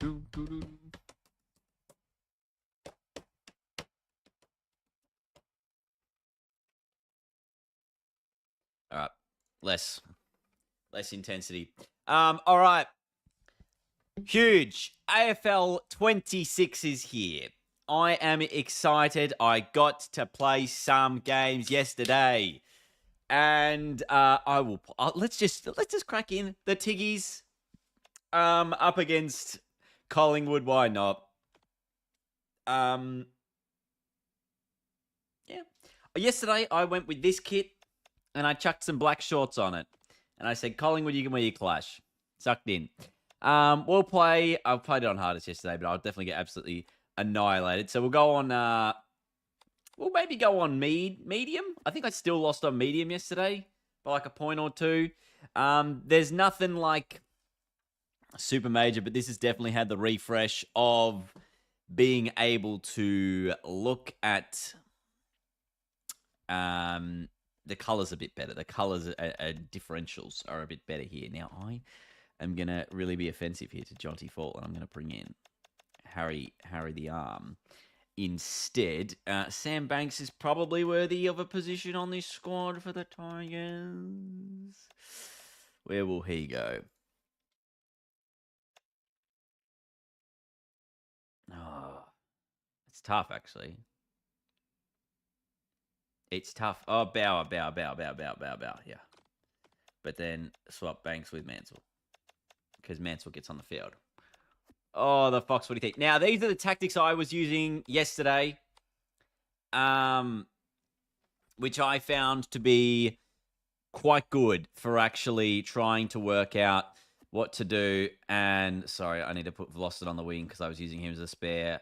Doo, doo, doo. All right. Less intensity. All right. Huge. AFL 26 is here. I am excited. I got to play some games yesterday. And I will let's just crack in the Tiggies up against Collingwood. Why not? Yeah. Yesterday I went with this kit and I chucked some black shorts on it. And I said, Collingwood, you can wear your clash. Sucked in. We'll play. I played it on hardest yesterday, but I'll definitely get absolutely annihilated. So we'll go on. We'll maybe go on medium. I think I still lost on medium yesterday by like a point or two. There's nothing like super major, but this has definitely had the refresh of being able to look at the colors a bit better. The colors differentials are a bit better here. Now I am gonna really be offensive here to Jonty Fall, and I'm gonna bring in Harry the Arm instead. Sam Banks is probably worthy of a position on this squad for the Tigers. Where will he go? Oh, it's tough, actually. It's tough. Oh, Bower. Yeah. But then swap Banks with Mansell. Because Mansell gets on the field. Oh, the Fox, what do you think? Now, these are the tactics I was using yesterday. Which I found to be quite good for actually trying to work out what to do. And, sorry, I need to put Velocity on the wing because I was using him as a spare.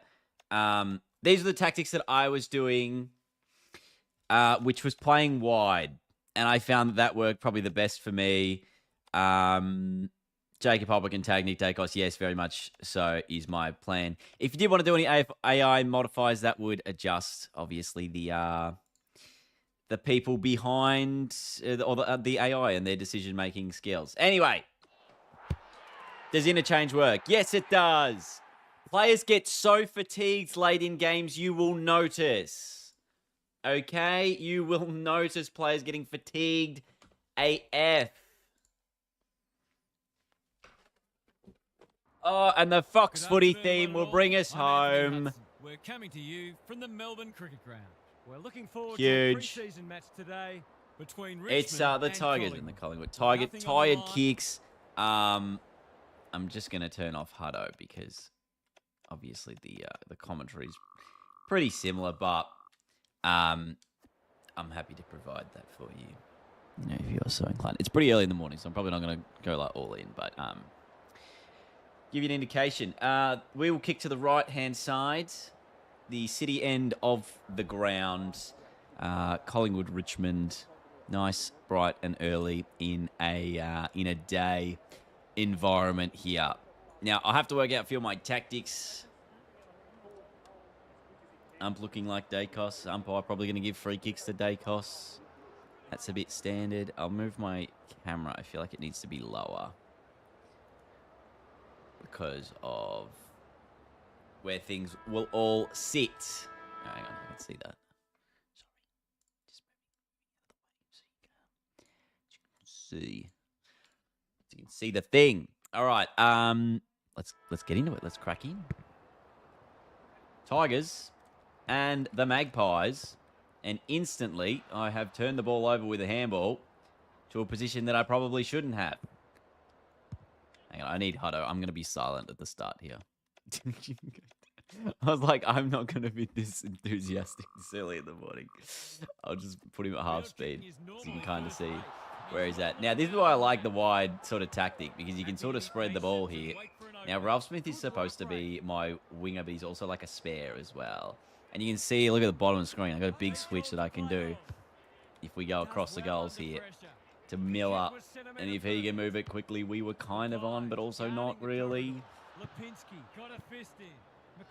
These are the tactics that I was doing, which was playing wide. And I found that worked probably the best for me. Jacob Hopper can tag Nick Dacos. Yes, very much so is my plan. If you did want to do any AI modifiers, that would adjust, obviously, the people behind or the AI and their decision-making skills. Anyway, does interchange work? Yes, it does. Players get so fatigued late in games, you will notice. Okay? You will notice players getting fatigued AF. Oh, and the Fox footy theme will bring us home. We're coming to you from the Melbourne Cricket Ground. We're looking forward to a pre-season match today between Richmond it's the Tigers and the Collingwood. Tired kicks. I'm just going to turn off Hutto because obviously the commentary is pretty similar, but I'm happy to provide that for you. You know, if you are so inclined. It's pretty early in the morning, so I'm probably not going to go like all in, but give you an indication. We will kick to the right-hand side, the city end of the ground. Collingwood, Richmond, nice, bright and early in a day environment here. Now I have to work out a few of my tactics. Ump looking like Dacos. Umpire probably going to give free kicks to Dacos. That's a bit standard. I'll move my camera. I feel like it needs to be lower because of where things will all sit. Oh, hang on, I can see that. Sorry, just you can see the thing. All right, let's get into it. Let's crack in. Tigers and the Magpies, and instantly I have turned the ball over with a handball to a position that I probably shouldn't have. Hang on, I need Hutto. I'm going to be silent at the start here. I was like, I'm not going to be this enthusiastic this early in the morning. I'll just put him at half speed so you can kind of see where he's at. Now, this is why I like the wide sort of tactic, because you can sort of spread the ball here. Now, Ralph Smith is supposed to be my winger, but he's also like a spare as well. And you can see, look at the bottom of the screen. I've got a big switch that I can do if we go across the goals here to Miller. And if he can move it quickly, we were kind of on, but also not really.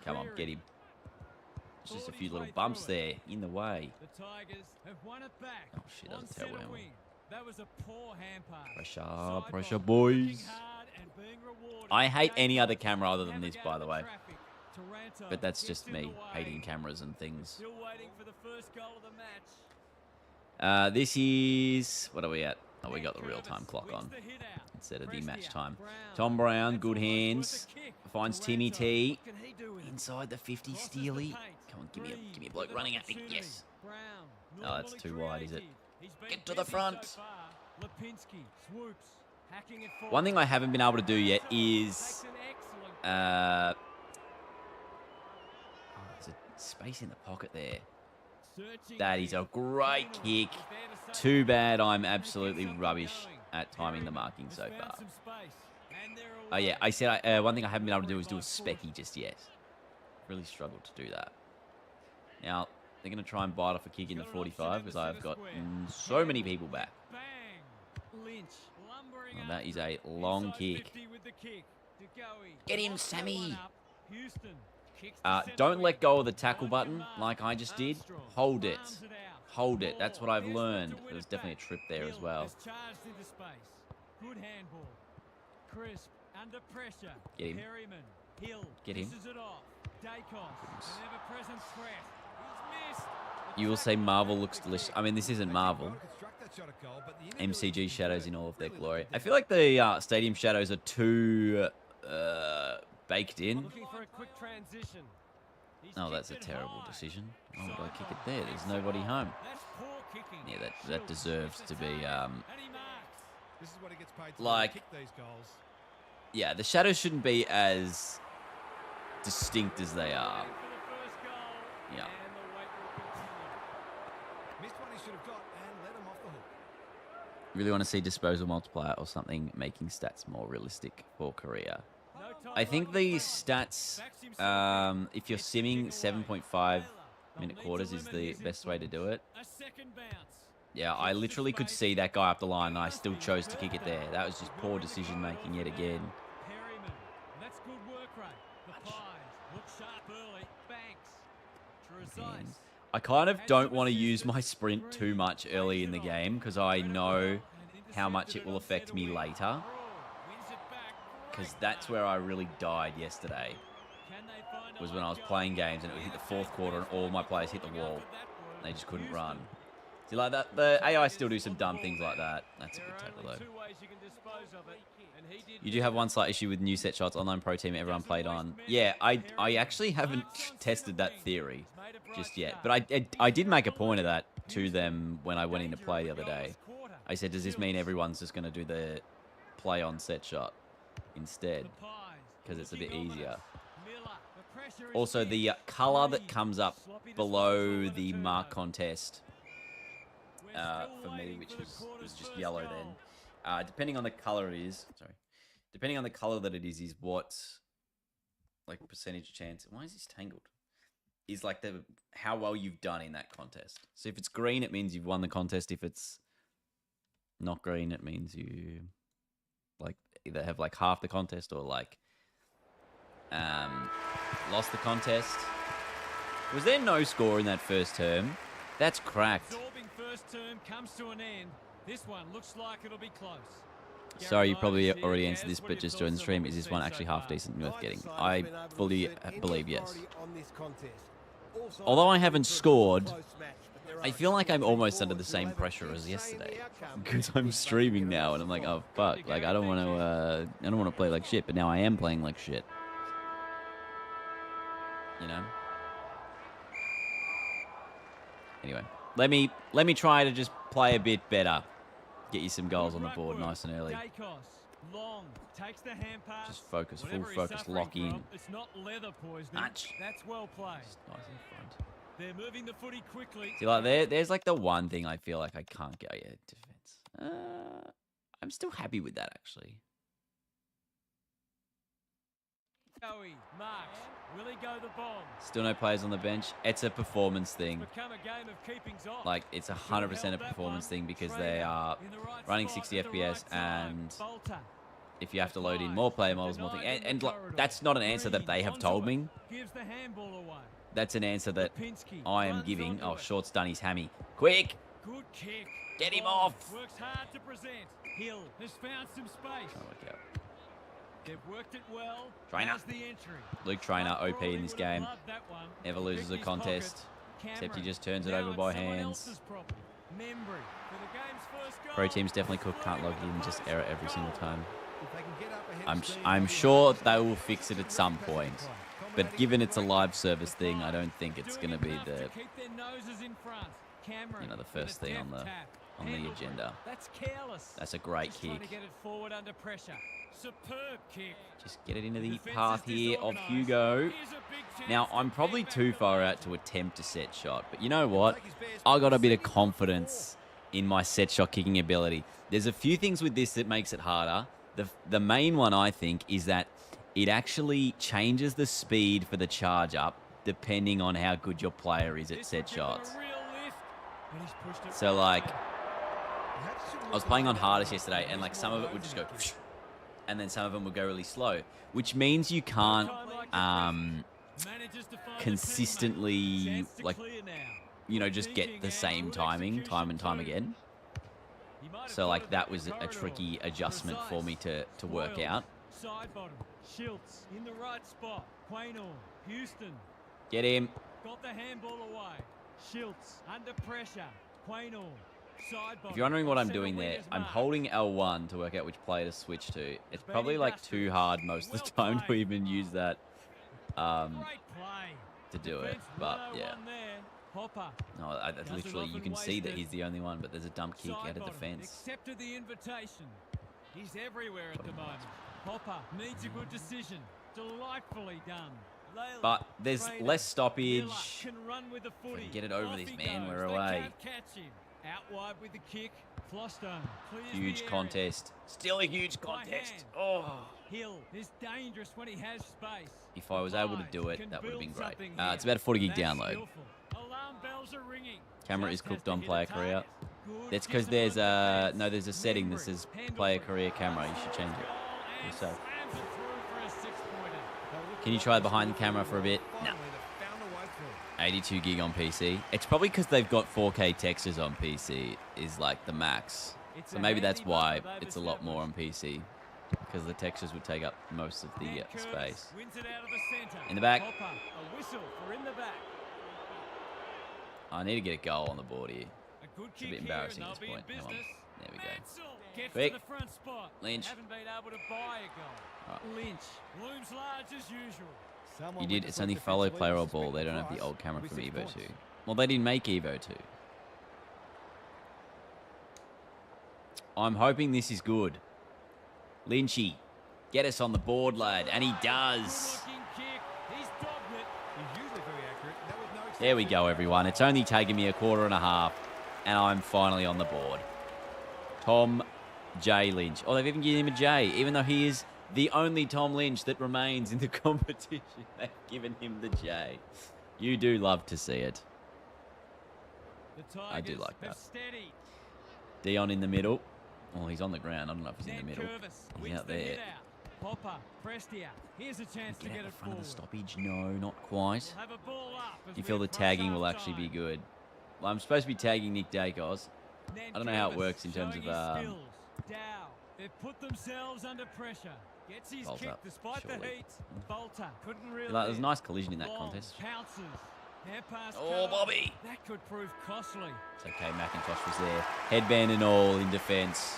Come on, get him. It's just a few little bumps there in the way. Oh, shit, doesn't tell well. Pressure, boys. I hate any other camera other than this, by the way. But that's just me hating cameras and things. This is... What are we at? Oh, we got the real-time clock on instead of the match time. Tom Brown, good hands. Finds Timmy T. Inside the 50, Steely. Come on, give me a bloke running at me. Yes. Oh, that's too wide, is it? Get to the front. One thing I haven't been able to do yet is... there's a space in the pocket there. That is a great kick. Too bad I'm absolutely rubbish at timing the marking so far. Oh, yeah, I said one thing I haven't been able to do is do a specky just yet. Really struggled to do that. Now, they're going to try and bite off a kick in the 45 because I've got so many people back. Well, that is a long kick. Get him, Sammy. Don't let go of the tackle button like I just did. Hold it. Hold it. That's what I've learned. There's definitely a trip there as well. Get him. Get him. You will say Marvel looks delicious. I mean, this isn't Marvel. MCG shadows in all of their glory. I feel like the stadium shadows are too baked in. Oh, that's a terrible decision. Why would I kick it there? There's nobody home. Yeah, that deserves to be like... Yeah, the shadows shouldn't be as distinct as they are. Yeah. Really want to see disposal multiplier or something making stats more realistic for Korea. I think the stats, if you're simming 7.5 minute quarters is the best way to do it. Yeah, I literally could see that guy up the line and I still chose to kick it there. That was just poor decision making yet again. I kind of don't want to use my sprint too much early in the game because I know how much it will affect me later. Because that's where I really died yesterday. Was when I was playing games and it would hit the fourth quarter and all my players hit the wall. They just couldn't run. See, like that, the AI still do some dumb things like that. That's a good tackle though. You do have one slight issue with new set shots, online pro team everyone played on. Yeah, I actually haven't tested that theory just yet. But I did make a point of that to them when I went into play the other day. I said, does this mean everyone's just going to do the play on set shot instead? Because it's a bit easier. Also, the colour that comes up below the mark contest for me, which was just yellow then. Depending on the colour it is, depending on the colour that it is what, like, percentage chance. Why is this tangled? Is like how well you've done in that contest. So if it's green, it means you've won the contest. If it's not green, it means you like either have like half the contest or like lost the contest. Was there no score in that first term? That's cracked. First term comes to an end. This one looks like it'll be close. Sorry, you probably already answered this, but just join the stream. Is this one actually half decent and worth getting? I fully believe yes. Although I haven't scored, I feel like I'm almost under the same pressure as yesterday because I'm streaming now, and I'm like, oh fuck, like I don't want to play like shit, but now I am playing like shit. You know. Anyway, let me try to just play a bit better. Get you some goals on the board nice and early. Just focus, full focus, lock in. It's not leather poisoning. That's well played. Just nice in front. They're moving the footy quickly. See, like there's like the one thing I feel like I can't get. Yeah, defense. I'm still happy with that actually. Will he go the bomb? Still no players on the bench. It's a performance thing. Become a game of keepings off. Like it's 100% a performance thing because they are running 60 FPS and if you have to load in more player models, more thing, and like, that's not an answer that they have told me. That's an answer that I am giving. Oh, Short's done his hammy. Quick! Good kick. Get him off! Works hard to present. Hill has found some space. Trying to work out. They've worked it well. Trainer. How's the entry? Luke Trainer, Front OP row, in he this would have game. loved that one. Never loses a Picked his contest. pocket. Except he Cameron. just turns it Now over it's by someone hands. else's problem. Membry for the game's first goal. Pro teams definitely can't log in, just error every single time. If they can get up ahead of steam, I'm they'll be sure right. they will fix it at some point. But given it's a live service thing, I don't think it's going to be the the first thing on the agenda. That's careless. That's a great Just trying kick. to get it forward under pressure. Superb kick. Just get it into the Defense path is here of disorganised. Hugo. Here's a big chance Now, to I'm get probably back too to far the out to attempt a set shot. But you know what? I got a bit of confidence in my set shot kicking ability. There's a few things with this that makes it harder. The main one, I think, is that it actually changes the speed for the charge up depending on how good your player is at This set will give it a shots. real lift, and he's pushed it So, like, Perhaps it I was playing on hardest yesterday, and like some of it would just go, and then some of them would go really slow, which means you can't manages to find a consistently teammate. Chance to like clear now. just get the same timing time and time again. He might have So thought like of that in was the a corridor. tricky adjustment for me to work Boyles, out. Side bottom. Schiltz in the right spot. Quaynor. Houston Get him. got the handball away. Schiltz under pressure. Quaynor. Side bottom. If you're wondering what I'm Centre doing there, winger's I'm mark. holding L1 to work out which player to switch to. It's Been probably like industrious. too hard most of the Well time to played. even use that Great play. to do it. Defense But 101 yeah, there. Hopper. no, that's Doesn't literally you often can see that waste it. he's the only one, but there's a dump kick Side out of bottom. defense. Accepted the invitation. He's everywhere at the moment. Hopper needs a good decision. Delightfully done. Layla, But there's Trainer, less stoppage. Miller can run with the footy. get it over Off this he man, goes. we're They away. can't catch him. Out wide with the kick. Flostone clears Huge the area. contest. Still a huge By contest. hand. Oh. Hill is dangerous when he has space. If I was able to do Plies it, can that would have been build great. something It's here. about a 40 gig That's download. skillful. Alarm bells are ringing. Camera Just is has cooked to on hit a player career. target. Good That's because discipline there's a defense. there's a setting that Membry says handles player it. career camera. You should change it Goal and yourself. slams it through for a six-pointer. Can you try behind the camera for a bit? No. Finally, they've found a way through. 82 gig on PC. It's probably because they've got 4K textures on PC is like the max. It's So a maybe that's handy why marker they've it's a lot more on established. PC. Because the textures would take up most of the And Curtis space. wins it out of the centre. In the back. Hopper, a whistle for in the back. I need to get a goal on the board here. A good It's a kick bit here embarrassing and at this they'll be in point. Come on. business. There we go. Mansell gets Quick. to the front spot. Lynch. Haven't been able to buy a goal. Right. Lynch looms large as usual. Someone You with did. the It's sort only of follow defensive player or leaders ball. suspect They the don't have the price old camera with from 6 Evo points. 2. Well, they didn't make Evo 2. I'm hoping this is good. Lynchy, get us on the board, lad. And he does. Good-looking kick. He's dogged it. He's usually very accurate. That was no There we exception. go, everyone. It's only taken me a quarter and a half, and I'm finally on the board. Tom J. Lynch. Oh, they've even given him a J, even though he is the only Tom Lynch that remains in the competition. They've given him the J. You do love to see it. The I do Tigers like have that. steadied. Dion in the middle. Oh, he's on the ground. I don't know if he's in the Dan middle. Curvis He's wins out the there. hit out. Popper, Prestia. Here's a chance to Get get out the it front forward. of the stoppage? No, not quite. We'll have a ball up as You we feel the approach tagging will actually be half-time. good. Well, I'm supposed to be tagging Nick Dacos. Dan I don't know how it Curvis works in terms showing of, his skills. Dow, they've put themselves under pressure. Gets his Bolter, kick despite surely. the heat. Bolter couldn't really. Like, there's a nice collision in that Long contest. Pounces. Hand pass Oh, cut off. Bobby. That could prove costly. It's okay, McIntosh was there. Headband and all in defence.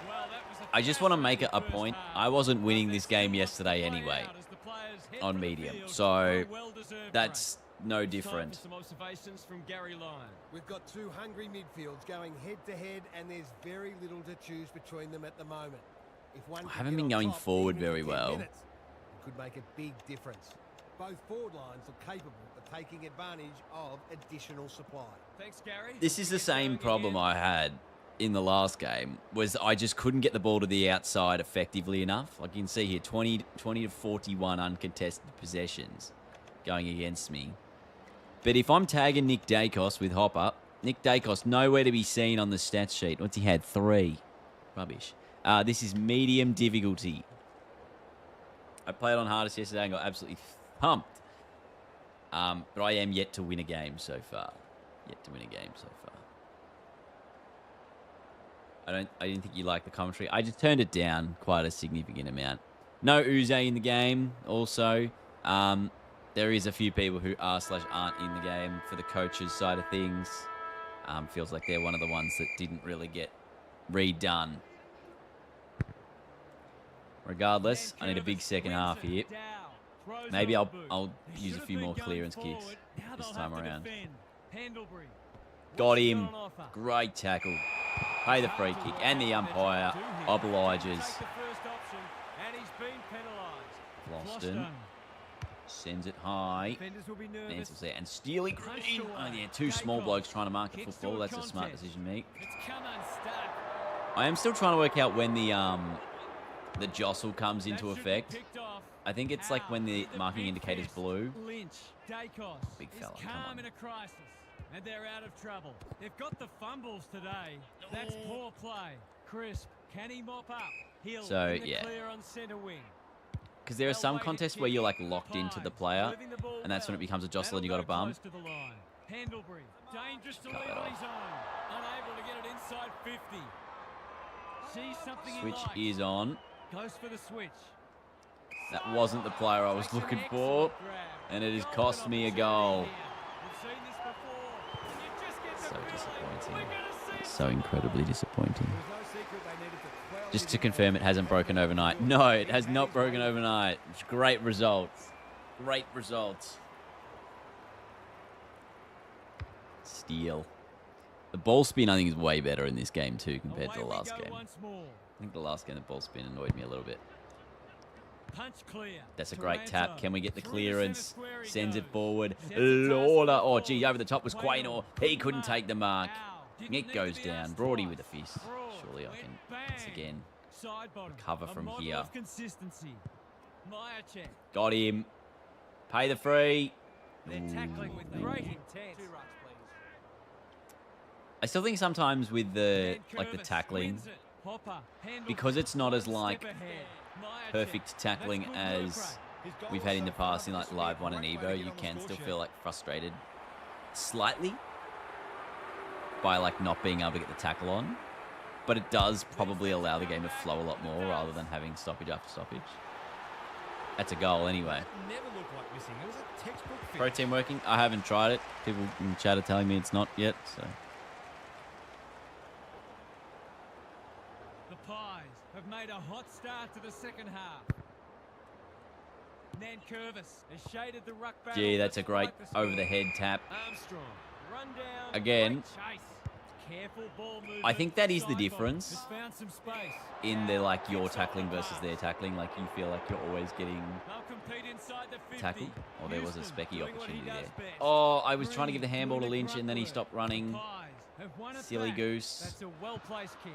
Well, that was I just want to make it a fascinating point. first half. I wasn't winning But this there game still lots to yesterday play anyway out as the players head on for the medium. field So for a well-deserved that's no break. different. Time for some observations from Gary Lyon. We've got two hungry midfields going head to head, and there's very little to choose between them at the moment. If one I can haven't get been on going top, forward even for very 10 well. minutes, it could make a big difference. Both forward lines look capable of taking advantage of additional supply. Thanks, Gary. This is the Get same going problem again. I had in the last game, was I just couldn't get the ball to the outside effectively enough. Like you can see here, 20 to 41 uncontested possessions going against me. But if I'm tagging Nick Dacos with Hopper, Nick Dacos nowhere to be seen on the stats sheet. What's he had? 3. Rubbish. This is medium difficulty. I played on hardest yesterday and got absolutely pumped. But I am yet to win a game so far. Yet to win a game so far. I didn't think you liked the commentary. I just turned it down quite a significant amount. No Uze in the game. Also, there is a few people who are/aren't in the game for the coaches side of things. Feels like they're one of the ones that didn't really get redone. Regardless, I need a big second half here. Maybe I'll use a few more clearance kicks this time around. Got him. Great tackle. Pay the free kick. And the umpire obliges. Floston sends it high. Nancy's there. And Steely Green. Oh, yeah, two small blokes trying to mark a football. That's a smart decision, mate. I am still trying to work out when the jostle comes into effect. I think it's like when the marking indicator's blue. Big fella, come on. And they're out of trouble. They've got the fumbles today. That's poor play. Crisp, can he mop up? He'll clear on centre wing. Because there are some contests where you're like locked into the player, and that's when it becomes a jostle and you got to bump. Pendlebury, dangerous to leave on his own. Unable to get it inside 50. Sees something he likes. Switch is on. Goes for the switch. That wasn't the player I was looking for, and it has cost me a goal. So disappointing. So incredibly disappointing. Just to confirm, it hasn't broken overnight. No, it has not broken overnight. It's great results. Great results. Steal. The ball spin, I think, is way better in this game too compared to the last game. I think the last game, the ball spin annoyed me a little bit. That's a great tap. Can we get the clearance? Sends it forward. Lawler. Oh, gee, over the top was Quaynor. He couldn't take the mark. Nick goes down. Brody with a fist. Surely I can, once again, cover from here. Got him. Pay the free. I still think sometimes with the tackling, because it's not as like perfect tackling as we've had in the past in like Live 1 and Evo, you can still feel like frustrated slightly by like not being able to get the tackle on, but it does probably allow the game to flow a lot more rather than having stoppage after stoppage. That's a goal anyway. Pro team working? I haven't tried it. People in chat are telling me it's not yet, so. The Pies have made a hot start to the second half. Nankervis has shaded the ruck back. Gee, that's a great over-the-head tap. Armstrong, run down, again. Careful ball movement. I think that is the difference in the like your tackling versus their tackling. Like you feel like you're always getting tackled. Oh, there was a specky opportunity there. Oh, I was trying to give the handball to Lynch and then he stopped running. Silly goose. That's a well-placed kick.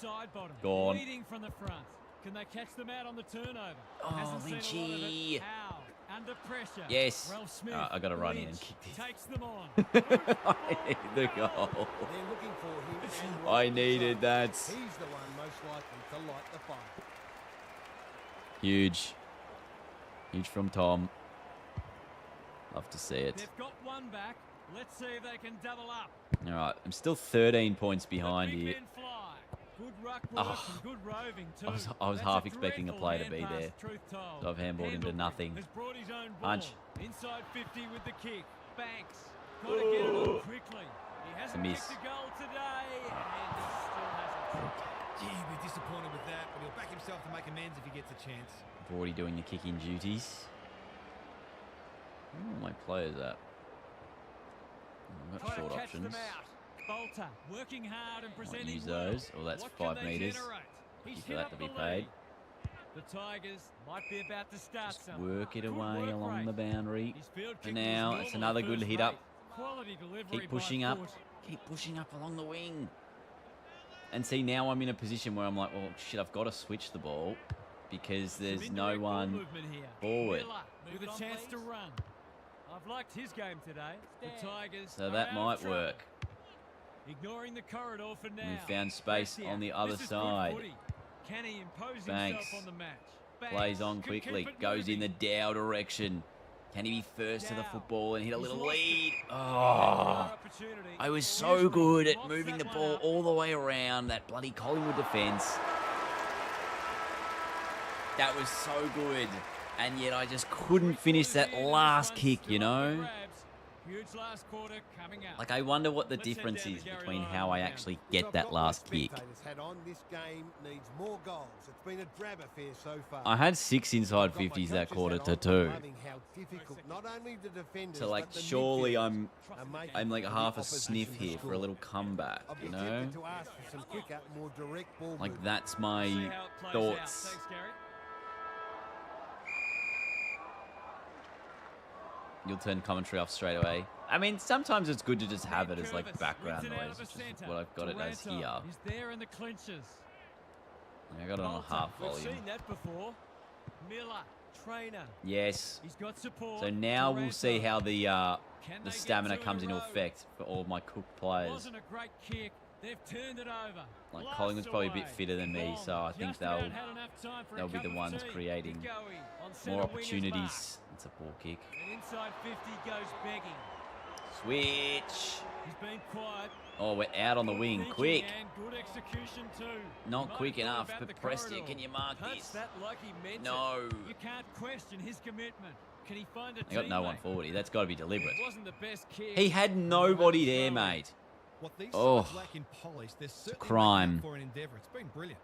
Side bottom. Gone. Leading from the front. Can they catch them out on the turnover? Oh, Lynchy. Under pressure. Yes. Smith, I got to run in and kick this. Takes them on. I need the goal. I needed that. He's the one most likely to light the fire. Huge. Huge from Tom. Love to see it. They've got one back. Let's see if they can double up. All right. I'm still 13 points behind here. Good ruck work and good roving too. I was half expecting the play to be there. So I've handballed into nothing. Punch. Inside 50 with the kick. Banks. Got to get it on quickly. He hasn't kicked a goal today and he still hasn't. Gee, he'll be disappointed with that, but he'll back himself to make amends if he gets a chance. Already doing the kicking duties. Where are my players at? I've got short options. Bolter working hard and presenting Might use those. Oh, that's 5 metres. Thank you for that to be paid. The Tigers might be about to start. Just work it away along the boundary. For now, it's another good hit up. Keep pushing up. Keep pushing up along the wing. And see, now I'm in a position where I'm like, well, shit, I've got to switch the ball because there's no one forward. With a chance to run. I've liked his game today. The Tigers. So that might work. Ignoring the corridor for now. We found space on the other side. Can he impose Banks himself on the match? plays on quickly. Goes in the Dow direction. Can he be first to the football and hit a little lead? Oh, I was so good at moving the ball all the way around that bloody Collingwood defence. That was so good. And yet I just couldn't finish that last kick, you know? Like, I wonder what the difference is between how I actually get that last kick. I had 6 inside 50s that quarter to 2. So, like, surely I'm like half a sniff here for a little comeback, you know? Like, that's my thoughts. You'll turn commentary off straight away. I mean, sometimes it's good to just have it as like background noise, which is what I've got it as here. I got it on a half volume. Yes. So now we'll see how the stamina comes into effect for all of my cooked players. Like, Collingwood's probably a bit fitter than me, so I think they'll be the ones creating more opportunities. It's a ball kick. Inside 50 goes begging. Switch. He's been quiet. Oh, we're out on the wing. Quick. Good execution too. Not quick enough. But Prestia, can you mark this? No. You can't question his commitment. Can he find a I got no 140. That's got to be deliberate. Wasn't the best kick. He had nobody there, mate. Oh, it's a crime. It's been brilliant.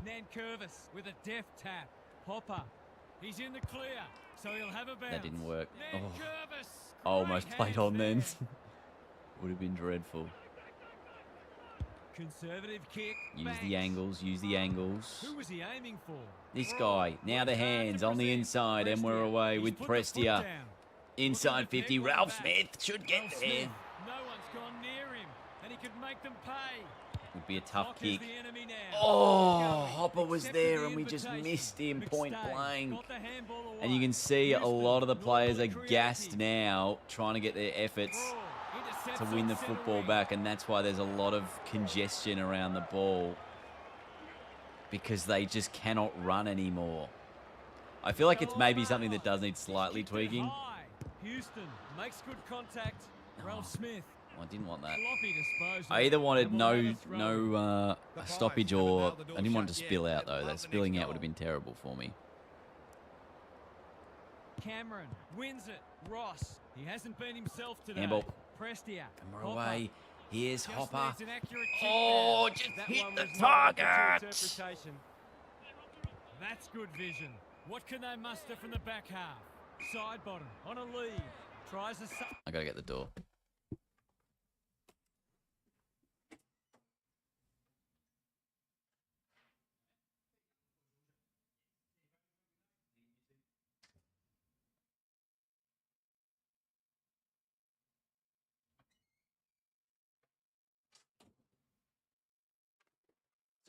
Nankervis with a deft tap. Hopper. He's in the clear, so he'll have a bounce. That didn't work. Oh, almost played on then. Would have been dreadful. Conservative kick. Use the angles. Use the angles. Who was he aiming for? This guy. Now the hands on the inside, and we're away with Prestia. Inside 50. Ralph Smith should get there. No one's gone near him, and he could make them pay. Would be a tough kick. Oh, Hopper was there and we just missed him point blank. And you can see a lot of the players are gassed now, trying to get their efforts to win the football back, and that's why there's a lot of congestion around the ball, because they just cannot run anymore. I feel like it's maybe something that does need slightly tweaking. Houston makes good contact. Ralph Smith. I didn't want that. I either wanted no stoppage, or I didn't want it to spill out, though. That spilling out would have been terrible for me. Cameron wins it. Ross. He hasn't been himself today. Handball. Prestia. And we're away. Here's Hopper. Oh, just hit the target. That's good vision. What can they muster from the back half? Side bottom on a lead. Tries a... I got to get the door.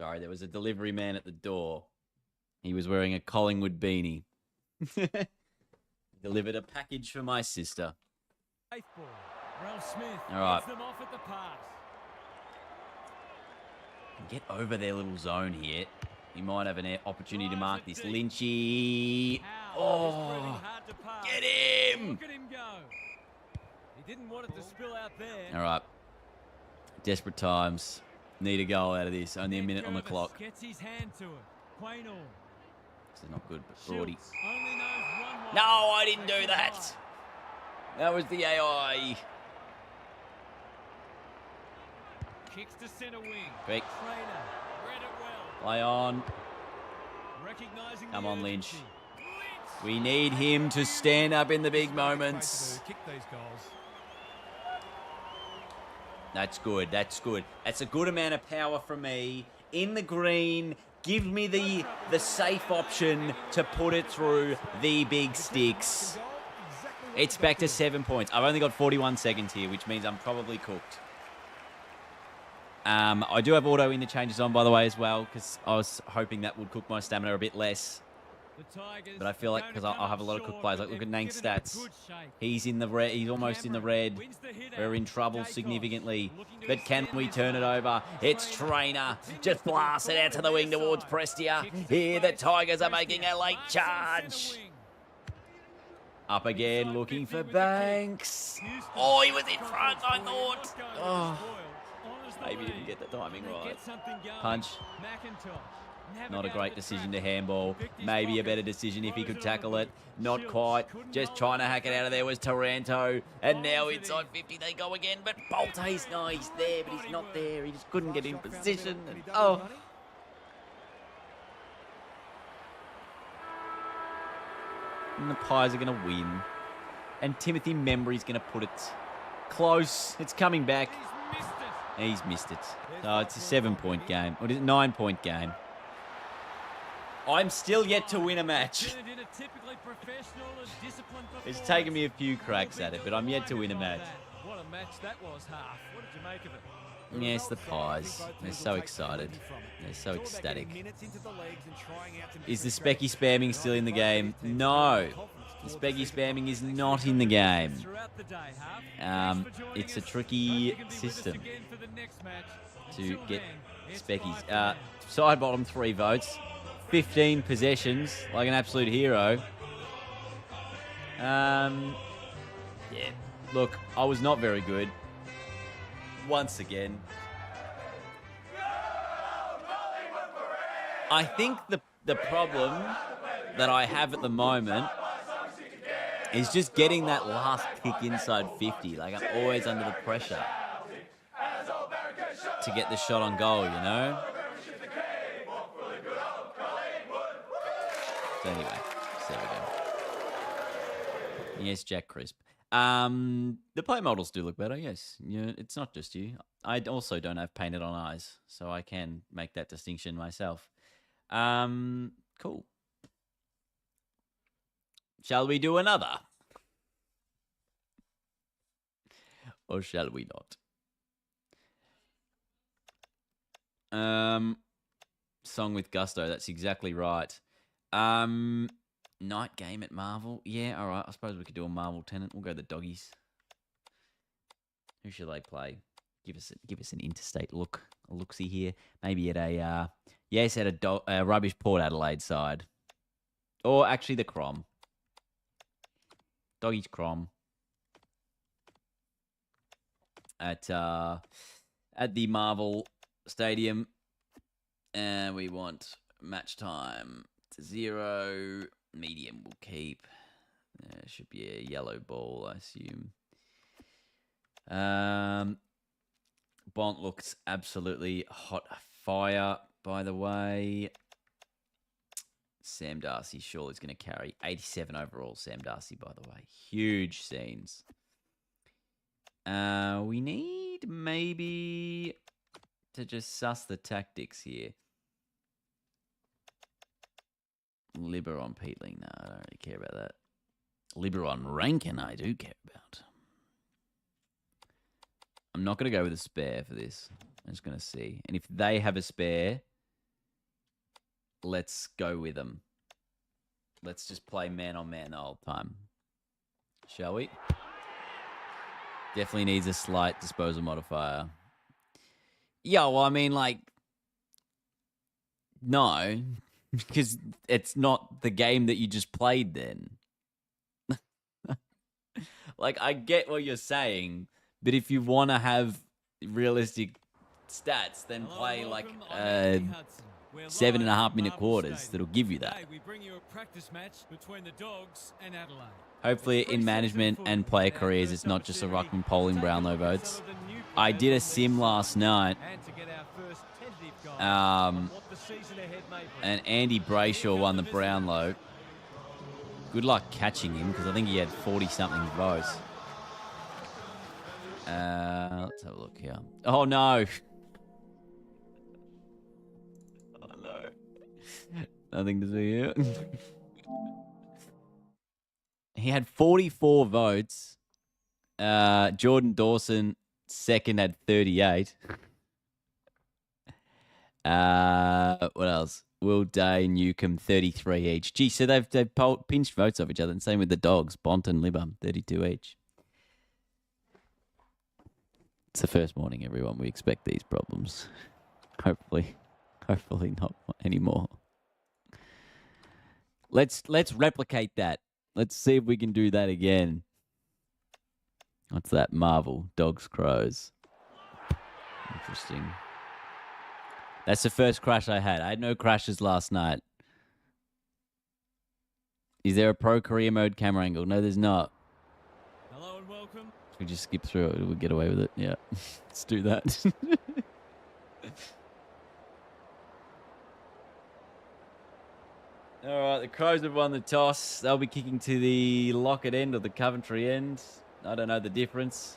Sorry, there was a delivery man at the door. He was wearing a Collingwood beanie. Delivered a package for my sister. All right. Get over their little zone here. He might have an opportunity to mark this. Lynchy. Oh, get him. Look at him go. He didn't want it to spill out there. All right. Desperate times. Need a goal out of this. Only a minute on the clock. Gets his hand to it. Quaynor. This is not good, but Brody. No, I didn't do that. That was the AI. Kicks to centre wing. Quick. Read it well. Play on. Come on, Lynch. We need him to stand up in the big moments. That's good. That's good. That's a good amount of power from me. In the green. Give me the safe option to put it through the big sticks. It's back to 7 points. I've only got 41 seconds here, which means I'm probably cooked. I do have auto interchanges on, by the way, as well, because I was hoping that would cook my stamina a bit less. But I feel like, because I'll have a lot of cook players. Like, look at Nank's stats. He's in the red. He's almost in the red. We're in trouble significantly. But can we turn it over? It's Trainer. Just blast it out to the wing towards Prestia. Here, the Tigers are making a late charge. Up again, looking for Banks. Oh, he was in front, I thought. Oh, maybe didn't get the timing right. Punch. Not a great decision to handball. Maybe a better decision if he could tackle it. Not quite. Just trying to hack it out of there was Taranto. And now inside 50 they go again. But Bolte's, no, he's there, but he's not there. He just couldn't get in position. And, oh. And the Pies are going to win. And Timothy Membry's going to put it close. It's coming back. He's missed it. So it's a 7-point game. Or is it 9-point game? I'm still yet to win a match. It's taken me a few cracks at it, but I'm yet to win a match. What a match that was, Half. What did you make of it? Yes, the Pies. They're so excited. They're so ecstatic. Is the Specky spamming still in the game? No. The Specky spamming is not in the game. It's a tricky system to get Speckies. Side bottom 3 votes. 15 possessions, like an absolute hero. Yeah. Look, I was not very good. Once again. I think the problem that I have at the moment is just getting that last kick inside 50. Like, I'm always under the pressure to get the shot on goal, you know? So anyway, there we go. Yes, Jack Crisp. The play models do look better, yes. Yeah, it's not just you. I also don't have painted on eyes, so I can make that distinction myself. Cool. Shall we do another? Or shall we not? Song with gusto, that's exactly right. Night game at Marvel. Yeah, all right. I suppose we could do a Marvel tenant. We'll go the doggies. Who should they play? Give us an interstate look. A look-see here. Maybe at a at a rubbish Port Adelaide side, or actually the Crom. Doggies Crom. At the Marvel Stadium, and we want match time to 0. Medium will keep. There should be a yellow ball, I assume. Bont looks absolutely hot fire, by the way. Sam Darcy surely is going to carry 87 overall. Sam Darcy, by the way. Huge scenes. We need maybe to just suss the tactics here. Libber on Peatling. No, I don't really care about that. Libber on Rankin, I do care about. I'm not going to go with a spare for this. I'm just going to see. And if they have a spare, let's go with them. Let's just play man on man the whole time. Shall we? Definitely needs a slight disposal modifier. Yeah, well, I mean, like, no, because it's not the game that you just played then. Like, I get what you're saying, but if you want to have realistic stats, then play like 7.5 minute quarters. That'll give you that. We bring you a practice match between the Dogs and Adelaide. Hopefully in management and player careers, it's not just a ruckman polling Brownlow votes. I did a sim last night, and Andy Brayshaw won the Brownlow. Good luck catching him, because I think he had 40-something votes. Let's have a look here. Oh, no. Oh, no. Nothing to see here. He had 44 votes. Jordan Dawson, second, had 38. What else? Will Day, Newcomb, 33 each. Gee, so they've pinched votes off each other. And same with the Dogs, Bont and Libba, 32 each. It's the first morning, everyone. We expect these problems. Hopefully not anymore. Let's replicate that Let's see if we can do that again. What's that? Marvel. Dogs, crows. Interesting. That's the first crash I had. I had no crashes last night. Is there a pro career mode camera angle? No, there's not. Hello and welcome. We just skip through it. We'll get away with it. Yeah. Let's do that. All right, the Crows have won the toss. They'll be kicking to the Lockett end or the Coventry end. I don't know the difference.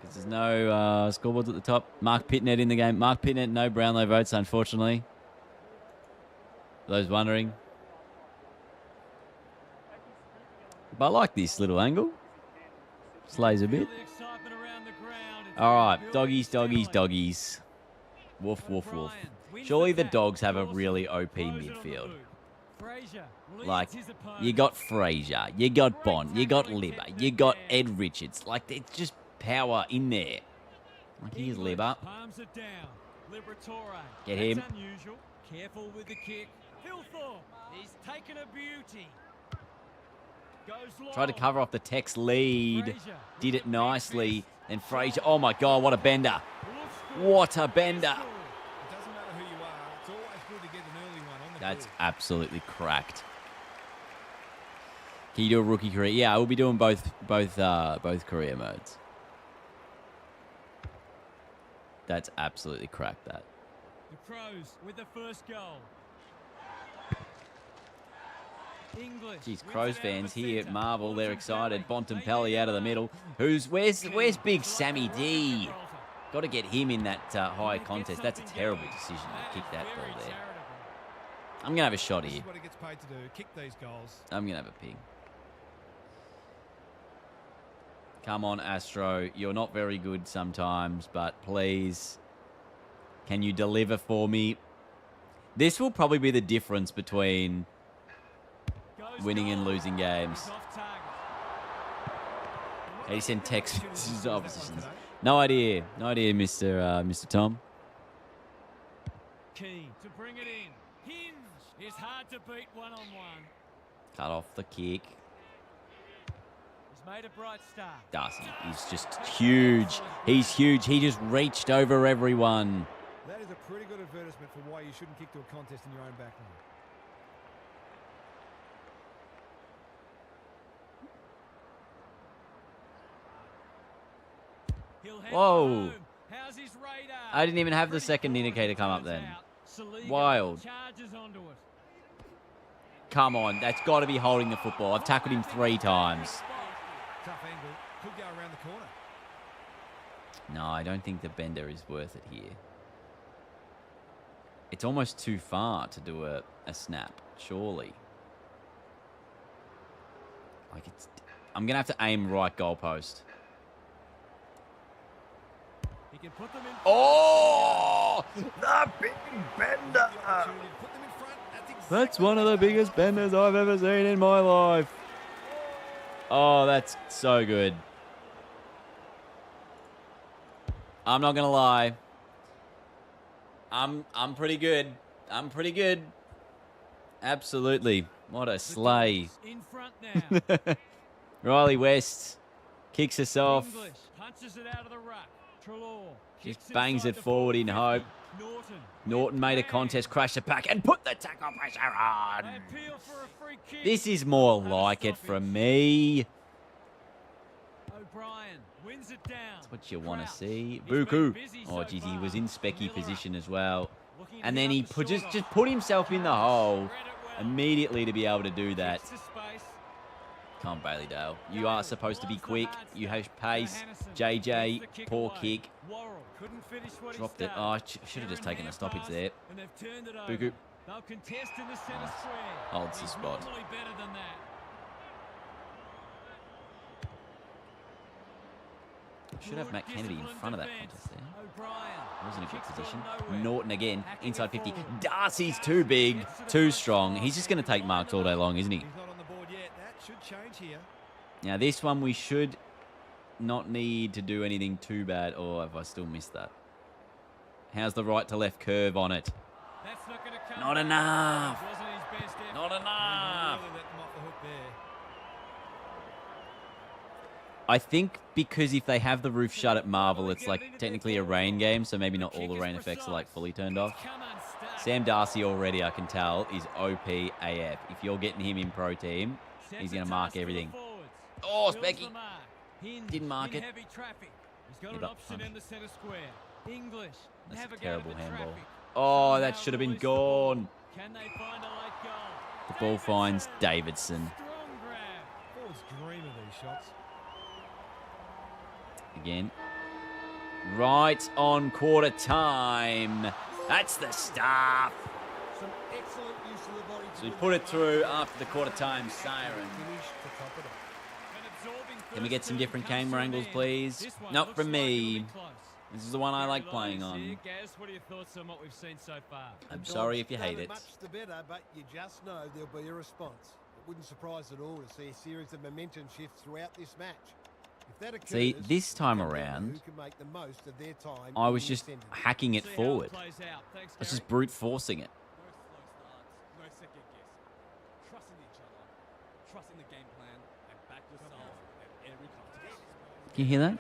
Because there's no scoreboards at the top. Mark Pitnet in the game. Mark Pitnet, no Brownlow votes, unfortunately. For those wondering. But I like this little angle. Slays a bit. All right, doggies, doggies, doggies. Woof, woof, woof. Surely the Dogs have a really OP midfield. Like, you got Fraser, you got Bond, you got Libba, you got Ed Richards. Like, it's just power in there. Like, here's Libba. Get him. Careful with the kick. Hilthorpe, he's taken a beauty. Tried to cover off the Tex lead. Did it nicely. Then Fraser. Oh, my God, what a bender. What a bender. That's absolutely cracked. Can you do a rookie career? Yeah, I will be doing both career modes. That's absolutely cracked, that. The Crows with the first goal. English. Jeez, Crows fans here at Marvel, they're excited. Bontempelli out of the middle. Where's big Sammy D? Got to get him in that high contest. That's a terrible decision to kick that ball there. I'm going to have a shot here. What he gets paid to do, kick these goals. I'm going to have a ping. Come on, Astro. You're not very good sometimes, but please, can you deliver for me? This will probably be the difference between winning and losing games. He sent text messages oppositions. No idea. No idea, Mr. Tom. Keen to bring it in. Hinge is hard to beat one-on-one. Cut off the kick. He's made a bright start. Darcy is just huge. He's huge. He just reached over everyone. That is a pretty good advertisement for why you shouldn't kick to a contest in your own back line. Whoa. I didn't even have the second indicator come up then. Wild. Come on. That's got to be holding the football. I've tackled him 3 times. Tough angle. Could go around the corner. No, I don't think the bender is worth it here. It's almost too far to do a snap, surely. Like I'm going to have to aim right goalpost. He can put them in. Oh, the big bender. That's one of the biggest benders I've ever seen in my life. Oh, that's so good. I'm not going to lie. I'm pretty good. I'm pretty good. Absolutely. What a sleigh. In front now. Riley West kicks us off. English punches it out of the ruck. Just bangs it forward in hope. Norton made a contest, crashed the pack, and put the tackle pressure on. This is more like it from me. O'Brien wins it down. That's what you want to see. Buku. Oh, geez, he was in specky position as well. And then he just put himself in the hole immediately to be able to do that. Come on, Bailey-Dale. You are supposed to be quick. You have pace. JJ, poor kick. Dropped it. Oh, I should have just taken a stoppage there. Buku. Holds the spot. Should have Matt Kennedy in front of that contest there. Wasn't a good position. Norton again, inside 50. Darcy's too big, too strong. He's just going to take marks all day long, isn't he? Should change here. Now this one we should not need to do anything too bad. Oh, have I still missed that? How's the right to left curve on it? That's not enough. Not enough. Not enough. I think because if they have the roof shut at Marvel, it's like technically a rain game, so maybe not all the rain effects are like fully turned off. Sam Darcy already, I can tell, is OP AF. If you're getting him in pro team, he's going to mark everything. Oh, Specky. Didn't mark it. Give up punch. That's a terrible handball. Oh, that should have been gone. The ball finds Davidson. Again. Right on quarter time. That's the stuff. Some excellent use of the body. So we put it through after the quarter time siren. Can we get some different camera angles, please? Not from me. This is the one I like playing on. I'm sorry if you hate it. Much the better, but you just know there'll be a response. It wouldn't surprise at all to see a series of momentum shifts throughout this match. If that occurs, see, this time around, I was just hacking it forward. I was just brute forcing it. No second guess. Trust in each other. Trust in the game plan and back yourself at every contest. Can you hear that?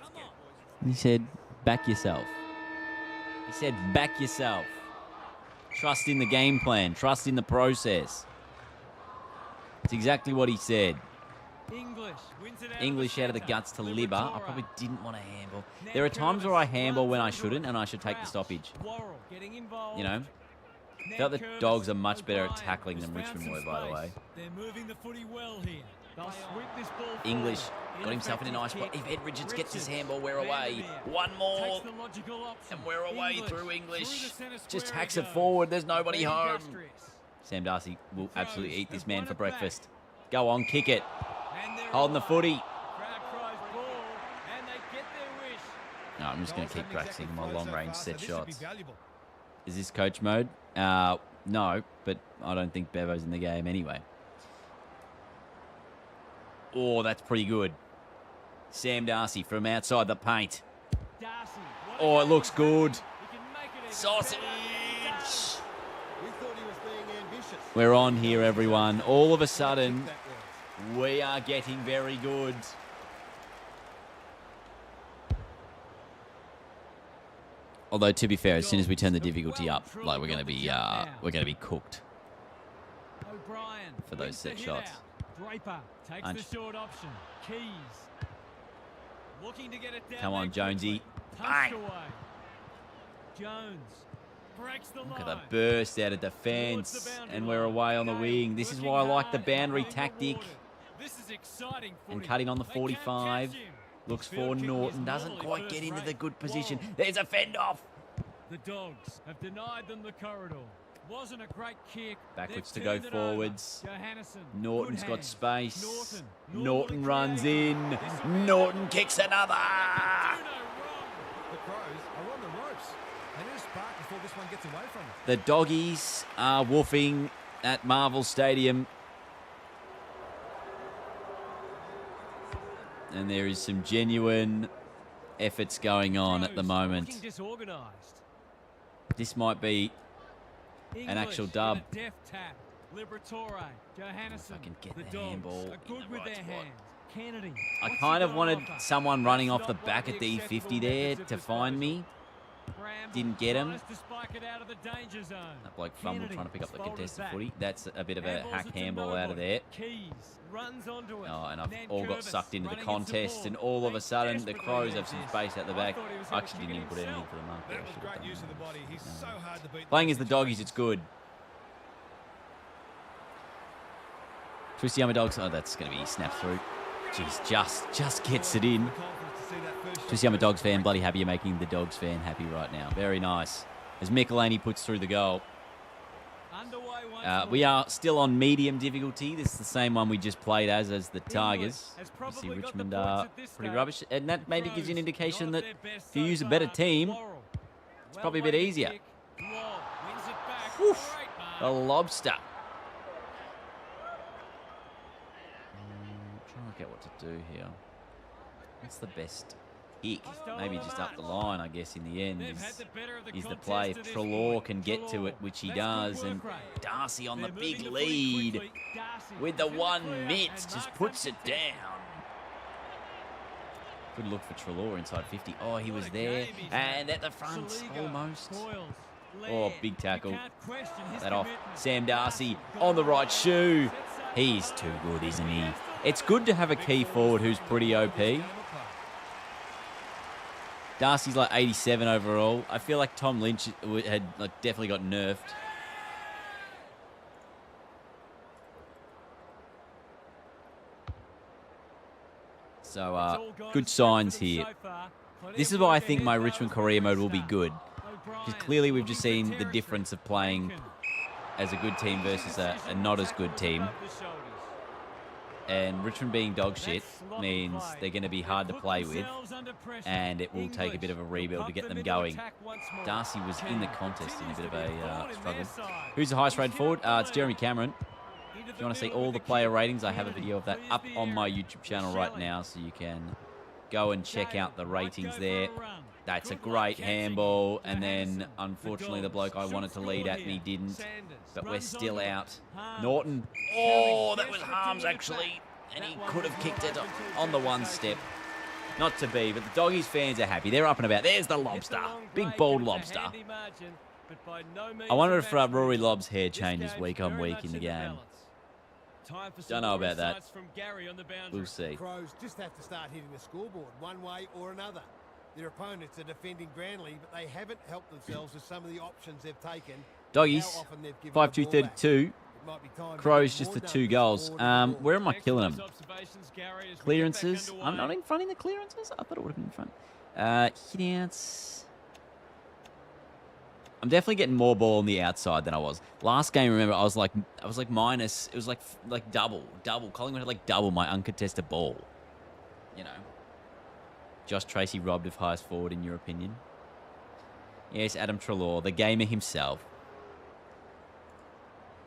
He said, back yourself. He said, back yourself. Trust in the game plan. Trust in the process. It's exactly what he said. English out of the guts to Libba. I probably didn't want to handball. There are times where I handball when I shouldn't, and I should take the stoppage. You know? I felt the Dogs are much better at tackling than Richmond were, by the way. English got himself in a nice spot. If Ed Richards gets his handball, we're away. One more. And we're away through English. Just hacks it forward. There's nobody home. Sam Darcy will absolutely eat this man for breakfast. Go on, kick it. Holding the footy. No, I'm just going to keep practicing my long-range set shots. Is this coach mode? No, but I don't think Bevo's in the game anyway. Oh, that's pretty good. Sam Darcy from outside the paint. Oh, it looks good. Sausage. We're on here, everyone. All of a sudden, we are getting very good. Although, to be fair, as soon as we turn the difficulty up, like we're going to be cooked for those set shots. Draper takes the short option. Keys. Looking to get it down. Come on, Jonesy. Bang. Jones breaks the line. Look at the burst out of defence, and we're away on the wing. This is why I like the boundary tactic. This is exciting. And cutting on the 45. Looks for Norton. Doesn't quite get into the good position. There's a fend off. The Dogs have denied them the corridor. Wasn't a great kick. Backwards to go forwards. Norton's got space. Norton runs in. Norton kicks another. The Crows are on the ropes. They need a spark before this one gets away from them. The Doggies are woofing at Marvel Stadium. And there is some genuine efforts going on at the moment. This might be an actual dub. If I can get the handball in the right spot. I kind of wanted someone running off the back at D50 there to find me. Didn't get him. That bloke fumbled trying to pick up the contested footy. That's a bit of a hack handball out of there. Oh, and I've all got sucked into the contest, and all of a sudden the Crows have some space at the back. I actually didn't even put anything for the mark. I should have done that. Playing as the Doggies, it's good. Twistiyama Dogs. Oh, that's going to be snapped through. Jeez, just gets it in. Twistiyama Dogs fan, bloody happy you're making the Dogs fan happy right now. Very nice. As Michelini puts through the goal. We are still on medium difficulty. This is the same one we just played as the Tigers. You see Richmond are pretty rubbish. And that maybe gives you an indication that if you use a better team, it's probably a bit easier. Whew, the lobster. Trying to work out what to do here. What's the best kick? Maybe just up the line, I guess, in the end is the play. If Treloar can get to it, which he does, and Darcy on the big lead with the 1 mitt just puts it down. Good look for Treloar inside 50. Oh, he was there. And at the front, almost. Oh, big tackle. That off. Sam Darcy on the right shoe. He's too good, isn't he? It's good to have a key forward who's pretty OP. Darcy's like 87 overall. I feel like Tom Lynch had definitely got nerfed. So, good signs here. This is why I think my Richmond Korea mode will be good. Because clearly we've just seen the difference of playing as a good team versus a not as good team. And Richmond being dog shit means they're going to be hard to play with. And it will take a bit of a rebuild to get them going. Darcy was in the contest in a bit of a struggle. Who's the highest rated forward? It's Jeremy Cameron. If you want to see all the player ratings, I have a video of that up on my YouTube channel right now, so you can go and check out the ratings there. That's a great handball, and then unfortunately the bloke I wanted to lead at me didn't, but we're still out. Norton, oh, that was Harms actually, and he could have kicked it on the one step. Not to be, but the Doggies fans are happy. They're up and about. There's the lobster, big bald lobster. I wonder if Rory Lobb's hair changes week on week in the game. Don't know about that. We'll see. Crows just have to start hitting the scoreboard one way or another. Their opponents are defending grandly, but they haven't helped themselves with some of the options they've taken. Doggies, 5-2-32. Crows just the 2 goals. Where am I killing them? Clearances. I'm not in front in the clearances? I thought it would have been in front. Hitouts. I'm definitely getting more ball on the outside than I was. Last game, remember, I was like minus. It was like double. Collingwood had like double my uncontested ball. You know. Josh Tracy robbed of highest forward, in your opinion? Yes, Adam Treloar, the gamer himself.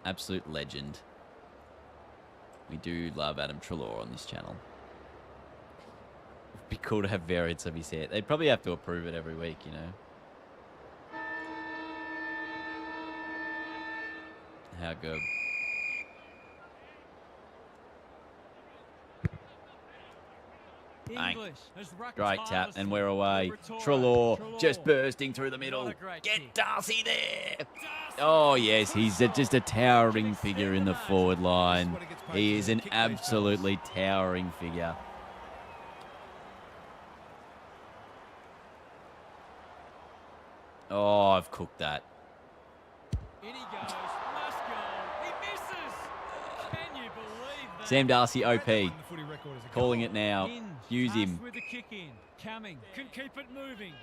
Absolute legend. We do love Adam Treloar on this channel. It'd be cool to have variants of his hair. They'd probably have to approve it every week, you know. How good. Great tap, and we're away. Treloar just bursting through the middle. Get Darcy there. Oh, yes, he's just a towering figure in the forward line. He is an absolutely towering figure. Oh, I've cooked that. In he goes. Must go. He misses. Can you believe that? Sam Darcy, OP. Calling it now. Use him. With the kick in. Coming. Can keep it moving.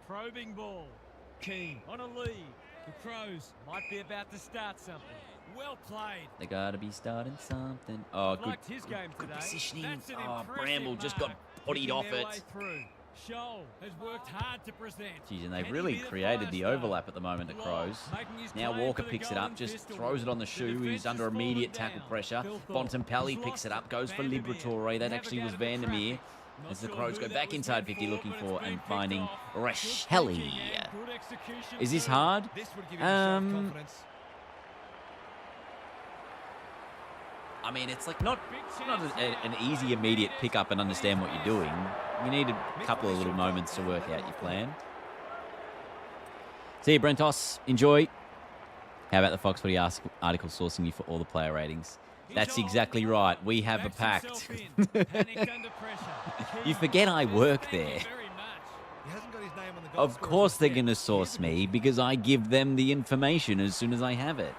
Probing ball. Keen on a lead. The Crows might be about to start something. Well played. They got to be starting something. Oh, good positioning. Oh, Bramble just got bodied off it. Shoal has worked hard to present. Jeez, and they've really created the overlap at the moment, the Crows. Now Walker picks it up, just throws it on the shoe. He's under immediate tackle pressure. Bontempelli picks it up, goes for Liberatore. That actually was Vandermeer. As the Crows go back inside 50 looking for and finding Rashelli. Is this hard? I mean, it's like not an easy immediate pick up and understand what you're doing. You need a couple of little moments to work out your plan. See you, Brentos. Enjoy. How about the Fox Footy article sourcing you for all the player ratings? That's exactly right. We have a pact. You forget I work there. Of course they're going to source me because I give them the information as soon as I have it.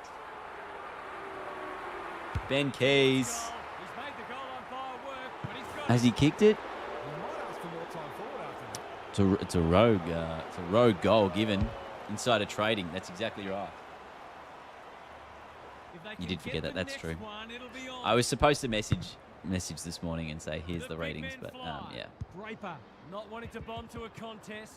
Ben Keys. Has he kicked it? It's a rogue goal given inside of trading. That's exactly right. You did forget that. That's true. I was supposed to message this morning and say here's the ratings, but yeah. Not wanting to bomb to a contest.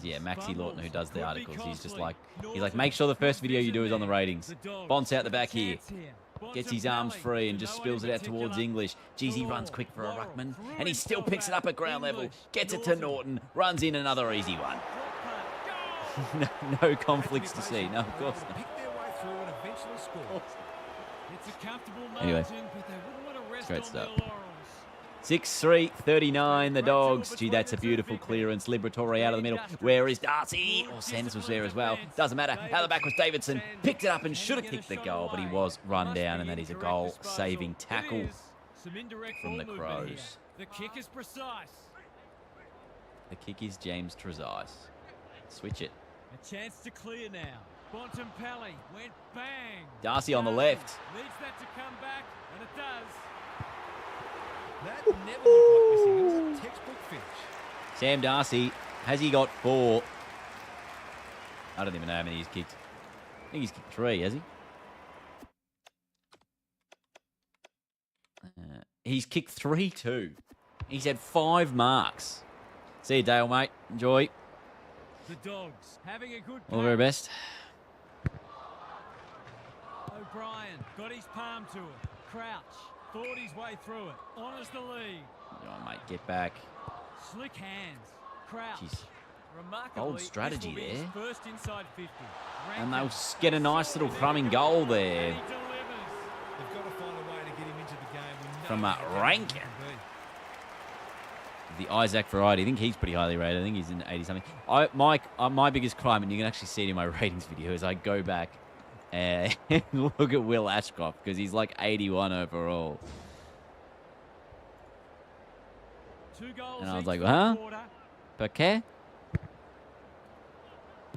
Yeah, Maxie Lawton, who does the articles, he's like, make sure the first video you do is on the ratings. Bonds out the back here. Gets his arms free and just spills it out towards English. Geez, he runs quick for a ruckman. And he still picks it up at ground level. Gets it to Norton. Runs in another easy one. No conflicts to see. No, of course not. It's a comfortable Anyway, margin, but they wouldn't want to rest great on stuff. their laurels. 6-3, 39, the Dogs. Gee, that's a beautiful clearance. Liberatore out of the middle. Where is Darcy? Oh, Sanders was there as well. Doesn't matter. Out the back was Davidson. Picked it up and should have kicked the goal, but he was run down, and that is a goal-saving tackle from the Crows. The kick is precise. The kick is James Trezise. Switch it. A chance to clear now. Bontempelli went bang. Darcy on the left. Needs that to come back, and it does. That never looked like missing. It was a textbook finish. Sam Darcy, has he got 4? I don't even know how many he's kicked. I think he's kicked 3, has he? He's kicked 3 too. He's had 5 marks. See you, Dale, mate. Enjoy. The Dogs having a good All the very best. O'Brien got his palm to it. Crouch thought his way through it. Honours the lead. Come on, mate. Get back. Slick hands. Crouch. Jeez. Remarkably, Bold strategy this will be his there. first inside 50. And they'll get a nice little crumbing goal there And he delivers. They've got to find a way to get him into the game. We know from how good he Rankin. can be. The Isaac variety. I think he's pretty highly rated. I think he's in 80-something. My biggest crime, and you can actually see it in my ratings video, is I go back and look at Will Ashcroft, because he's like 81 overall. 2 goals And I was each like, for huh? the quarter. Paquet?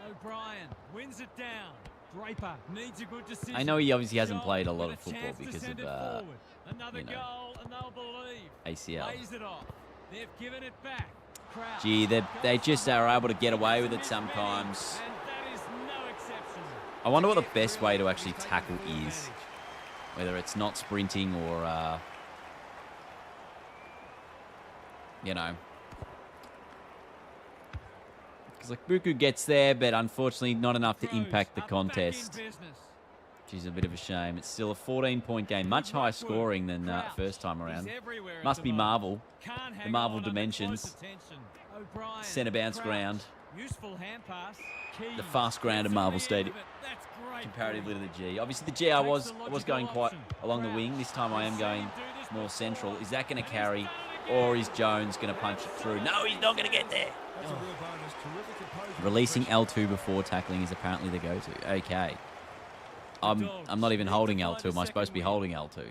O'Brien wins it down. Draper needs a good decision. I know he obviously hasn't Joel played a lot with of football chance to because send of, it forward. Another you know, goal, and they'll believe. ACL. Plays it off. They've given it back. Crouch. Gee, they just are able to get away with it sometimes. And that is no exception. I wonder what the best way to actually tackle is. Whether it's not sprinting or, you know. Because, like, Buku gets there, but unfortunately not enough to impact the Crows are back contest. in business. Which is a bit of a shame. It's still a 14-point game. Much higher scoring than first time around. He's everywhere at Must the be moment. Marvel. Can't The hang Marvel on under dimensions. close attention. O'Brien, Centre bounce Crouch. ground. Useful hand pass. The Keys fast ground of gets Marvel on the end Stadium. of it. That's great Comparatively to ball. the G. Obviously, the G I was going quite along the wing. This time I am going more central. Is that going to carry, or is Jones going to punch it through? No, he's not going to get there. That's a real bonus. Terrific composure. Releasing L2 before tackling is apparently the go-to. Okay. I'm not even holding L2. Am I supposed to be holding L2?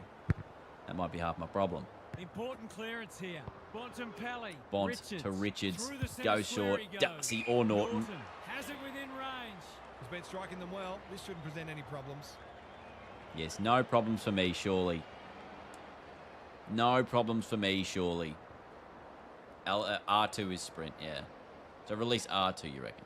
That might be half my problem. Important clearance here. Bontempelli. Bont to Richards. Through the centre Goes square short. he goes. Darcy or Norton. Has it within range. He's been striking them well. This shouldn't present any problems. Yes, no problems for me, surely. No problems for me, surely. R2 is sprint, yeah. So release R2, you reckon?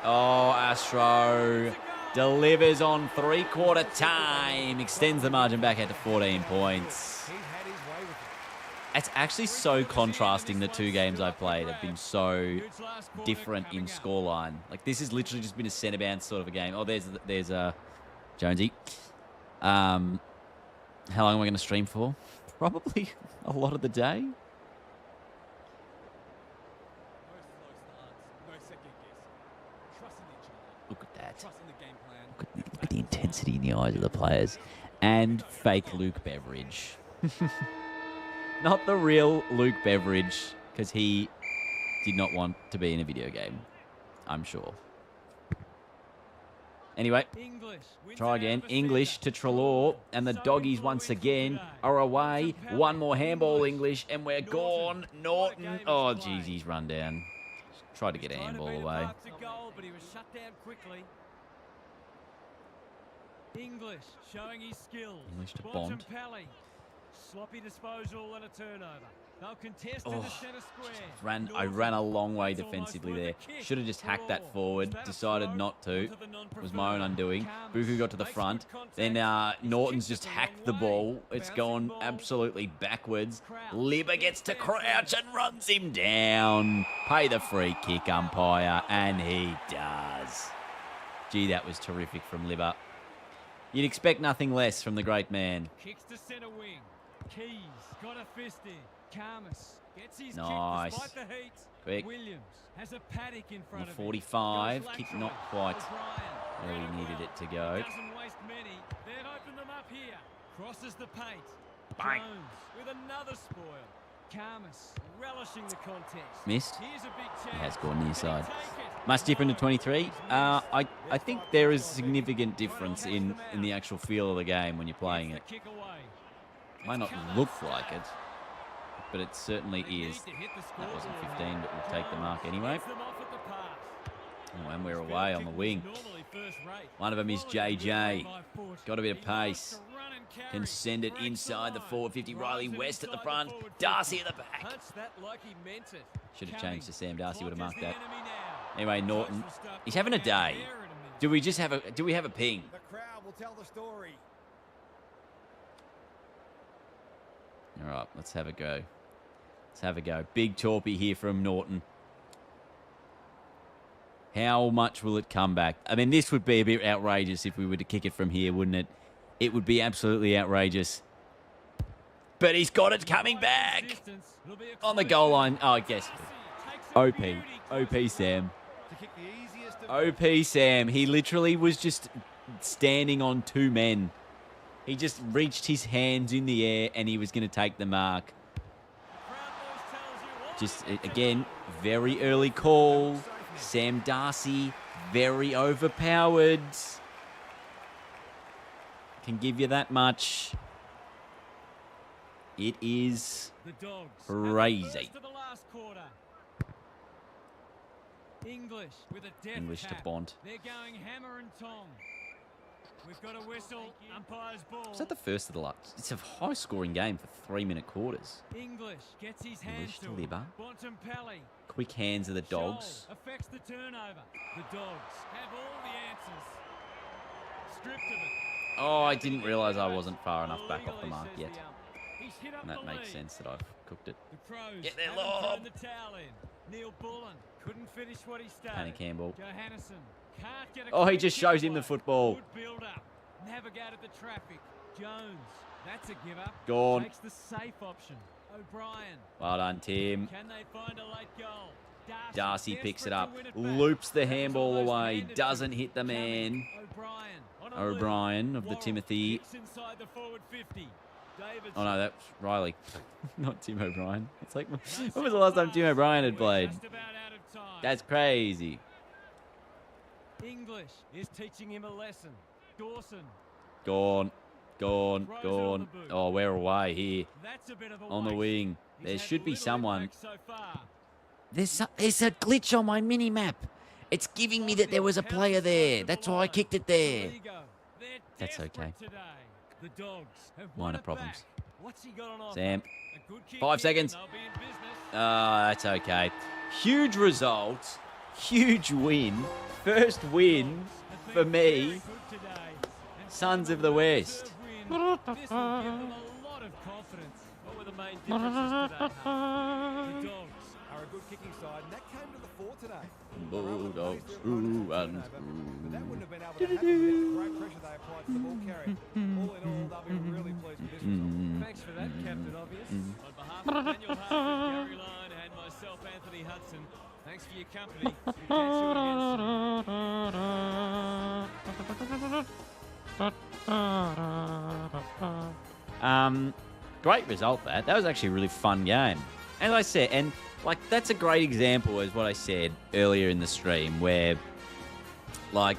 Oh, Astro delivers on three-quarter time. Extends the margin back out to 14 points. He's had his way with it. It's actually so contrasting. The 2 games I played have been so Huge last quarter different in coming up. scoreline. Like, this has literally just been a centre bounce sort of a game. Oh, there's Jonesy. How long am I going to stream for? Probably a lot of the day. No slow starts, no second guess. Trusting each other, Look at that. trusting the game plan. Look at the intensity in the eyes of the players. And fake Luke Beveridge. Not the real Luke Beveridge, because he did not want to be in a video game, I'm sure. Anyway, English wins try it again. out of the English to centre. Trelaw, and the Something doggies for the once win for again today. are away. Bontempelli, One more handball English, and we're gone. Norton. Norton. What a game Oh, he's played. jeez, he's run down. Tried to get a Trying to handball beat it away. back to goal, but he was shut down quickly. English showing his skills. English to Bont. Bontempelli. Sloppy disposal and a turnover. They'll contest in the centre square. I ran a long way That's almost defensively worth there. a kick. Should have just hacked that Was forward. that a Decided throw? not to. Onto the It was my own non-preferred. undoing. Comes, Buku got to the makes front. good contact. Then He's Norton's kicked just it the hacked wrong the way. ball. It's Bouncing gone ball. absolutely backwards. Crouch. Lieber gets to Gets crouch there. and runs him down. Pay the free kick, umpire, and he does. Gee, that was terrific from Lieber. You'd expect nothing less from the great man. Kicks to centre wing. Keys got a fist in. Karmas gets his Nice. kick despite the heat. Quick. Williams has a paddock in front On of 45, him. kick not quite O'Brien. where we needed it to go. Doesn't waste many. They've opened them up here. Crosses the paint. Bang. Jones with another spoil. Karmas relishing the contest. Missed. Here's a big He chance. has gone near Can he side. take it? Much different to No. 23. He's missed. I think there is significant difference in the actual feel of the game when you're playing Gets it. the kick away. Might not Karmas. look like it, but it certainly They need is. to hit the That wasn't scoreboard 15, but we'll take the mark here. anyway. Gets them off at the pass. Oh, and we're His away field on the kick wing. was normally first rate. One of them is Quality JJ. by foot. Got a bit of He likes pace. to run and carry. Can send it Breaks inside the line. forward 50. Riley Drives it West at the inside front. forward 50. Darcy at the back. Punched that like he meant it. Should have Coming. changed to Sam. Darcy would have Clock marked is the that. enemy now. Anyway, Coach Norton. will start He's having a pulling out day. there in a minute. Do we have a ping? The crowd will tell the story. All right, let's have a go. Let's have a go. Big torpy here from Norton. How much will it come back? I mean, this would be a bit outrageous if we were to kick it from here, wouldn't it? It would be absolutely outrageous. But he's got it coming back. It'll be a On the close goal one. line. Oh, I guess. Takes it OP. beauty. OP Sam. To kick the easiest of OP Sam. He literally was just standing on two men. He just reached his hands in the air and he was going to take the mark. Crowd noise tells you all Just, you need to again, know. very early call. Sam Darcy, very overpowered. Can give you that much. It is The Dogs have the crazy. first of the last quarter. English with a death English to tap. Bond. They're going hammer and tong. We've got a whistle. Umpire's ball. Is that the first of the last? It's a high-scoring game for 3-minute quarters. English gets his hands English to to it. Libba. Bontempelli. Quick hands of the Dogs. Scholl affects the turnover. The Dogs have all the answers. Stripped of it. Oh, I didn't realise I wasn't far enough back off the Illegally, mark says yet. the ump. He's hit up And that the makes lead. sense that I've cooked it. The Crows Get there, haven't lob. thrown the towel in. Neil Bullen couldn't finish what he started. Hannah Campbell. Johannesson can't get a Oh, he quick just kick shows him the away. football. Good build up. Navigated the traffic. Jones, that's a give up. Gone. Takes the safe option. O'Brien, Well done, Tim. can they find a late goal? Darcy picks it desperate up, to win it back. loops the That was handball almost away, handed to doesn't him. hit the man. Coming. O'Brien, on a O'Brien lead. of the Warren Timothy. kicks inside the forward 50. Davidson. Oh no, that's Riley, not Tim O'Brien. It's like, when was the last time Tim O'Brien had We're played? just about out of time. That's crazy. English is teaching him a lesson. Dawson. Gone, gone, Throws it on gone. the boot. Oh, we're away here That's a bit of a on the waste. wing. He's There had should be little someone. impact So far. There's a glitch on my mini map. It's giving me that there was a player there. That's why I kicked it there. That's okay. Today. The Dogs have Minor won it problems. back. What's he got on offer? Sam. A good kick 5 here, seconds. and they'll be in business. That's okay. Huge result. Huge win. First win Have for been very me. good today, and Sons of with the a West. well-deserved win, this will give them a lot of confidence. What were the main differences today? Huh? The Dogs Are a good kicking side, and that came to the fore today. Bulldogs But through that and wouldn't have been able to happen without the great pressure they applied to the ball carrier. All in all, they'll be really pleased with this result. Thanks for that, Captain Obvious. On behalf of Daniel Hartford, Gary Lyon, and myself, Anthony Hudson, thanks for your company. We'll catch you again soon. Great result that. That was actually a really fun game. As I said, and like that's a great example as what I said earlier in the stream where like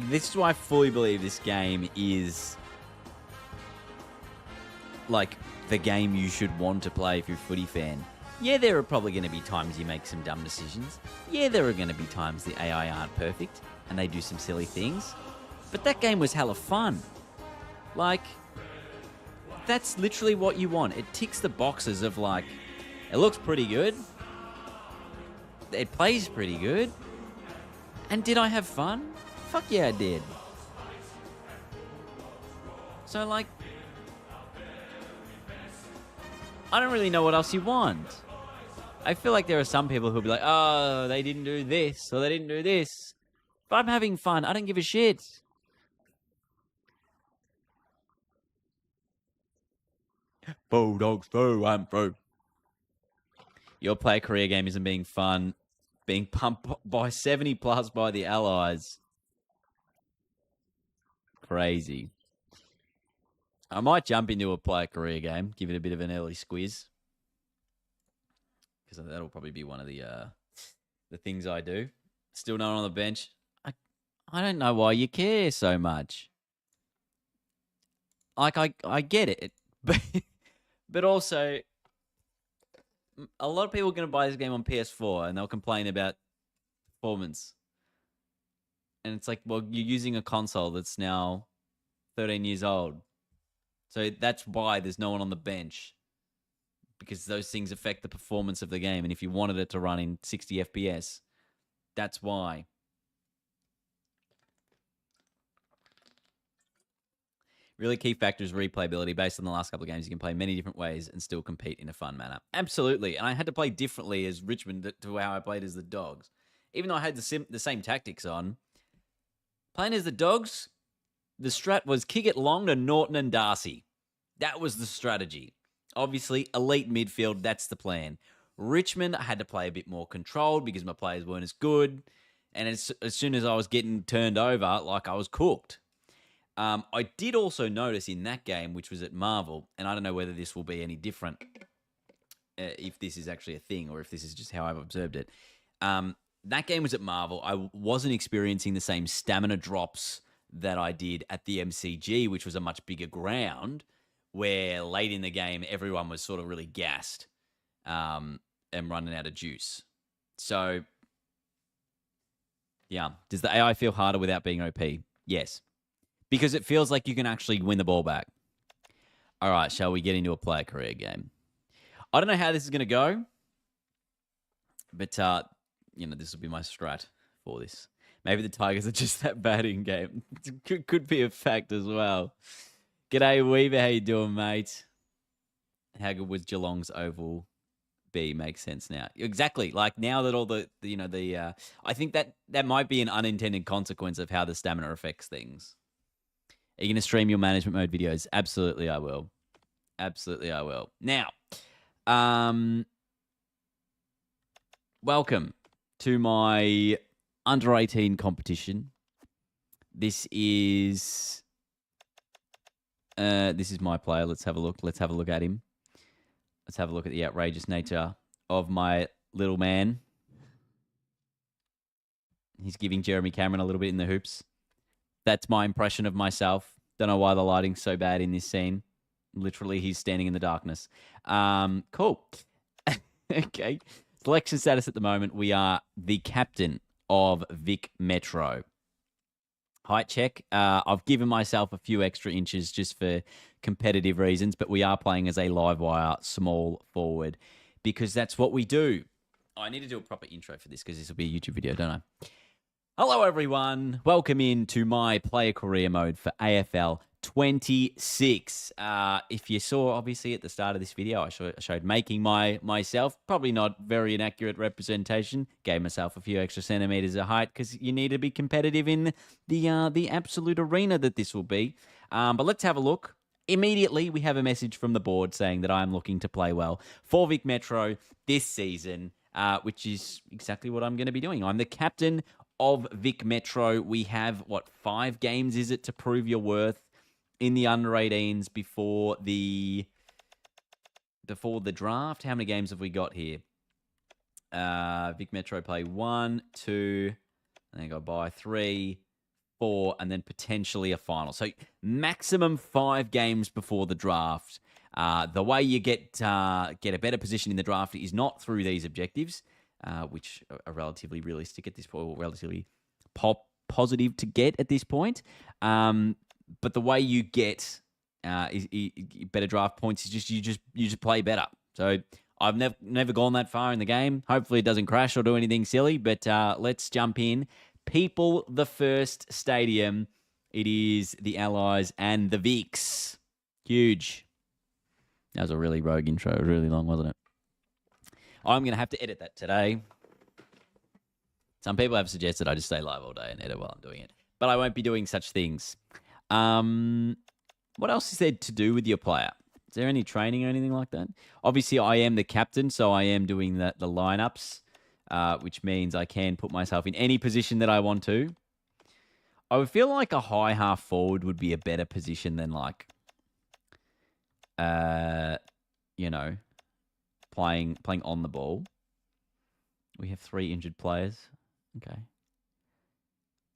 this is why I fully believe this game is like the game you should want to play if you're a footy fan. Yeah, there are probably going to be times you make some dumb decisions. Yeah, there are going to be times the AI aren't perfect and they do some silly things. But that game was hella fun. Like, that's literally what you want. It ticks the boxes of like, it looks pretty good. It plays pretty good. And did I have fun? Fuck yeah, I did. So like, I don't really know what else you want. I feel like there are some people who'll be like, oh, they didn't do this or they didn't do this. But I'm having fun. I don't give a shit. Bulldogs through and through. Your play career game isn't being fun. Being pumped by 70 plus by the Allies. Crazy. I might jump into a player career game, give it a bit of an early squiz. Because that'll probably be one of the things I do. Still no one on the bench. I don't know why you care so much. Like, I get it. But also, a lot of people are going to buy this game on PS4 and they'll complain about performance. And it's like, well, you're using a console that's now 13 years old. So that's why there's no one on the bench. Because those things affect the performance of the game. And if you wanted it to run in 60 FPS, that's why. Really key factor is replayability. Based on the last couple of games, you can play many different ways and still compete in a fun manner. Absolutely. And I had to play differently as Richmond to how I played as the Dogs. Even though I had the same tactics on, playing as the Dogs, the strat was kick it long to Norton and Darcy. That was the strategy. Obviously, elite midfield, that's the plan. Richmond, I had to play a bit more controlled because my players weren't as good. And as soon as I was getting turned over, like, I was cooked. I did also notice in that game, which was at Marvel, and I don't know whether this will be any different, if this is actually a thing or if this is just how I've observed it. That game was at Marvel. I wasn't experiencing the same stamina drops that I did at the MCG, which was a much bigger ground, where late in the game, everyone was sort of really gassed and running out of juice. So, yeah. Does the AI feel harder without being OP? Yes. Because it feels like you can actually win the ball back. All right, shall we get into a player career game? I don't know how this is going to go, but, this will be my strat for this. Maybe the Tigers are just that bad in game. Could be a fact as well. G'day, Weaver. How you doing, mate? How good was Geelong's Oval B? Makes sense now. Exactly. Like, now that all I think that might be an unintended consequence of how the stamina affects things. Are you going to stream your management mode videos? Absolutely, I will. Absolutely, I will. Now, welcome to my under-18 competition. This is my player. Let's have a look. Let's have a look at him. Let's have a look at the outrageous nature of my little man. He's giving Jeremy Cameron a little bit in the hoops. That's my impression of myself. Don't know why the lighting's so bad in this scene. Literally, he's standing in the darkness. Cool. Okay. Selection status at the moment. We are the captain of Vic Metro. Height check. I've given myself a few extra inches just for competitive reasons, but we are playing as a live wire small forward because that's what we do. I need to do a proper intro for this because this will be a YouTube video, don't I? Hello, everyone. Welcome into my player career mode for AFL 26. If you saw, obviously, at the start of this video, I showed making myself. Probably not very inaccurate representation. Gave myself a few extra centimeters of height because you need to be competitive in the absolute arena that this will be. But let's have a look. Immediately, we have a message from the board saying that I'm looking to play well for Vic Metro this season, which is exactly what I'm going to be doing. I'm the captain of Vic Metro. We have, 5 games is it to prove your worth in the under-18s before the draft? How many games have we got here? Vic Metro play 1, 2, and then go by 3, 4, and then potentially a final. So maximum 5 games before the draft. The way you get a better position in the draft is not through these objectives, which are relatively realistic at this point, or relatively positive to get at this point. But the way you get better draft points is you just play better. So I've never gone that far in the game. Hopefully it doesn't crash or do anything silly. But let's jump in. People, the first stadium. It is the Allies and the Vics. Huge. That was a really rogue intro. It was really long, wasn't it? I'm going to have to edit that today. Some people have suggested I just stay live all day and edit while I'm doing it. But I won't be doing such things. What else is there to do with your player? Is there any training or anything like that? Obviously, I am the captain, so I am doing the lineups, which means I can put myself in any position that I want to. I would feel like a high half forward would be a better position than like you know, playing on the ball. We have 3 injured players. Okay.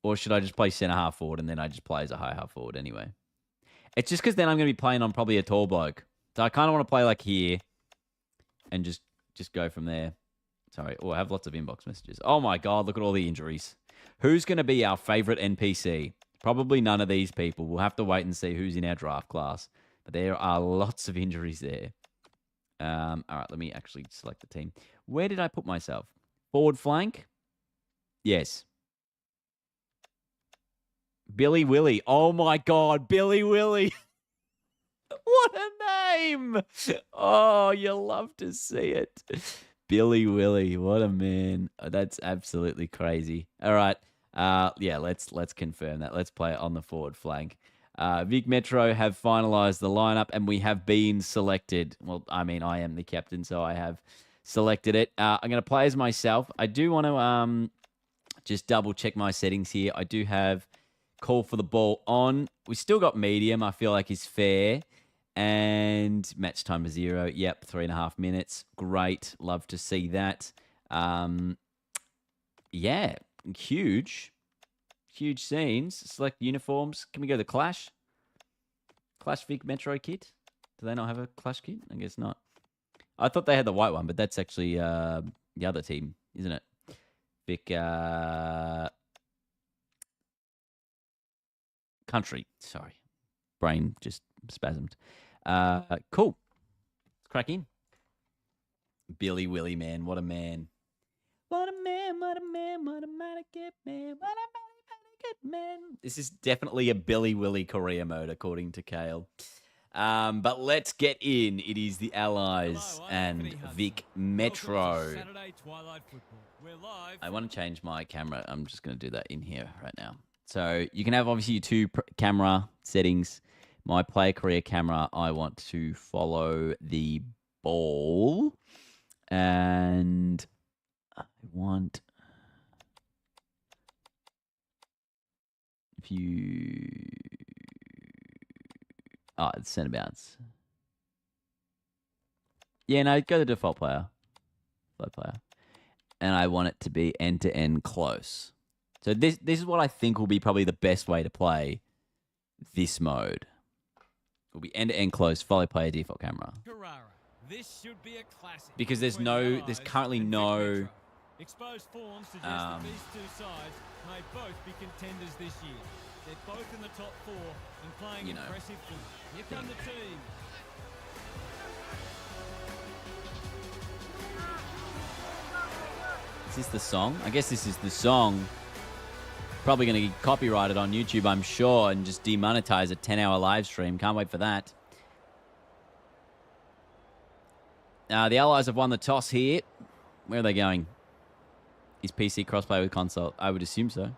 Or should I just play centre half forward and then I just play as a high half forward anyway? It's just because then I'm going to be playing on probably a tall bloke. So I kind of want to play like here and just go from there. Sorry. Oh, I have lots of inbox messages. Oh my God, look at all the injuries. Who's going to be our favourite NPC? Probably none of these people. We'll have to wait and see who's in our draft class. But there are lots of injuries there. All right, let me actually select the team. Where did I put myself? Forward flank? Yes. Billy Willy. Oh my God, Billy Willy. What a name. Oh, you'll love to see it. Billy Willy. What a man. That's absolutely crazy. All right. Yeah, let's confirm that. Let's play it on the forward flank. Vic Metro have finalised the lineup and we have been selected. Well, I mean, I am the captain, so I have selected it. I'm going to play as myself. I do want to just double check my settings here. I do have call for the ball on. We still got medium, I feel like is fair. And match time is 0. Yep, 3.5 minutes. Great. Love to see that. Yeah, huge. Huge scenes. Select uniforms. Can we go to Clash? Clash Vic Metro kit? Do they not have a Clash kit? I guess not. I thought they had the white one, but that's actually the other team, isn't it? Vic Country. Sorry. Brain just spasmed. Cool. Let's crack in. Billy Willy, man. What a man. What a man, what a man, what a man, good man, what a man, good man. This is definitely a Billy Willy career mode, according to Kale. But let's get in. It is the Allies and Vic Metro. I want to change my camera. I'm just going to do that in here right now. So you can have obviously 2 camera settings. My player career camera, I want to follow the ball. And I want... If you... Oh, it's centre bounce. Yeah, no, go to the default player. Flow player. And I want it to be end-to-end close. So this is what I think will be probably the best way to play this mode. Will be end-to-end close, follow player default camera. This should be a classic. Because there's currently no exposed forms suggest that these 2 sides may both be contenders this year. They're both in the top 4 and playing impressive football. Here come the team. Is this the song? I guess this is the song. Probably going to get copyrighted on YouTube, I'm sure, and just demonetize a 10-hour live stream. Can't wait for that. The Allies have won the toss here. Where are they going? Is PC crossplay with console? I would assume so.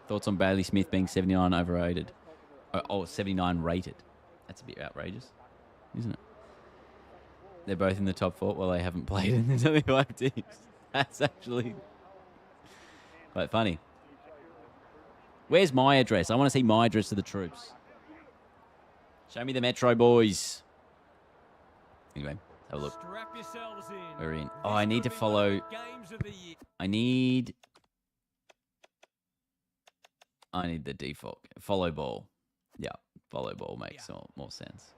Thoughts on Bailey Smith being 79 overrated? Oh, 79 rated. That's a bit outrageous, isn't it? They're both in the top 4. Well, they haven't played in the 25 teams. That's actually quite funny. Where's my address? I want to see my address to the troops. Show me the Metro boys. Anyway, have a look. We're in. Oh, I need to follow. I need the default. Follow ball. Yeah, follow ball makes more sense.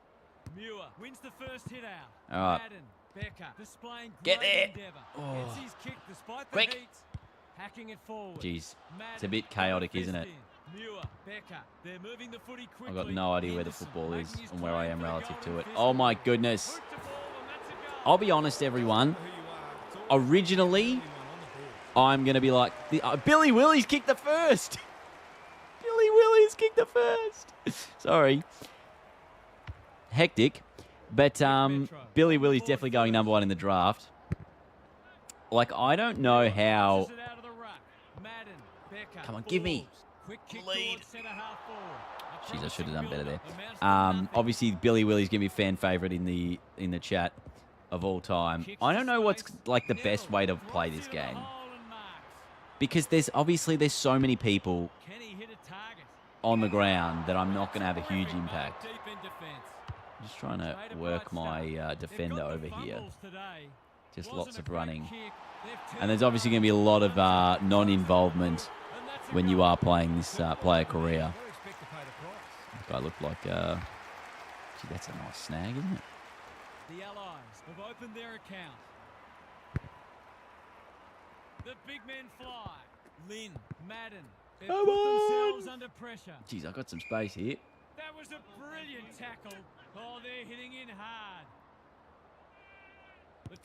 Muir wins the first hit out. All right. Madden, Becker displaying Get there. Oh. Gets his kick despite the Quick. heat. Hacking it forward. Jeez, Madden, it's a bit chaotic, isn't it? Muir, Becker, they're moving the footy quickly. I've got no idea where the Henderson football is making his and where I claim am for the relative to golden it. fist. Oh my goodness. Worked the ball and that's a goal. I'll be honest, everyone. Originally, I'm going to be like, Billy Willy's kicked the first. Billy Willy's kicked the first. Sorry. Hectic. But Billy Willy's definitely going number 1 in the draft. Like, I don't know how... Come on, give me. Lead. Jeez, I should have done better there. Obviously, Billy Willy's going to be fan favourite in the chat of all time. I don't know what's like the best way to play this game. Because there's so many people on the ground that I'm not going to have a huge impact. Deep in defence. I'm just trying to work my defender over here. Just lots of running. And there's obviously going to be a lot of non-involvement when you are playing this player career. This guy looked like... gee, that's a nice snag, isn't it? The Allies have opened their account. The big men fly. Lynn, Madden. They've put themselves under pressure. Jeez, I got some space here. That was a brilliant tackle. Oh, they're hitting in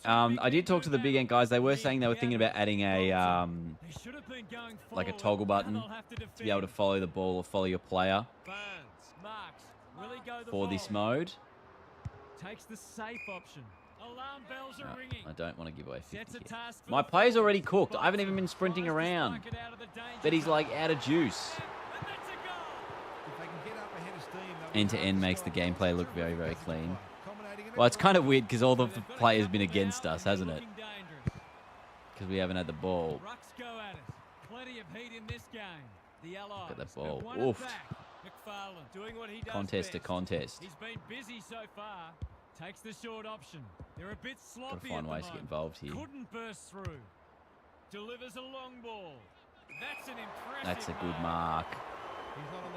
hard. I did talk to the big end guys. They were saying they were thinking about adding a like a toggle button to be able to follow the ball or follow your player for this mode. Takes the safe option. Alarm bells are ringing. I don't want to give away 50 here. My play's already cooked. I haven't even been sprinting around. But he's like out of juice. End to end makes the gameplay look very, very clean. Well, it's kind of weird because all the players been against us, hasn't it? Because we haven't had the ball. Look at the ball. Oof. Contest to contest. He's been busy so far. Takes the short option. They're a bit sloppy. Gotta find ways to get involved here. Couldn't burst through. Delivers a long ball. That's an impressive. That's a good mark.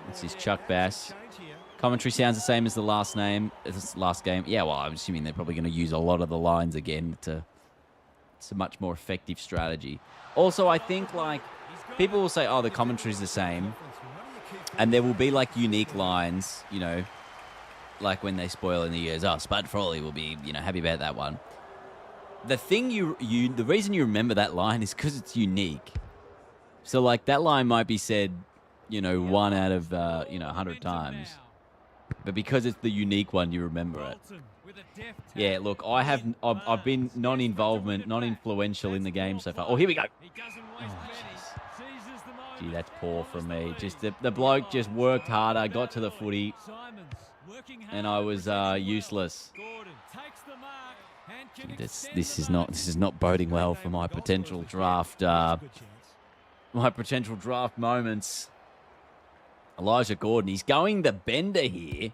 This is Chuck Bass. Commentary sounds the same as the last name. This last game. Yeah, well, I'm assuming they're probably going to use a lot of the lines again. It's a much more effective strategy. Also, I think like people will say, "Oh, the commentary's the same," and there will be like unique lines, you know. Like when they spoil in the years, oh, Spud Frawley will be, you know, happy about that one. The thing the reason you remember that line is because it's unique. So like that line might be said, you know, 1 out of 100 times, but because it's the unique one, you remember it. Yeah, look, I've been non-involvement, non-influential in the game so far. Oh, here we go. Oh, jeez. Gee, that's poor from me. Just the bloke just worked harder, got to the footy. And I was useless. This is not boding well for my potential draft. Moments. Elijah Gordon, he's going the bender here.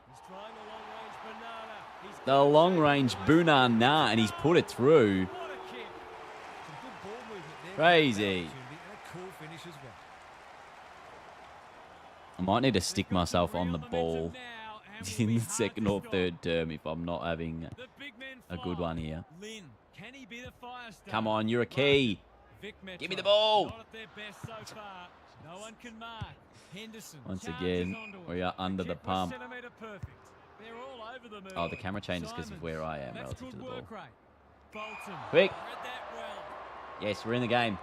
The long range Bunana, and he's put it through. Crazy. I might need to stick myself on the ball in the second or third term if I'm not having a good one here. Come on, you're a key. Give me the ball. Once again, we are under the pump. Oh, the camera changes because of where I am relative to the ball. Quick. Yes, we're in the game.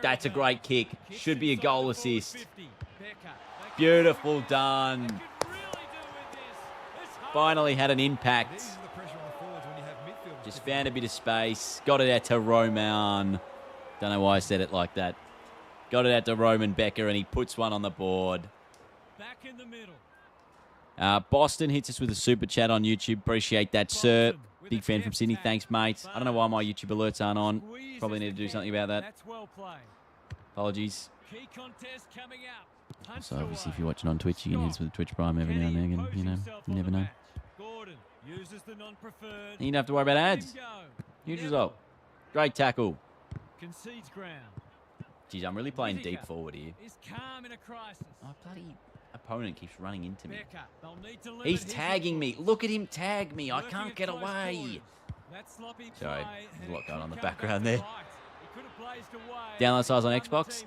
That's a great kick. Should be a goal assist. Beautiful done. Finally had an impact. Just found a bit of space. Got it out to Roman. Don't know why I said it like that. Got it out to Roman Becker, and he puts one on the board. Back in the middle. Boston hits us with a super chat on YouTube. Appreciate that, sir. Big fan from Sydney. Thanks, mate. I don't know why my YouTube alerts aren't on. Probably need to do something about that. Apologies. Key contest coming up. So obviously, if you're watching on Twitch, you can hit us with a Twitch Prime every now and then. You know, you never know. And you don't have to worry about ads. Huge result. Great tackle. Concedes ground. Geez, I'm really playing deep forward here. Is calm in a crisis. Oh, bloody opponent keeps running into me. Need He's tagging me. Look at him tag me. I can't get away. Sorry, there's a lot going on in the background there. Download size on Xbox.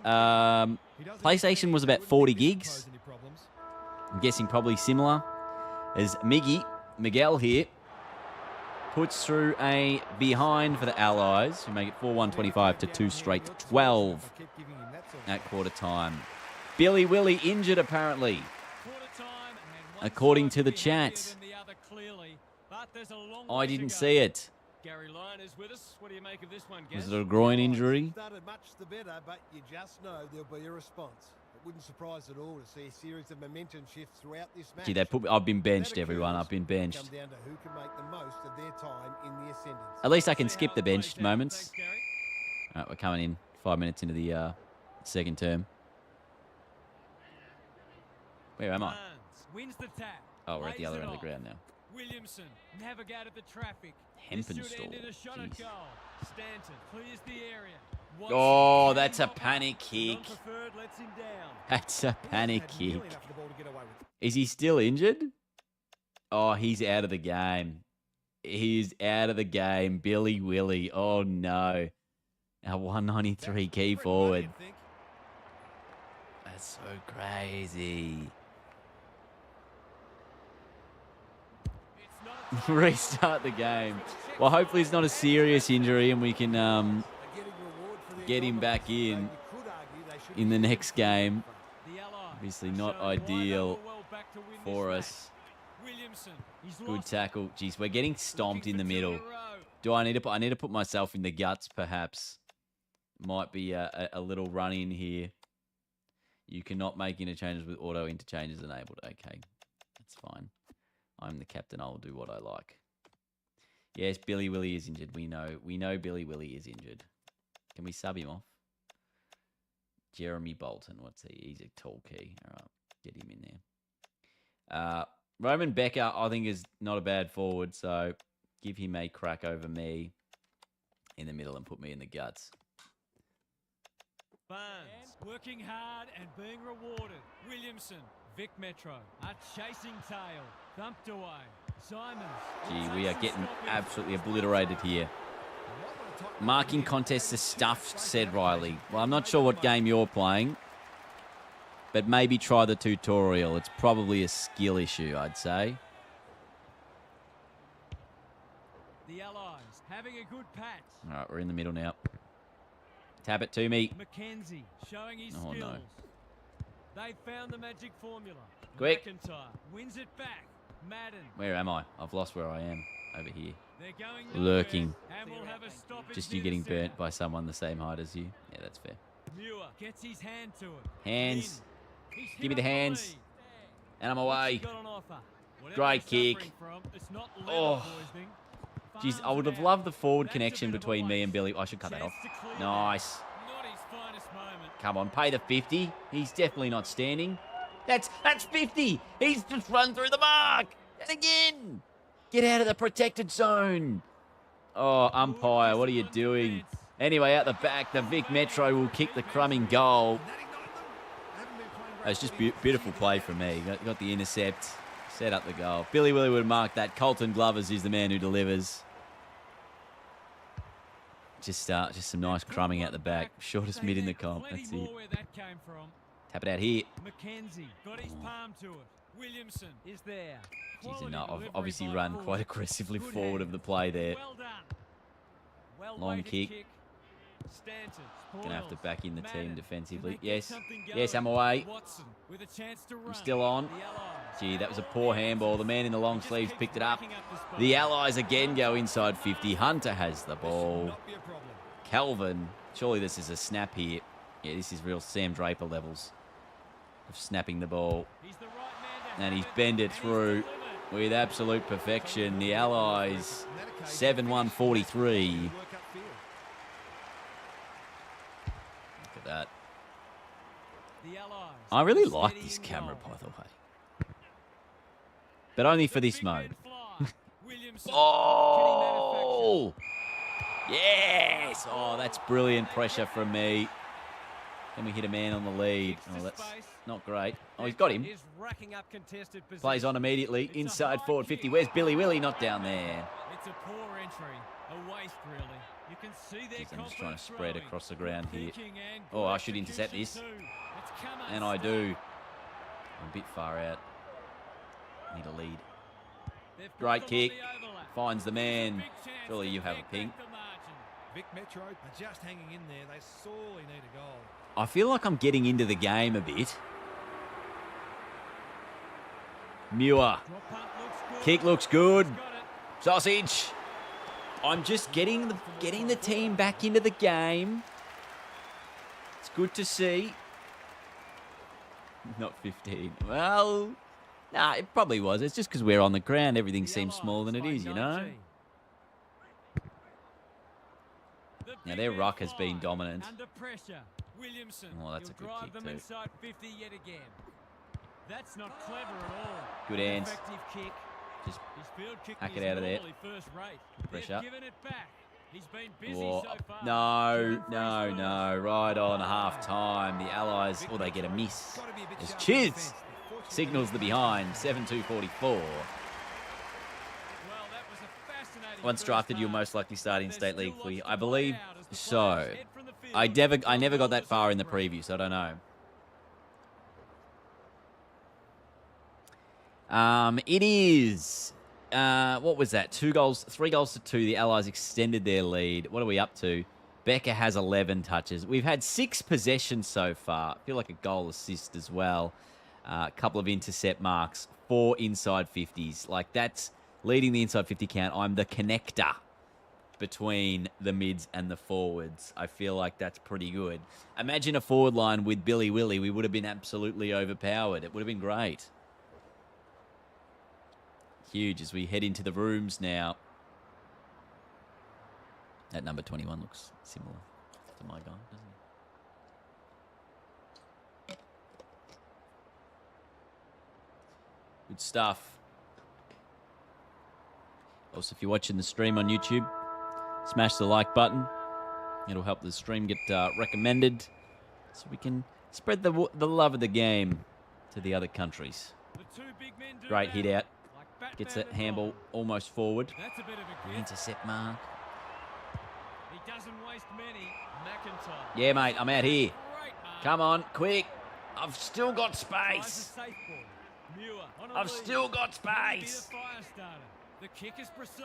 PlayStation was about 40 gigs. I'm guessing probably similar. As Miguel here puts through a behind for the Allies, who make it 4-1-25 to 2 straight 12 at quarter time. Billy Willie injured apparently, according to the chat. I didn't see it. Gary Lyon is with us. What do you make of this one, Was it a groin injury? Started much the better, but you just know there'll be a response. It wouldn't surprise at all to see a series of momentum shifts throughout this match. Gee, I've been benched, everyone. I've been benched. Come down to who can make the most of their time in the ascendance. At least I can skip the benched moments. All right, we're coming in 5 minutes into the second term. Where am I? Barnes wins the tap. Oh, we're at the Lays other it end of the off. ground now. Williamson navigated the traffic. This should Hempenstall. end in a shot at Jeez. goal. Stanton clears the area. Oh, Watson that's a can panic pop up. kick. Non-preferred lets him down. That's a He panic hasn't had nearly kick. enough of the ball to get away with. Is he still injured? Oh, he's out of the game. He's out of the game. Billy Willie. Oh, no. Our 193 key forward. That's so crazy. It's not a Restart the game. Well, hopefully it's not a serious injury and we can get him back in the next game. The Allies Obviously not showing why they ideal were well back to win for this us. match. Williamson, he's Good lost it. tackle. Jeez, we're getting stomped in the Looking for two middle. in a row. Do I need to put? I need to put myself in the guts, perhaps. Might be a little run in here. You cannot make interchanges with auto interchanges enabled. Okay, that's fine. I'm the captain. I'll do what I like. Yes, Billy Willie is injured. We know Billy Willie is injured. Can we sub him off? Jeremy Bolton. What's he? He's a tall key. All right, get him in there. Roman Becker, I think, is not a bad forward. So give him a crack over me in the middle and put me in the guts. Barnes working hard and being rewarded. Williamson, Vic Metro, a chasing tail, thumped away. Simons. Gee, we are getting absolutely obliterated here. Marking contests are stuffed, said Riley. Well, I'm not sure what game you're playing, but maybe try the tutorial. It's probably a skill issue, I'd say. The Allies having a good patch. All right, we're in the middle now. Tap it to me. McKenzie showing his Oh, skills. no. They found the magic formula. Quick. McIntyre wins it back. Madden. Where am I? I've lost where I am. Over here. They're going Lurking. nowhere, and we'll have a stoppage Just near you the getting burnt centre. by someone the same height as you. Yeah, that's fair. Muir gets his hand to it. Hands. In. He's hit Give me the up hands. lead. And I'm What's away. he got on offer? Whatever Great they're kick. suffering from, it's not leather Oh. poisoning. Jeez, I Farms would it have out. loved the forward That's a connection bit of a between me waste. and Billy. I should cut that off. Chance to clear Nice. that. Not his finest moment. Come on, pay the 50. He's definitely not standing. That's 50. He's just run through the mark. And again. Get out of the protected zone. Oh, umpire, what are you doing? Anyway, out the back, the Vic Metro will kick the crumbing goal. It's just beautiful play from me. Got the intercept, set up the goal. Billy Willie would have marked that. Colton Glovers is the man who delivers. Just some nice crumbing out the back. Shortest mid in the comp. That's it. Where that came from. Tap it out here. McKenzie got his palm to it. Williamson is there. Jeez, Quality no, I've delivery obviously by run forward. quite aggressively Good forward of hands. the play there. Well done. Well Long weighted kick. Stanton. Gonna have to back in the team Madden. defensively. Can they get Yes, something yes, I'm going? away. Watson with a chance to run. still on. The Allies Gee, that was a have poor all handball. The man in the long Just sleeves keeps picked it up. racking the space. The Allies again go inside 50. Hunter has the ball. Not be a problem. Calvin, surely this is a snap here. Yeah, this is real Sam Draper levels of snapping the ball. He's the right man to And have he's it, bent it and he's through delivered. with absolute perfection. The Allies, On that occasion, 7-1-43. work upfield. Look at that. The Allies I really are like steady this in camera, goal. by the way. But only for The this big mode. men fly. Williamson, Oh! Yes! Oh, that's brilliant pressure from me. Then we hit a man on the lead. Oh, that's not great. Oh, he's got him. is racking up contested Plays possession. on immediately. It's a Inside high forward kick. 50. Where's Billy Willie? Not down there. It's a poor entry, a waste really. You can see their Jeez, I'm just trying to confidence spread growing. across the ground here. Thinking and Oh, good I should intercept execution this. too. It's come And I unstuck. do. I'm a bit far out. Need a lead. They've got Great them on kick. the overlap. Finds the man. Big chance Surely to you have a take ping. back the margin. Vic Metro are just hanging in there. They sorely need a goal. I feel like I'm getting into the game a bit. Muir. Drop punt looks good. Kick looks good. Got it. Sausage. I'm just getting the team back into the game. It's good to see. Not 15. Well, nah, it probably was. It's just because we're on the ground. Everything The seems smaller than it Allies is, by you know? 19. The Now, big their men ruck has been fly. dominant. Under pressure. Williamson. Oh, that's a He'll good drive kick them too. inside 50 yet again. That's not clever at all. Good hands. Effective kick. Just His field kick hack is it out of there. normally first rate. Pressure. They've given it back. He's been busy Whoa. so far. No, no, no. Right on half time. The Allies, they get a miss. As Chiz signals the behind. 7-2-44. Well, that was a fascinating Once first drafted, you'll half. most likely start in There's state still league lots for you. to I play believe out as the so. players head from the field. I never got that Goals far in the to celebrate. preview, so I don't know. It is. What was that? 3 goals to 2. The Allies extended their lead. What are we up to? Becker has 11 touches. We've had 6 possessions so far. I feel like a goal assist as well. A couple of intercept marks. 4 inside 50s. Like, that's leading the inside 50 count. I'm the connector between the mids and the forwards. I feel like that's pretty good. Imagine a forward line with Billy Willie. We would have been absolutely overpowered. It would have been great. Huge as we head into the rooms now. That number 21 looks similar to my guy, doesn't he? Good stuff. Also, if you're watching the stream on YouTube, smash the like button. It'll help the stream get recommended so we can spread the love of the game to the other countries. The two big men do Great hit battle, out. like Batman Gets that and handball Robin. almost forward. That's a bit of a gift. Intercept mark. He doesn't waste many. McIntyre. Yeah, mate, I'm out here. Great mark. Come on, quick. I've still got Tries a space. safe ball. Muir on a I've lead. still got Might be the space. fire starter. The kick is precise.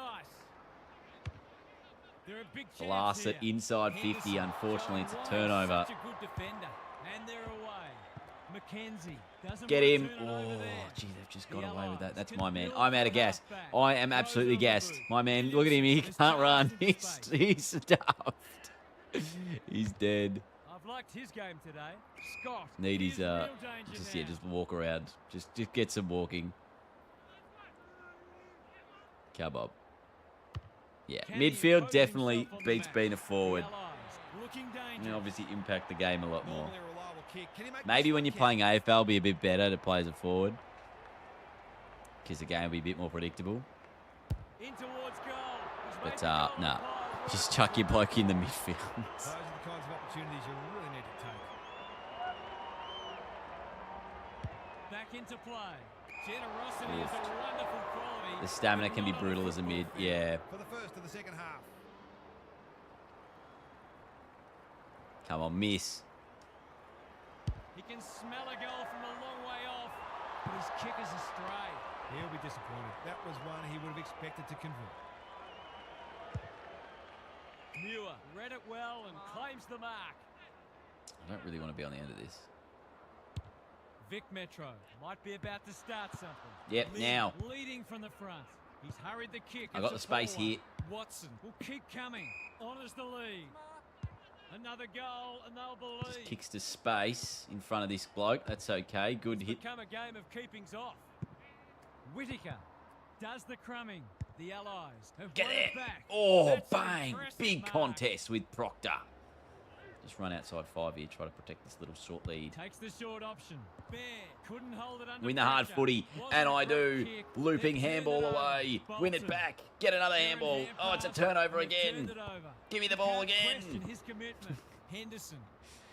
There are big chances Blast it here. inside 50. Henderson Unfortunately, it's a showing why he's turnover. Such a good defender. And they're away. McKenzie doesn't Get want to him. turn it over Oh, there. gee, they've just The got away with that. Allies That's can my man. build I'm out of from the gas. halfback. I am Throws absolutely over the gassed. boot. My man, look at him. He Williamson can't has run. charged into He's space. stuffed. He's dead. I've liked his game today. Scott. Need he's his in real danger now. just walk around. Just get some walking. Cowbob. Yeah, Can he midfield impose definitely himself on the beats match? being a forward. The Allies looking And dangerous. obviously impact the game a lot more. Normally a reliable kick. Can he make Maybe this when one you're count? playing AFL, be a bit better to play as a forward. Because the game will be a bit more predictable. In towards goal. He's But, made the goal nah. pile. Just chuck your bloke in the midfield. Those are the kinds of opportunities you really need to take. Back into play. Generosity is a wonderful quality. The stamina but can be not on the brutal as a football mid. field. Yeah. For the first of the second half. Come on, miss. He can smell a goal from a long way off, but his kick is astray. He'll be disappointed. That was one he would have expected to convert. Muir read it well and claims the mark. I don't really want to be on the end of this. Vic Metro might be about to start something. Yep, now. Leading from the front. He's hurried the kick. I got It's the a space poor one. here. Watson will keep coming. Honours the lead. Another goal and they'll believe. Just kicks to space in front of this bloke. That's okay. Good It's hit. become a game of keepings off. Whittaker does the crumbing. The Allies have Get won there. it back. Oh, That's an bang. impressive Big mark. contest with Proctor. Just run outside 5 here. Try to protect this little short lead. Takes the short option. Bear couldn't hold it under Win the hard pressure. footy. Wasn't And a I great do. kick. Looping They've turned handball it over. away. Win it Bolton. back. Get another They're in handball. hand Oh, it's a pass. turnover They've turned again. it over. Give me the You ball can't again. question his commitment. Henderson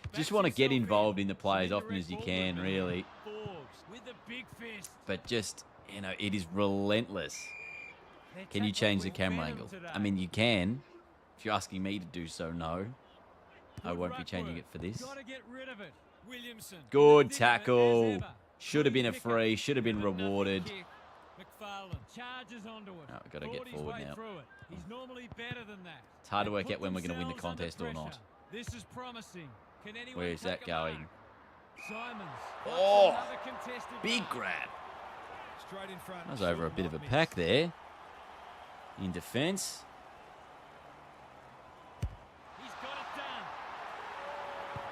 Just backs want to get himself involved in the play as Some often as you indirect can, ball really. Forbes with the big fist. But just, it is relentless. They're Can you tackling change the with camera venom angle? today. I mean, you can. If you're asking me to do so, no. I Good won't be ruck changing work. it for this. Gotta get rid of it. Williamson. Good in the thick of it as tackle. ever. Should have been a Big pickup. free. Should have been But nothing rewarded. kick. McFarlane charges onto it. No, we've got to get Fought his forward way now. through it. He's normally better than that. It's hard to They work put out when we're going to win the themselves under contest or not. pressure. This is promising. Can anyone Where is take that a mark? going? Simons. Oh, Another contested big mark. grab. Straight in front. That was over a Should bit of a not pack miss. there. In defence. He's got it done.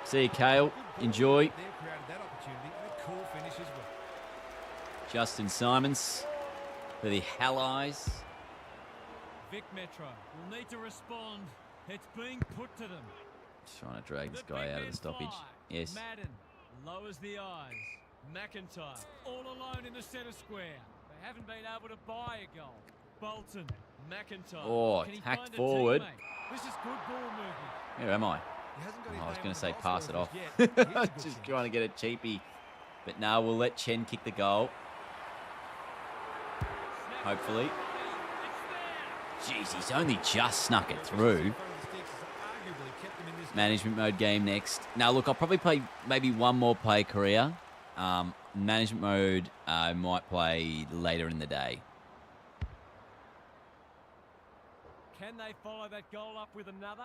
See you, Kale. Good ball. Enjoy. They've created that opportunity and a cool finish as well. Justin Simons for the Allies. Vic Metro will need to respond. It's being put to them. Just trying to drag this The guy big out of men the stoppage. fly. Yes. Madden lowers the eyes. McIntyre, all alone in the centre square. They haven't been able to buy a goal. Bolton, McIntyre. Oh, Can he tacked find a forward. teammate? This is good ball movement. Where am I? He hasn't got his Oh, I was name going on to the say goal pass it scorers off. yet. Here's a good Just chance. trying to get it cheapy. But now we'll let Chen kick the goal. Hopefully. Jeez, he's only just snuck it through. Management mode game next. Now, look, I'll probably play maybe one more play Korea. Management mode I might play later in the day. Can they follow that goal up with another?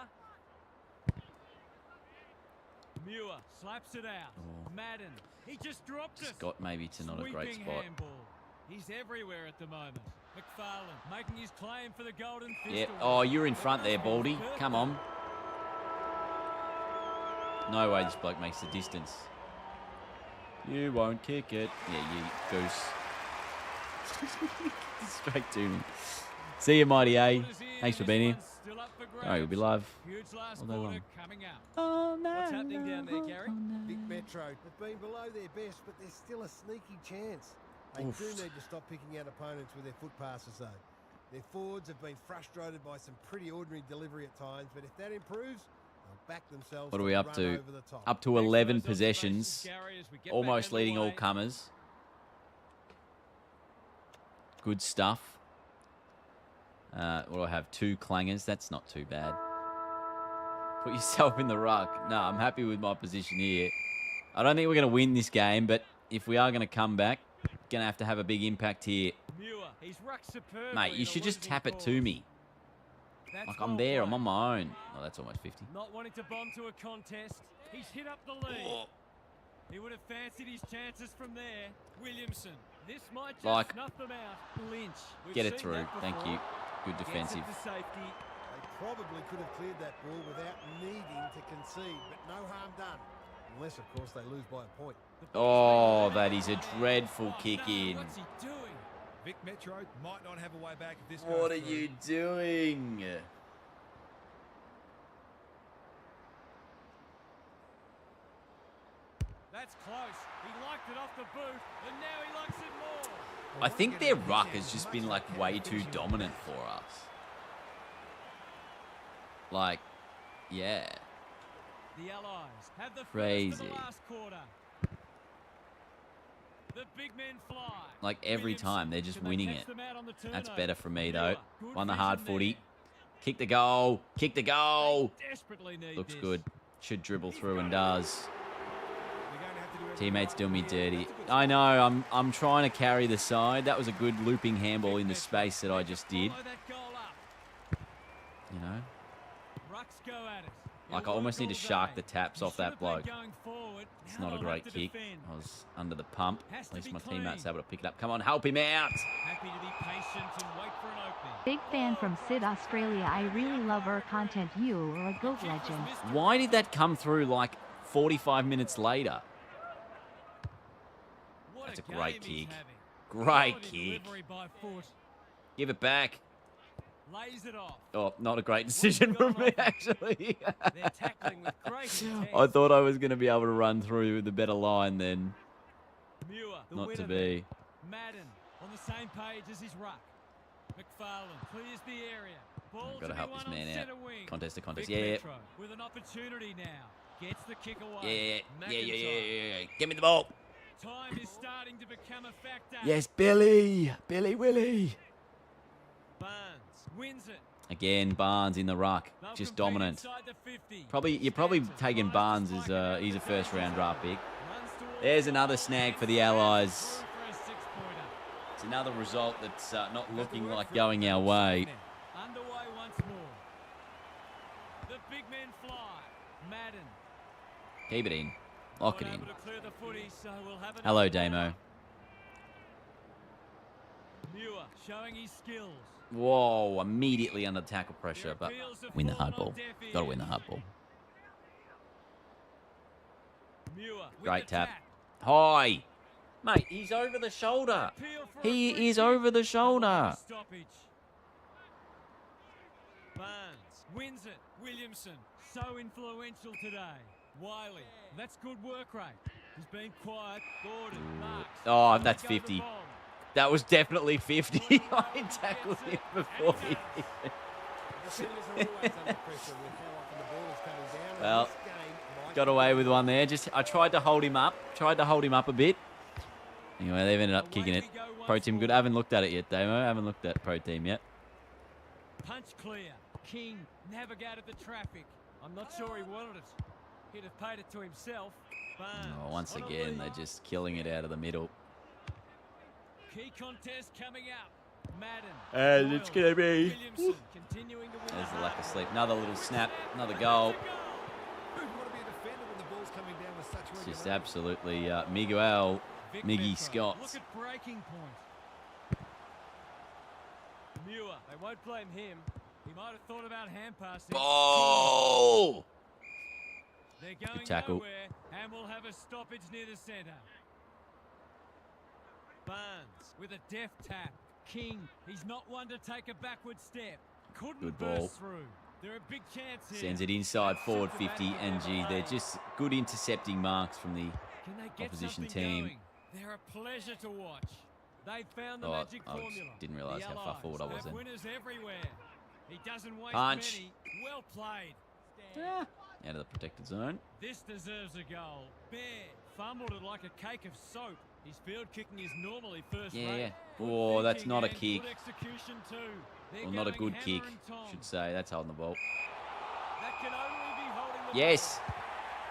Muir slaps it out. Oh. Madden, he just dropped Just it. got maybe to not a great Sweeping spot. handball. He's everywhere at the moment. McFarlane making his claim for the golden fist. Yep. award. Oh, you're in The front there, rest is Baldy. perfect. Come on. No way this bloke makes the distance. You won't kick it. Yeah, you goose. Straight to me. See you, Mighty A. Thanks for being here. Still up for All right, we'll be grabs. live Huge last all day quarter long. coming up. Oh, no. What's happening down there, Gary? Big Metro have been below their best, but there's still a sneaky chance. They Oof. do need to stop picking out opponents with their foot passes, though. Their forwards have been frustrated by some pretty ordinary delivery at times, but if that improves, they'll back themselves. What are to we a up run to? over the top. Up to Thanks for 11 those possessions. observations, Gary, as we get Almost back leading all underway. comers. Good stuff. What do I have? 2 clangers. That's not too bad. Put yourself in the ruck. No, I'm happy with my position here. I don't think we're going to win this game, but if we are going to come back, going to have a big impact here. Muir, he's rucked superbly Mate, you in a should just losing tap it cause. to me. That's Like, I'm well there. I'm played. on my own. Oh, that's almost 50. Not wanting to bomb to a contest. He's hit up the lead. Oh. He would have fancied his chances from there. Williamson. This might just Like, snuff them out. Lynch. We've Get it seen through. that Thank before. you. Good Gets it defensive. to safety. They probably could have cleared that ball without needing to concede, but no harm done. Unless, of course, they lose by a point. Oh, that is a dreadful kick no, in. What's he doing? Vic Metro might not have a way back if this What goes are through. you doing? That's close. He liked it off the boot, and now he likes it more. I think their ruck has just been like way too dominant for us. Like, yeah. The Allies have the Crazy. first of the last quarter. The big men fly. Like every Williamson, time, they're just can they winning catch it. them out on the That's turnover? better for me, Muir, though. good Won the vision hard there. footy. Kick the goal. Kick the goal. They desperately need Looks this. good. Should dribble through and does. They're going to have to do everything Teammates right doing me from here. dirty. That's a good I start. know. I'm trying to carry the side. That was a good looping handball in the space that I just did. Follow that goal up. You know. Rucks go at it. Like, He'll I almost work need to all shark day. the taps He off should that have been bloke. going forward. It's Now not a they'll have great to kick. defend. I was under the pump. Has At to least be my clean. teammates able to pick it up. Come on, help him out. Happy to be patient and wait for an opening. Big fan from Sid Australia. I really love her content. You are a GOAT legend. Why did that come through like 45 minutes later? What That's a game great he's kick. having. Great Quality kick. delivery by foot. Give it back. Lays it off. Oh, not a great decision from me, actually. They're tackling with great intent. I thought I was going to be able to run through with a better line then. Muir, the Not to winner be. there. Madden on the same page as his ruck. McFarlane clears the area. Ball Got to be help won this on man out. centre wing. Contest to contest. Vic Yeah, yeah. Metro with an opportunity now. Gets the kick Yeah, away. yeah, yeah, yeah, McIntyre. yeah, yeah. Give me the ball. Time is starting to become a factor. Yes, Billy. Billy Willy. Barnes wins it. Again, Barnes in the ruck. They'll Just compete dominant. inside the 50. You're probably Stanton taking tries to Barnes strike as it out he's a with the first round draft pick. Runs towards There's the another goal. snag for the Stanton Allies. through for a six-pointer. It's another result that's not Have to looking work like for it. going our way. Underway once more. The big men fly. Madden. Keep it in. Lock it Not in. able to clear the footy, so we'll have it Hello, on. Damo. Muir showing his skills. Whoa, immediately under tackle pressure, but appeals have win the fallen hard ball. on deaf Got to win the ears. hard ball. Muir with Great the tap. tap. Hi. Mate, he's over the shoulder. Appeal for a free He is kick. over the Double shoulder. stoppage. Barnes wins it. Williamson so influential today. Wiley, that's good work rate. He's been quiet. Gordon marks. Oh, Will he that's go the 50. bomb? That was definitely 50. I tackled him before he did. Defenders are always under pressure with how often the ball is coming down. and Well, this game might got be away with different. one there. I tried to hold him up. A bit. Anyway, they've ended up kicking it. Away we go Pro once team good. more. I haven't looked at it yet, Damo. I haven't looked at Pro team yet. Punch clear. King navigated the traffic. I'm not sure he wanted it. He'd have paid it to himself. Barnes Oh, once on a again, lead. they're just killing it out of the middle. Key contest coming up. Madden. And it's Doyle, gonna be- Williamson continuing to win There's the the lack of heart. sleep. Another little snap. Another goal. Who'd want to be a defender when the ball's coming down with such It's just regularity? absolutely Miguel Vic Miggy Metro. Scott. Look at breaking point. Muir. They won't blame him. He might have thought about hand passing. Oh! They're going tackle. nowhere, and we'll have a stoppage near the centre. Barnes with a deft tap. King, he's not one to take a backward step. Couldn't Good burst ball. through. There are big chances here. Sends it inside forward 50, and gee, they're just good intercepting marks from the... Can they get opposition something team. going? They're a pleasure to watch. They've found the Oh, magic I just formula. didn't realise The how far Allies forward I was have then. winners everywhere. He doesn't waste Punch. many. Well played. Ah, out of the protected zone. This deserves a goal. Bear fumbled it like a cake of soap. His field kicking is normally first Yeah. rate. Good Oh, that's thinking not a and kick. Good execution too. They're Well, not a going good kick, hammer and tong. should say. That's holding the ball. That can only be holding the Yes. ball.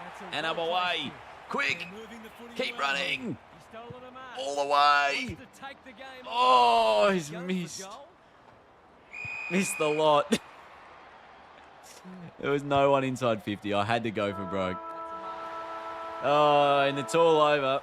That's a And up well-placed away. kick. Quick. They're moving the footy Keep well. running. He's stolen a mark. All the way. Wants to take the game Oh, on. he's Goes for missed. goal. Missed the lot. There was no one inside 50. I had to go for broke. Oh, and it's all over.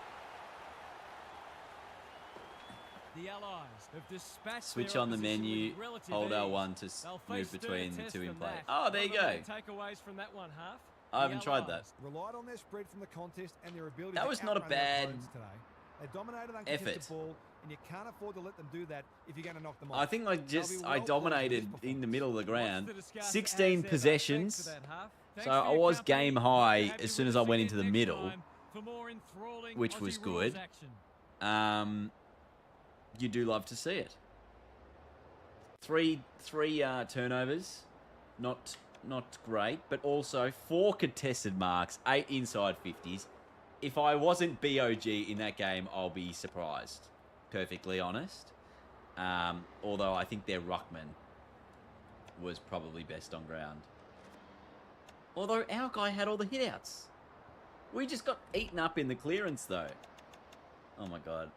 The Allies have dispatched Switch their on the opposition menu. with relative Hold ease. L1 to They'll move face between further the tests two in than play. that. Oh, there you Not go. many takeaways from that one half. I haven't The tried that. Allies. Relied on their spread from the contest and their ability That to was not a outrun their bad opponents today. They dominated uncontested effort. ball, and you can't afford to let them do that if you're going to knock them off. I think I They'll be just well I pleased with dominated this in the middle of the Wants ground. to discuss 16 as ever. possessions. Thanks for that half. So Thanks for I your was company. game Hope to high have as you soon with as us I went again into the next middle, time for more enthralling which Aussie was rules good. action. You do love to see it. Three turnovers, not great, but also 4 contested marks, 8 inside 50s. If I wasn't BOG in that game, I'll be surprised. Perfectly honest. Although I think their ruckman was probably best on ground. Although our guy had all the hitouts. We just got eaten up in the clearance though. Oh my god.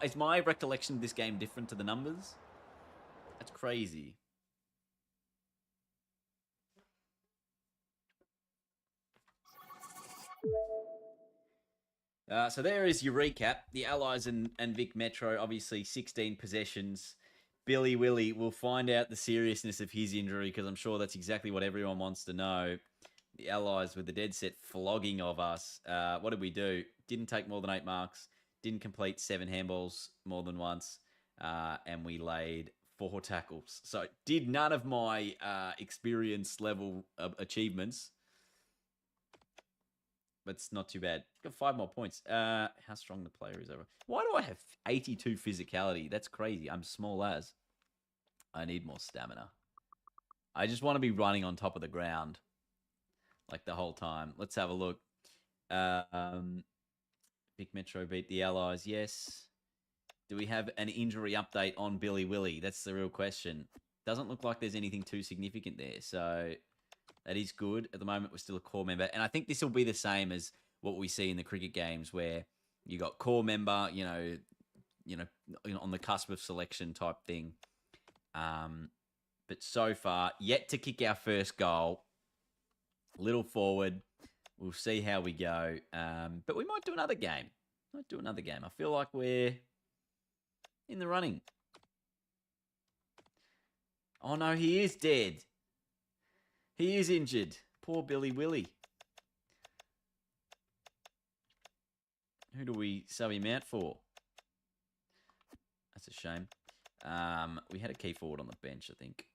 Is my recollection of this game different to the numbers? That's crazy. So there is your recap. The Allies and Vic Metro, obviously 16 possessions. Billy Willie, will find out the seriousness of his injury because I'm sure that's exactly what everyone wants to know. The Allies with the dead set flogging of us. What did we do? Didn't take more than 8 marks. Didn't complete 7 handballs more than once. And we laid 4 tackles. So did none of my experience level achievements. But it's not too bad. Got 5 more points. How strong the player is over. Why do I have 82 physicality? That's crazy. I'm small as. I need more stamina. I just want to be running on top of the ground. Like the whole time. Let's have a look. Big Metro beat the Allies. Yes. Do we have an injury update on Billy Willie? That's the real question. Doesn't look like there's anything too significant there. So that is good. At the moment, we're still a core member. And I think this will be the same as what we see in the cricket games where you got core member, you know, on the cusp of selection type thing. But so far, yet to kick our first goal. Little forward. We'll see how we go. But we might do another game. I feel like we're in the running. Oh no, he is dead. He is injured. Poor Billy Willie. Who do we sub him out for? That's a shame. We had a key forward on the bench, I think.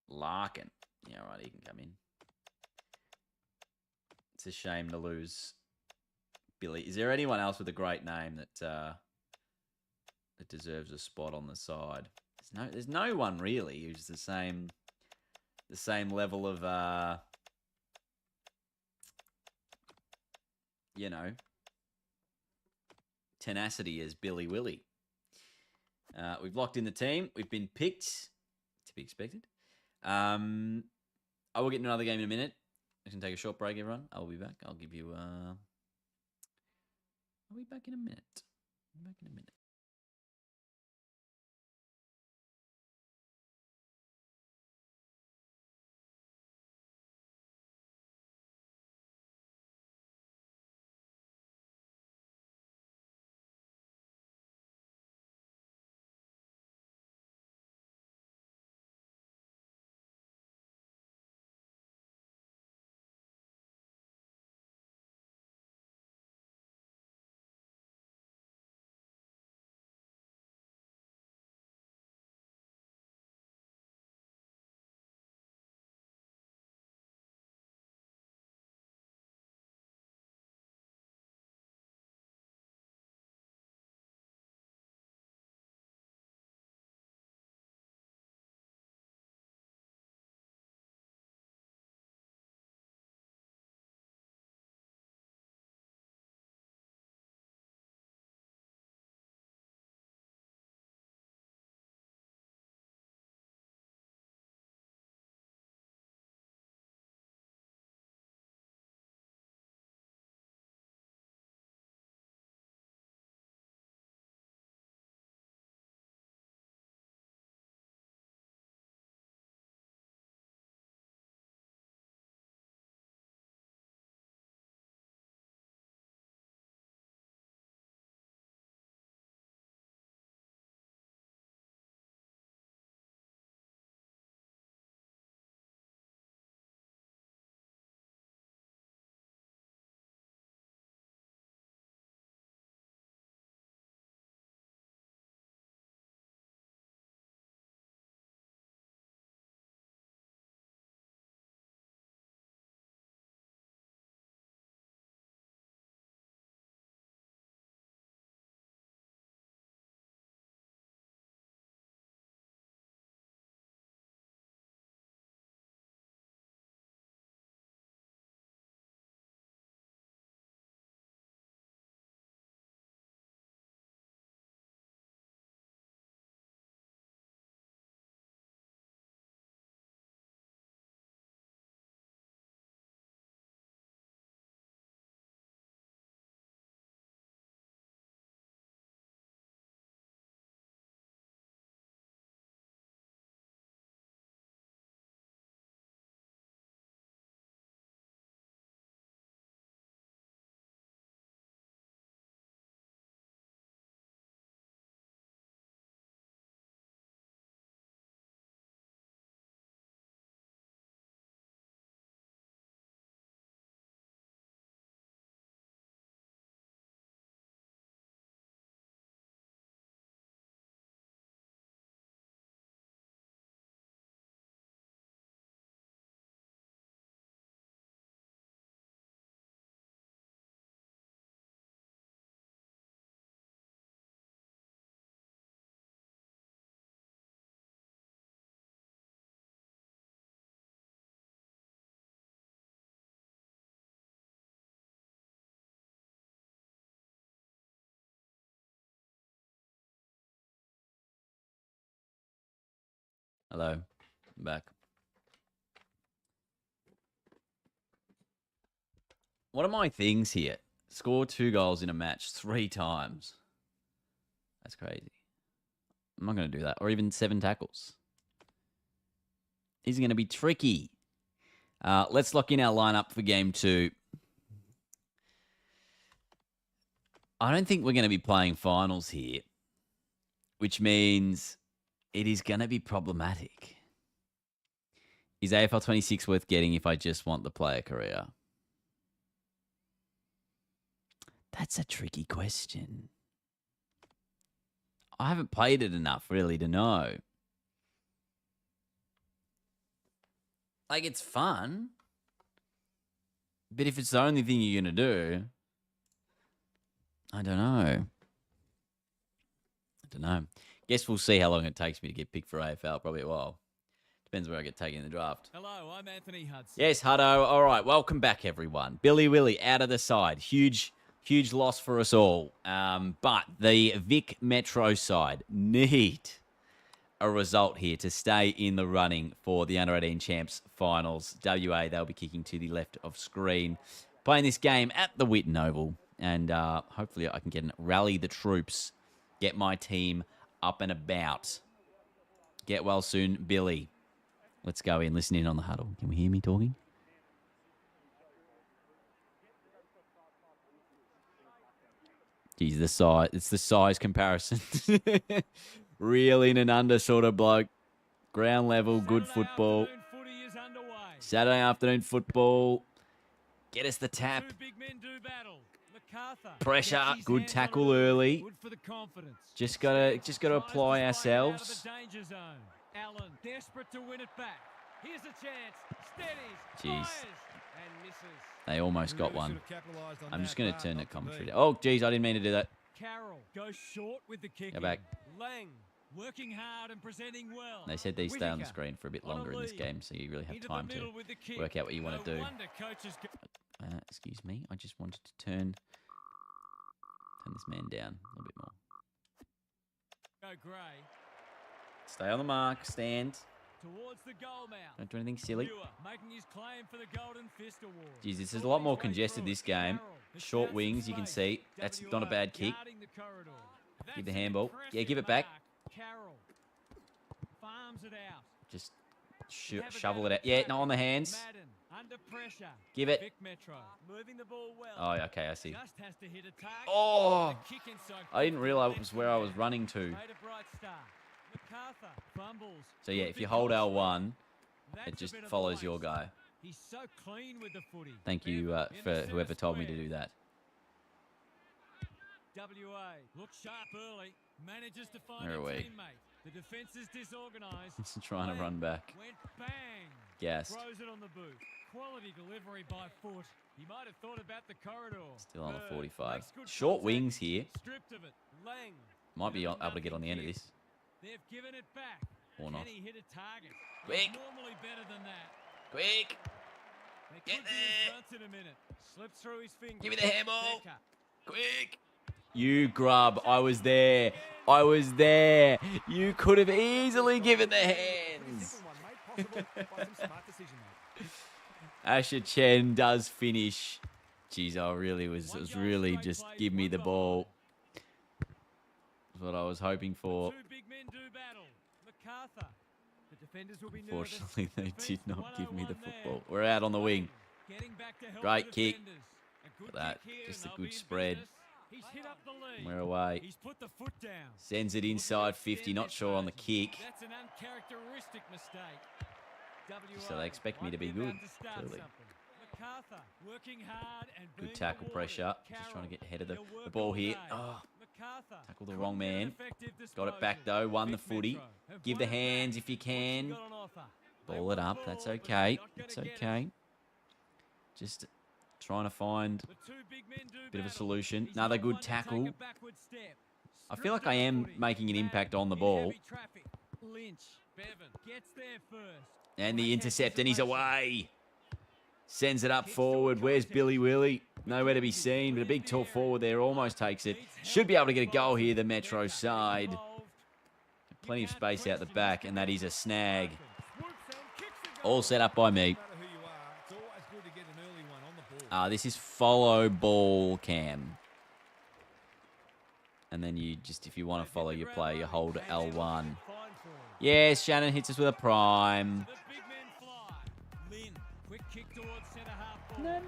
Larkin. Yeah, all right, he can come in. It's a shame to lose Billy. Is there anyone else with a great name that deserves a spot on the side? There's no one really who's the same level of tenacity as Billy Willie. We've locked in the team. We've been picked, to be expected. I will get into another game in a minute. I can take a short break, everyone. I'll be back. I'll give you. I'll be back in a minute. Hello, I'm back. What are my things here? Score 2 goals in a match 3 times. That's crazy. I'm not going to do that. Or even 7 tackles. These are going to be tricky. Let's lock in our lineup for game 2. I don't think we're going to be playing finals here, which means it is going to be problematic. Is AFL 26 worth getting if I just want the player career? That's a tricky question. I haven't played it enough really to know. Like, it's fun, But if it's the only thing you're going to do, I don't know. Guess we'll see how long it takes me to get picked for AFL. Probably a while. Depends where I get taken in the draft. Hello, I'm Anthony Hudson. Yes, Hutto. All right, welcome back, everyone. Billy Willie out of the side. Huge loss for us all. But the Vic Metro side need a result here to stay in the running for the Under-18 Champs Finals. WA, they'll be kicking to the left of screen. Playing this game at the Whitten Oval. And hopefully I can rally the troops. Get my team up and about. Get well soon, Billy. Let's go in. Listen in on the huddle. Can we hear me talking? Geez, the size. It's the size comparison. Real in and under sort of bloke. Ground level, good football. Saturday afternoon football. Get us the tap. Pressure, good tackle early. Just gotta apply ourselves. Allen, desperate to win it back. Here's a chance. Steadies. Jeez. Fires, and misses. They almost got one. I'm just going to turn the commentary down. Oh, geez, I didn't mean to do that. Carroll goes short with the kick. Go back. Lang working hard and presenting well. They said these stay on the screen for a bit longer in this game, so you really have time to work out what you want to do. Excuse me. I just wanted to turn this man down a little bit more. Go Gray. Stay on the mark. Stand. Towards the goal mouth. Don't do anything silly. Making his claim for the Golden Fist Award. Jeez, this is a lot more congested, this game. Short wings, you can see. That's not a bad kick. Give the handball. Yeah, give it back. Carroll farms it out. Just shovel it out. Yeah, no, on the hands. Under pressure. Give it. Vic Metro moving the ball well. Oh, okay, I see. Just has to hit a target. Oh, I didn't realise it was where I was running to. So yeah, if you hold L1, it just follows your guy. He's so clean with the footy. Thank you for whoever told me to do that. WA looks sharp early, manages to find Where a are we? teammate. The defense is disorganized. He's trying to run back. Went bang. Gassed. Throws it on the boot. Quality delivery by foot. He might have thought about the corridor. Still on the 45. Short wings here. Stripped of it. Lang. Might be able to get on the end of this. They've given it back. Or not. Can he hit a target? Quick. Normally better than that. Quick. They Get could be in there. front in a minute. Slips through his fingers. Give me the handball. Becker. Quick. You grub. I was there. You could have easily given the hands. Asher Chen does finish. Jeez, it was really just give me the ball. That's what I was hoping for. Two big men do battle. MacArthur. The defenders will be Unfortunately, they nervous. did not give me the Defense 101 football. there. We're out on the wing. Getting back to help Great the kick. defenders. A good Look at that. kick here, Just a and good they'll be in spread. business. He's hit up the lead. We're away. He's put the foot down. Sends it inside 50. Not sure on the kick. That's an uncharacteristic mistake. So they expect me to be good, clearly. MacArthur working hard and Good tackle pressure. Just trying to get ahead of the ball here. Oh, tackle the wrong man. Got it back though. Won the footy. Give the hands if you can. Ball it up. That's okay. That's okay. Just trying to find a bit of a solution. Another good tackle. I feel like I am making an impact on the ball. And the intercept, and he's away. Sends it up forward. Where's Billy Willie? Nowhere to be seen, but a big tall forward there almost takes it. Should be able to get a goal here, the Metro side. Plenty of space out the back, and that is a snag. All set up by me. This is follow ball cam. And then you just, if you want to follow your play, you hold L1. Yes, Shannon hits us with a prime. No.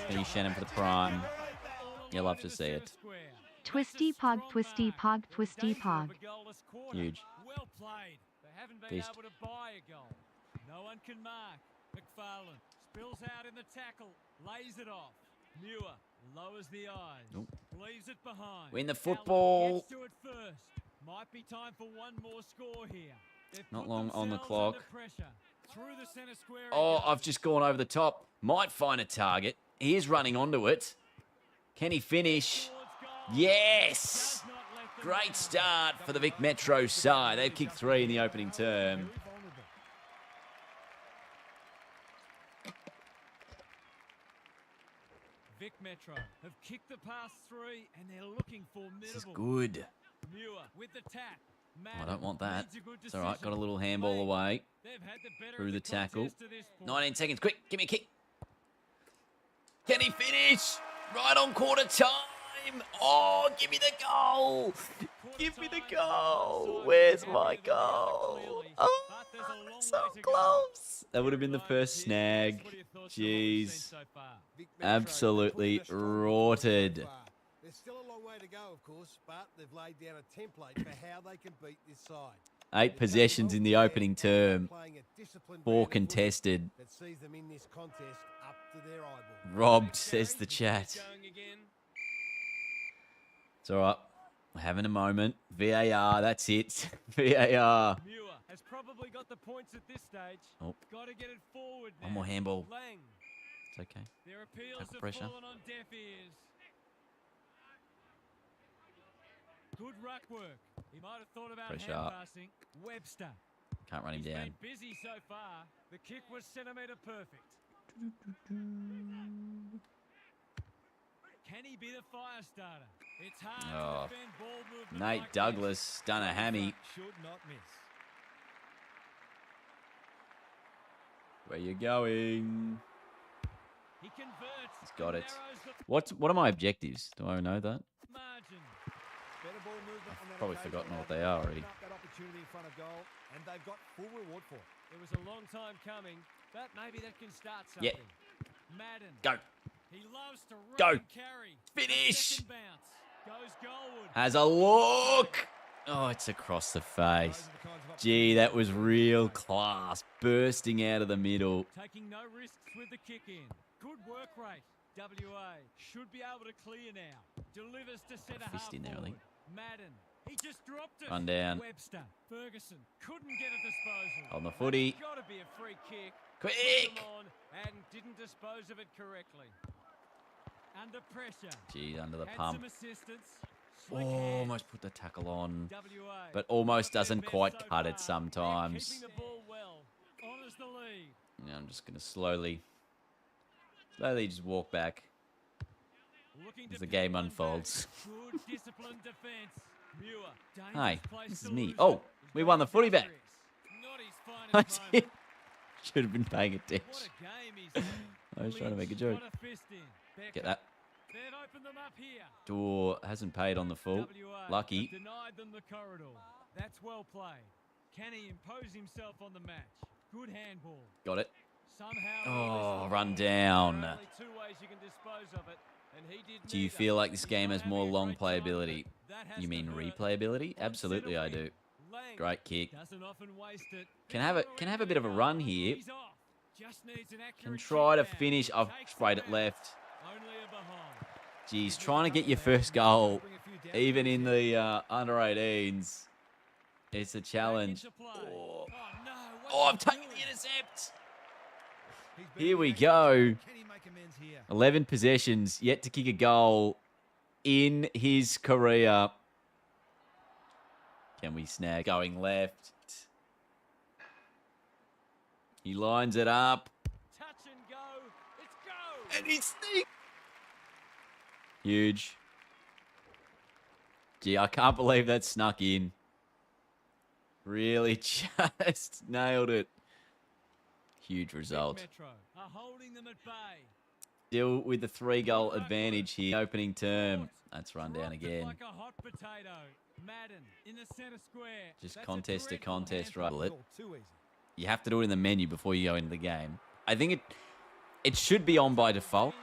Thank Shannon for the prime. You love to see it. Twisty pog, twisty pog, twisty pog. Huge. Well played. They haven't been Feast. able to buy a goal. No one can mark. McFarlane spills out in the tackle, lays it off. Muir lowers the eyes, Nope. leaves it behind. Win the football. Allen gets to it first. Might be time for one more score here. They've Not put long on the themselves clock. under pressure. Through the centre square. Oh, I've just gone over the top. Might find a target. He is running onto it. Can he finish? Yes! Great start for the Vic Metro side. They've kicked 3 in the opening term. Vic Metro have kicked the pass 3 and they're looking formidable. This is good. Muir with the tap. I don't want that. It's all right. Got a little handball away. Through the tackle. 19 seconds. Quick, give me a kick. Can he finish? Right on quarter time. Oh, give me the goal. Give me the goal. Where's my goal? Oh, so close. That would have been the first snag. Jeez. Absolutely rorted. There's still a long way to go, of course, but they've laid down a template for how they can beat this side. 8 possessions in the opening term. 4 contested. That sees them in this contest up to their eyeball. Robbed, says the chat. It's all right. We're having a moment. VAR, that's it. VAR. Muir has probably got the points at this stage. Oh. Got to get it forward now. One more handball. Lang. It's okay. Their appeals Tackle have pressure. fallen on deaf ears. Good ruck work. He might have thought about Pressure hand up. passing. Webster. Can't run him He's down. been busy so far. The kick was centimetre perfect. Can he be the fire starter? It's hard Oh. to defend ball movement Nate like Douglas done a hammy. Should not miss. Where you going? this. He converts. He's got it. Narrows the What are my objectives? Do I know that? margin. Better ball movement on that Probably occasion. forgotten what They've they are already. opened up that opportunity in front of goal, and they've got full reward for it. It was a long time coming, but maybe that can start something. Yeah. Madden. Go. He loves to run Go. and carry. Finish. Second bounce. Goes goalward. Has a look. Oh, it's across the face. Gee, that was real class. Bursting out of the middle. Taking no risks with the kick in. Good work rate. WA should be able to clear now. Delivers to centre half fist in there, I forward. think. Madden. He just dropped it. Run down. Webster. Ferguson couldn't get a disposal. On the footy. Got to be a free kick. Put Quick. them on and didn't dispose of it correctly. Under pressure. Gee, under the Had pump. some assistance. Slick Oh, hands. almost put the tackle on. WA. But almost got their doesn't best quite so cut it far. sometimes. They're keeping the ball well. Honours the lead. Now I'm just going to slowly just walk back Looking as to the pin game one unfolds. back. Good disciplined defence. Muir. dangerous Hi, place this to is me. lose Oh, it. He's we got won the his footy back. boundaries. Not his That's finest it. moment. Should have been paying What attention. a game he's had. I was trying to make a Lynch joke. got a fist in. Get Becker. that. They've opened them up here. Door hasn't paid on the full. WA Lucky. have denied them the corridor. That's well played. Can he impose himself on the match? Good handball. Got it. Somehow. Oh, he run missed the down. ball. There are only 2 ways you can dispose of it, and he did Do you neither. feel like this He's game not has more having a long great time of it. playability? That has You to mean hurt. replayability? One Absolutely, I centre do. wing. Lang Great kick. doesn't often waste it. Can have a bit of a run here. He's off. Just needs an Can accurate try to kick back. finish. I've Takes sprayed the it left. bounce. Only a behind. Geez, trying to get your first goal, even in the under 18s, it's a challenge. Back into play. Oh, no, what's oh, he I'm taking doing? the intercept. He's been Here we reacting. go. Can he make amends here? 11 possessions, yet to kick a goal in his career. Can we snag? Going left. He lines it up. Touch and go. It's go. And he's sneak. Huge. Gee, I can't believe that snuck in. Really just nailed it. Huge result. Metro are holding them at bay. Still with the 3-goal advantage here. Opening term. That's run down Dropped it again. Like a hot potato. Madden in the centre square. Just That's a contest to dreadful contest, handball. right? It's all too easy. You have to do it in the menu before you go into the game. I think it should be on by default.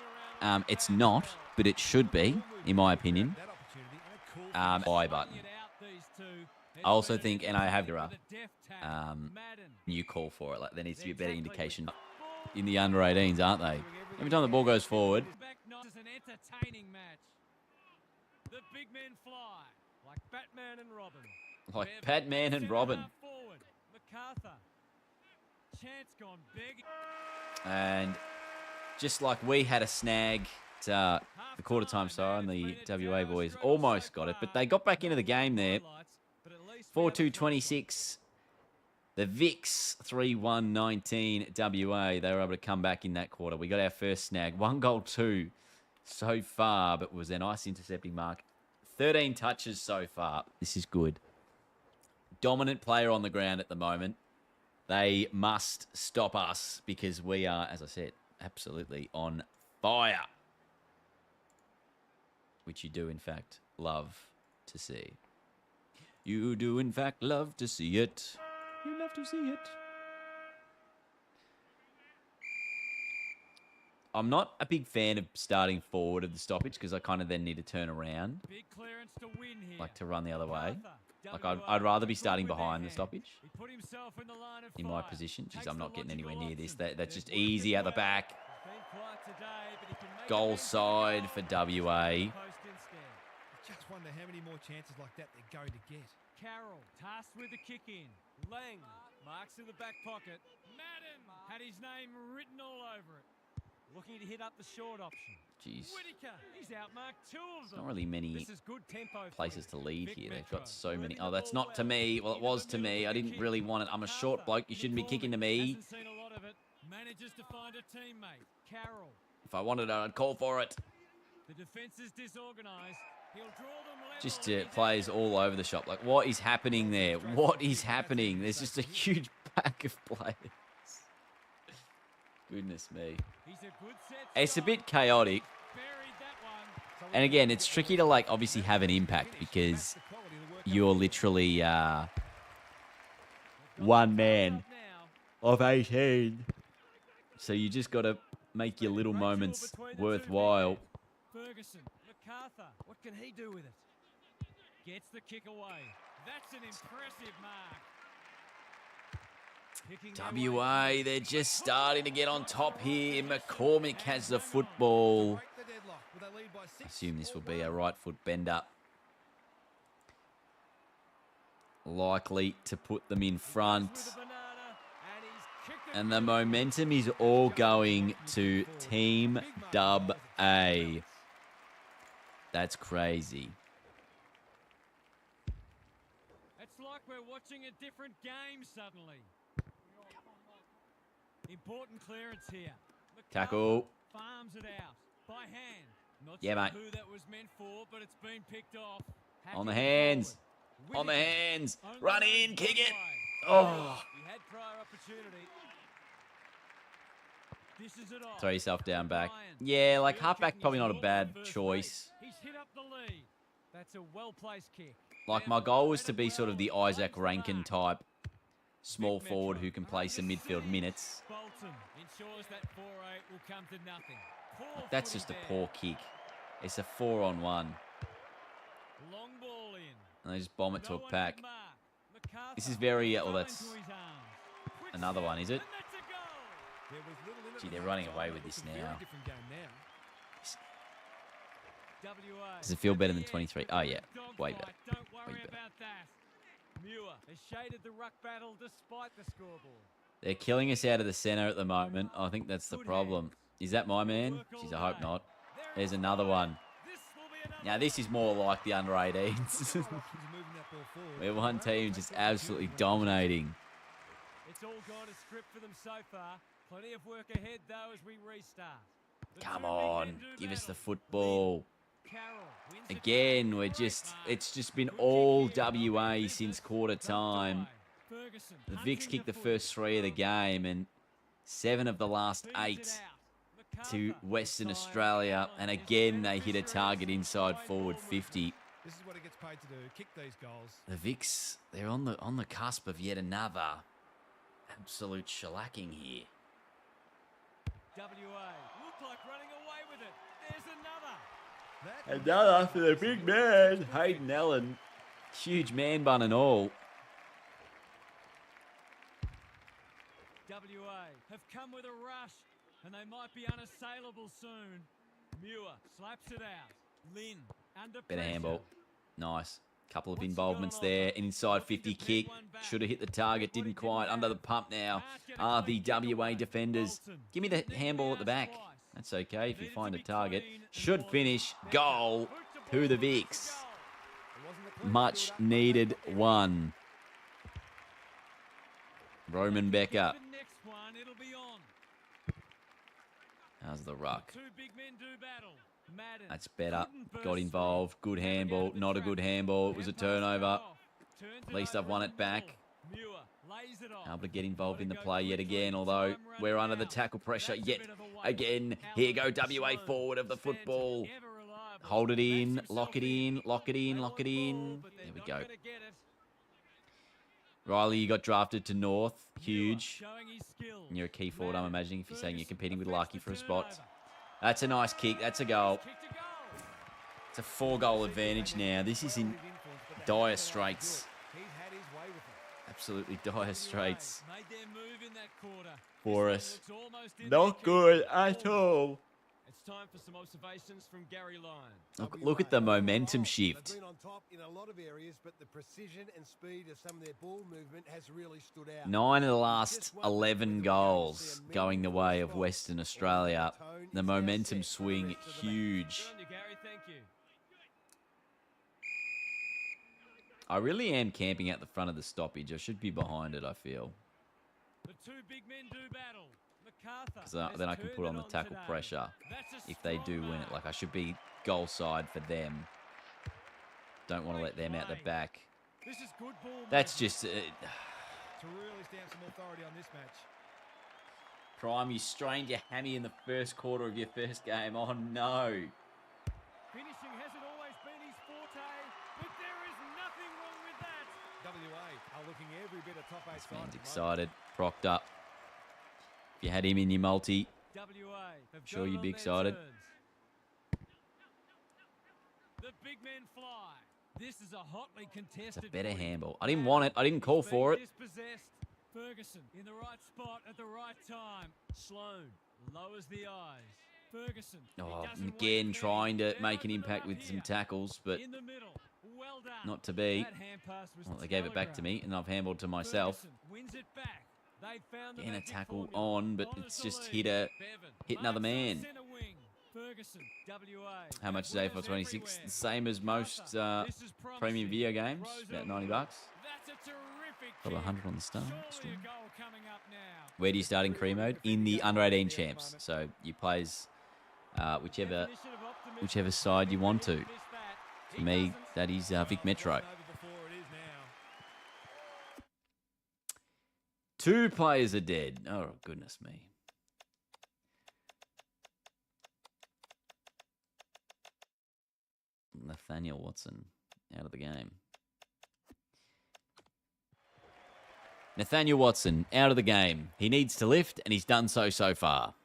It's not, but it should be, in my opinion. That opportunity and a cool finish. Buy button. It out, these two. It's I also been think, an and I have with Gra, a deft tap. Madden. You call for it. Like there needs to be a better Exactly. indication Ball in the under 18s, aren't they? Every time the ball goes forward, back nine is an entertaining match. The big men fly like Batman and Robin. like They've Batman and centre Robin. half forward. MacArthur chance gone big. And just like we had a snag, the quarter time siren, the WA boys almost got it, but they got back into the game there. 4-2-26. The Vicks 3-1-19 WA. They were able to come back in that quarter. We got our first snag. 1 goal, 2 so far, but was a nice intercepting mark. 13 touches so far. This is good. Dominant player on the ground at the moment. They must stop us because we are, as I said, absolutely on fire. Which you do, in fact, love to see. You do, in fact, love to see it. You love to see it. I'm not a big fan of starting forward of the stoppage because I kind of then need to turn around. Big clearance to win here. Like to run the other way. Like WA I'd rather be good starting with their behind the hand. stoppage He put himself in the line of in my fire. position. Jeez, Takes I'm the not getting anywhere logical near this. option. That's just They've worked easy it out the well. back. He's been quiet today, but he can make Goal it side for WA. Post instead. Just wonder how many more chances like that they're going to get. Carroll tasked with the kick in. Lang marks in the back pocket. Madden had his name written all over it. Looking to hit up the short option. Jeez. Whitaker, he's outmarked 2 of them. Not really many This is good tempo for places him. to lead Vic here. They've Metro. got so many. Moving Oh, the that's ball not to well. me. Well, it Into was the to middle me. for I the didn't kick. really want it. I'm a short MacArthur, bloke. You shouldn't be kicking to me. Hasn't seen a lot of it. Manages to find a teammate. Carroll. If I wanted it, I'd call for it. The defense is disorganized. He'll draw them level. Just He's players out. all over the shop. Like, what is happening there? What is happening? There's just a huge pack of players. Goodness me. He's a good set It's a start. bit chaotic. Buried that one. And again, it's tricky to, like, obviously have an impact because you're literally one man Up now. of 18. So you just got to make your little Great duel moments between the two worthwhile. men. Ferguson, MacArthur, what can he do with it? Gets the kick away. That's an impressive mark. Picking their way WA, through. they're just starting to get on top here. McCormick has the football. Break the deadlock with a lead by 6 I assume this or will be a 1. right foot bender. Likely to put them in front. With a banana, and he's kicked it And the through. momentum is all going to Team Dub A. That's crazy. It's like we're watching a different game suddenly. Important clearance here. MacArthur Tackle. Farms it out by hand. Not Yeah, sure mate. who that was meant for, but it's been picked off. On the Hacking hands. forward. On the Whitaker hands. only Run goes in. Kick one it. way. Oh. He had prior opportunity. Dishes it off. Throw yourself down back. Ryan. Yeah, like Field halfback kicking probably is not a all bad on first choice. base. He's hit up the lead. That's a well-placed kick. Like, my goal was to be sort of the Isaac Rankin type small Vic forward Metro. who can play some midfield minutes. Bolton ensures that 4-8 will come to nothing. Poor That's footy just a there. poor kick. It's a 4-on-1. Long ball in. And they just bomb it to No a one pack. could mark. MacArthur This is very, well, throw that's into his arms. Quick another set, one, is it? and that's a goal. There was little in it Gee, at they're the running time, away but with it's this a very now. different game now. WA. Does it feel better than at the 23? edge. Oh, yeah. Dog Way fight. better. Don't worry Way better. about that. Muir has shaded the ruck battle despite the scoreboard. They're killing us out of the centre at the moment. I think that's the Good problem. hands. Is that my man? Work all Jeez, I hope day. not. There There's it's another fired. one. This will be another Now, this is more like the under 18s. Options of moving that ball forward. Where one They won't team take just the opportunity absolutely when it dominating. It's all gone to script for them so far. Plenty of work ahead, though, as we restart. The Come two big on. men do Give us the battle. football. Carroll wins the Again, tackle. we're Great just, mark. it's just been Good kick all here. WA Business since quarter tucked time. away. Ferguson The hunting Vicks kicked the footy. first 3 of the game and 7 of the last Feeds 8 it out. to MacArthur. Western Time. Australia. And It's again, they hit a beneficiaries. target inside Fine forward ball 50. This is what he gets paid to do. Kick these goals. The Vicks, they're on the cusp of yet another absolute shellacking here. WA look like running away with it. There's another. That Another for the big man, Hayden Allen. Huge man bun and all. WA have come with a rush, and they might be unassailable soon. Muir slaps it out. Lynn under Better pressure. handball. Nice. Couple of involvements there. An inside 50 kick. Should have hit the target. Didn't quite. Under the pump now are the WA defenders. Give me the handball at the back. That's okay if you find a target. Should finish. Goal to the Vics. Much needed one. Roman Becker. How's the ruck? That's better. Got involved. Good handball. Not a good handball. It was a turnover. At least I've won it back. Able to get involved in the play yet again, although we're under the tackle pressure yet again. Here go WA forward of the football. Hold it in. Lock it in. Lock it in. Lock it in. There we go. Riley, you got drafted to North. Huge. And you're a key forward, I'm imagining, if you're saying you're competing with Lucky for a spot. That's a nice kick. That's a goal. It's a 4-goal advantage now. This is in dire straits. Absolutely dire straits for us. Not good at all. It's time for some observations from Gary Lyon. Look at the momentum shift. They've been on top in a lot of areas, but the precision and speed of some of their ball movement has really stood out. 9 of the last 11 goals going the way of Western Australia. The momentum swing huge. I really am camping at the front of the stoppage. I should be behind it, I feel. The two big men do battle. Because then I can put on the tackle pressure if they do win it. Like, I should be goal side for them. Don't want to let them out the back. That's just... To really stamp some authority on this match. Prime, you strained your hammy in the first quarter of your first game. Oh, no. Finishing hasn't always been his forte, but there is nothing wrong with that. WA are looking every bit of top 8 This man's excited. Propped up. If you had him in your multi, sure you'd be excited. The big men fly. This is a hotly contested. It's a better handball. I didn't want it. I didn't call for it. Ferguson in the right spot at the right time. Sloan lowers the eyes. Ferguson. Oh, again, trying to make an impact with some tackles, but not to be. Well, they gave it back to me, and I've handballed to myself. Wins it back. Getting a tackle on, but it's just hit another man. How much is AFL 26? The same as most premium video games, about $90. Got 100 on the start. Where do you start in career mode? In the under 18 champs. So you plays whichever side you want to. For me, that is Vic Metro. 2 players are dead. Oh, goodness me. Nathaniel Watson out of the game. Nathaniel Watson out of the game. He needs to lift, and he's done so far.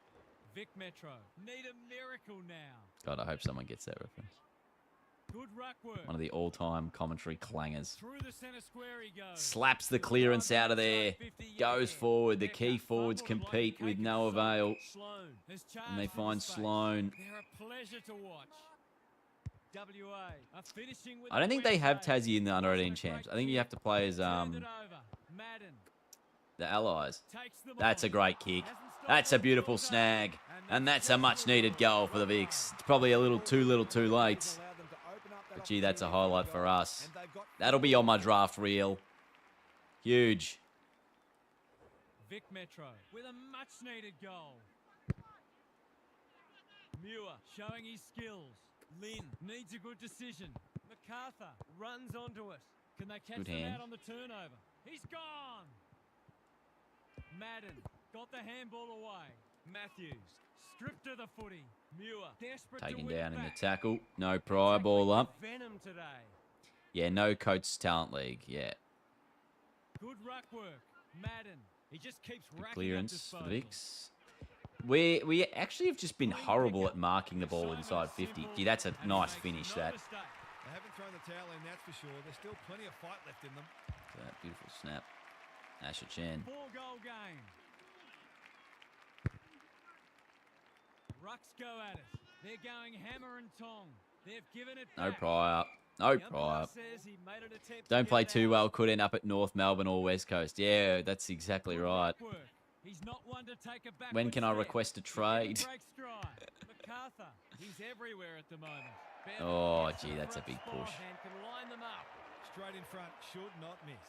Vic Metro need a miracle now. God, I hope someone gets that reference. Good ruck work. One of the all-time commentary clangers. Through the center square he goes. Slaps the clearance out of there. Goes forward. The key forwards compete with no avail. And they find Sloan. They're a pleasure to watch. WA are finishing with I don't think they have Tassie in the under 18 champs. I think you have to play as the Allies. That's a great kick. That's a beautiful snag. And that's a much-needed goal for the Vics. It's probably a little too late. But gee, that's a highlight for us. That'll be on my draft reel. Huge. Vic Metro with a much-needed goal. Muir showing his skills. Lynn needs a good decision. MacArthur runs onto it. Can they catch him out on the turnover? He's gone. Madden got the handball away. Matthews stripped of the footy. Muir desperate Taken to win down it in the back. tackle. No prior ball up. Venom today. Yeah, no Coates Talent League. Yeah. Good ruck work. Madden. He just keeps racking Clearance up for the Vics. We actually have just been horrible at marking the ball inside 50. Gee, that's a nice finish, that. They haven't thrown the towel in, that's for sure. There's still plenty of fight left in them. That beautiful snap. Asher Chan. 4-goal game. Rucks go at it. They're going hammer and tong. They've given it No back. prior. No The umpire prior. says he made an attempt to Don't get play it too out. well. Could end up at North Melbourne or West Coast. Yeah, that's exactly Good right. ruck work. He's not one to take a When backward can I step. request a He didn't trade? break stride. MacArthur, he's everywhere at the moment. Bevan Oh, gets to gee, the that's a front big spot push. and can line them up. Straight in front, should not miss.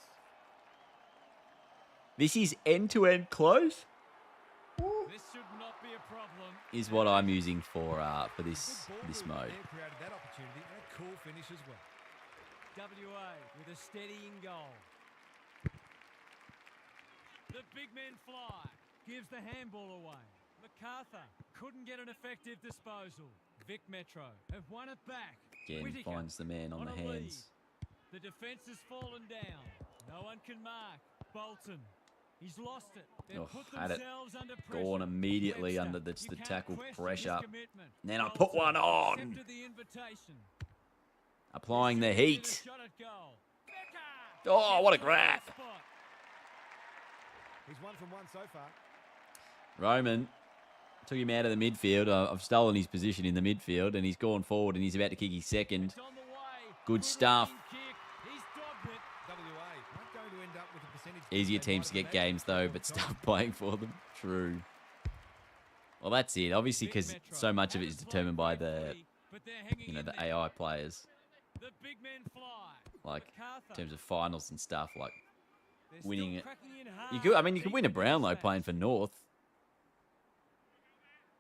This is end-to-end close. This should not be a problem. Is what I'm using for this Good ball this movement mode. there created that opportunity and a cool finish as well. WA with a steadying goal. The big men fly. Gives the handball away. MacArthur couldn't get an effective disposal. Vic Metro have won it back. Again, Whittaker finds the man on the a lead. hands. The defence has fallen down. No one can mark. Bolton. He's lost it. They've Oh, put had it themselves under pressure. Gone immediately Webster, under the you can't tackle question his pressure. commitment. And then I put Bolton one on. accepted the invitation. Applying the This should be heat. shot at goal. Becker Oh, what a gets the grab. spot. He's 1 from 1 so far. Roman took him out of the midfield. I've stolen his position in the midfield, and he's gone forward, and he's about to kick his second. It's on the way. Good stuff. looking kick. He's dogged it. WA not going to end up with a percentage. Easier they teams to might get have games, imagined though, for but the time. stuff playing for them. True. Well, that's it. Obviously, because so much of it is determined by the, the AI players. The big men fly. Like, in MacArthur. terms of finals and stuff, like They're still winning it. cracking in You hard. could, I mean, you could Deep win a into the Brownlow stats. playing for North.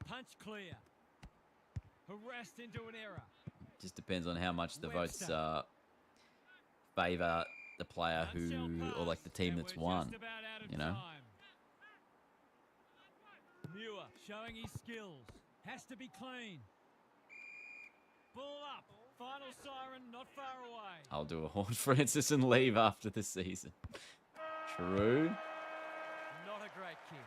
Punch clear. Harassed into an error. Just depends on how much the votes Webster. favour the player Unshell who, or like the pass, team and that's we're won. just about out of you know? time. Muir showing his skills. Has to be clean. Ball up. Final siren not far away. I'll do a Horn Francis and leave after the season. True. Not a great kick.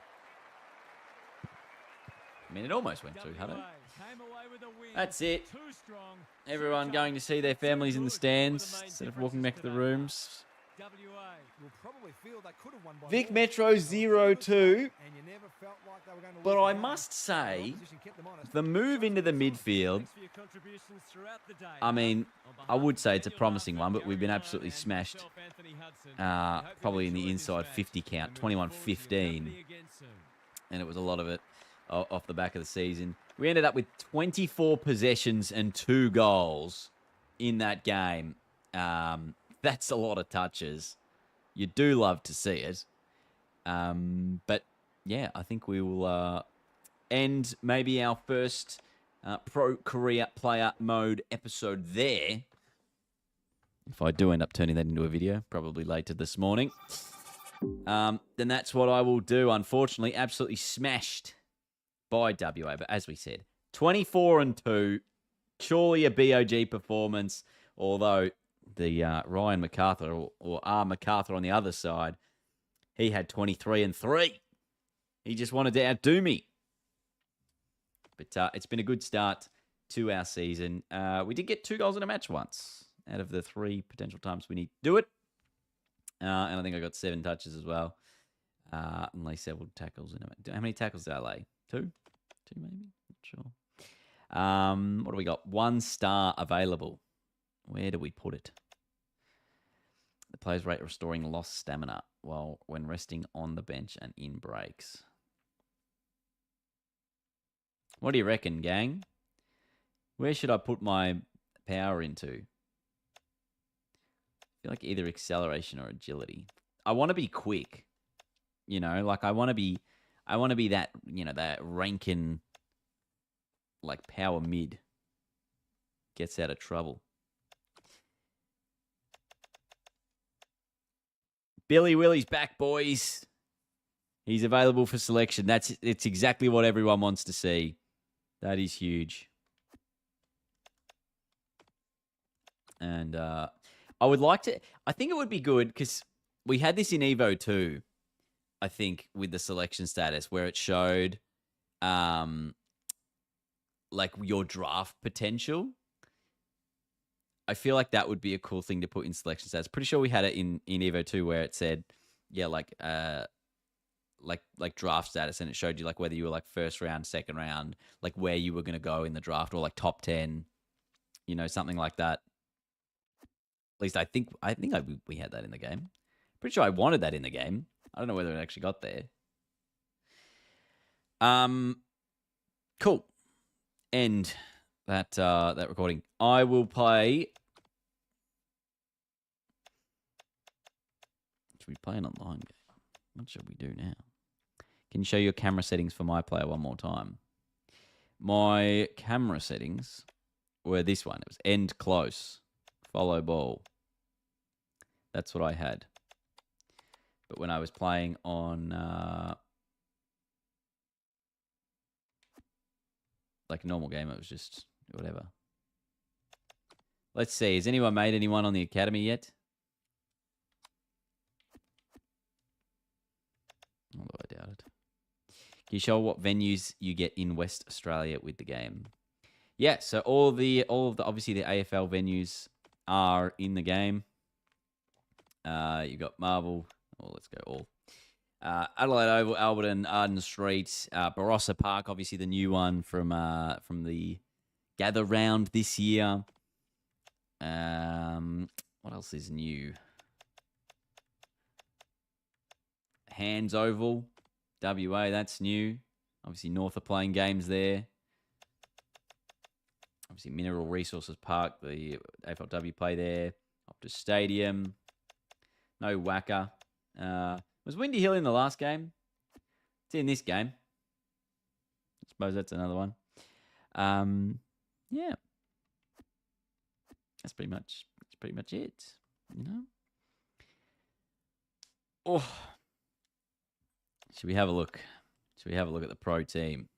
I mean, it almost went through, hadn't it? WA came away with a win. That's it. Too strong. Everyone too going to tough, see their too families in the good. stands One of the main instead of walking back to the differences rooms. today. WA. Will probably feel they could have won by Vic more. Metro 0-2. And you never felt like they were going to But lose I the game. must The say, opposition kept them honest. the move into the midfield, Thanks for your contributions throughout the day. I mean, On behalf I would of say it's a Daniel promising Arthur, one, but we've been Gary absolutely Malone, and smashed. myself, Anthony Hudson. We hope you Probably in the enjoyed this inside match, 50 count, and we look forward to your 21-15. company again soon. And it was a lot of it off the back of the season. We ended up with 24 possessions and 2 goals in that game. That's a lot of touches. You do love to see it. But, yeah, I think we will end maybe our first Pro Career Player Mode episode there. If I do end up turning that into a video, probably later this morning. Then that's what I will do. Unfortunately, absolutely smashed by WA. But as we said, 24-2, surely a BOG performance. Although the Ryan MacArthur or R. MacArthur on the other side, he had 23-3. He just wanted to outdo me. But it's been a good start to our season. We did get 2 goals in a match once out of the 3 potential times we need to do it. And I think I got 7 touches as well. And lay several tackles in it. How many tackles did I lay? 2? 2 maybe? Not sure. What do we got? 1 star available. Where do we put it? The player's rate restoring lost stamina when resting on the bench and in breaks. What do you reckon, gang? Where should I put my power into? I feel like either acceleration or agility. I want to be quick. Like I want to be that, that Rankin, like power mid. Gets out of trouble. Billy Willie's back, boys. He's available for selection. It's exactly what everyone wants to see. That is huge. And I would like to... I think it would be good because we had this in Evo 2, I think, with the selection status where it showed like your draft potential. I feel like that would be a cool thing to put in selection stats. Pretty sure we had it in Evo 2 where it said, yeah, like draft status, and it showed you like whether you were like first round, second round, like where you were going to go in the draft, or like top 10, something like that. At least I think we had that in the game. Pretty sure I wanted that in the game. I don't know whether it actually got there. Cool. End that recording. I will play. Should we play an online game? What should we do now? Can you show your camera settings for my player one more time? My camera settings were this one. It was end close, follow ball. That's what I had. But when I was playing on like a normal game, it was just whatever. Let's see. Has anyone made anyone on the academy yet? Although I doubt it. Can you show what venues you get in West Australia with the game? Yeah, so all of the obviously the AFL venues are in the game. You've got Marvel. Oh, let's go all. Adelaide Oval, Alberton, Arden Street, Barossa Park, obviously the new one from the Gather Round this year. What else is new? Hands Oval, WA, that's new. Obviously North are playing games there. Obviously Mineral Resources Park, the AFLW play there. Optus Stadium. No Wacker. Was Windy Hill in the last game? It's in this game. I suppose that's another one. Yeah. That's pretty much it, you know? Oh. Should we have a look? Should we have a look at the pro team?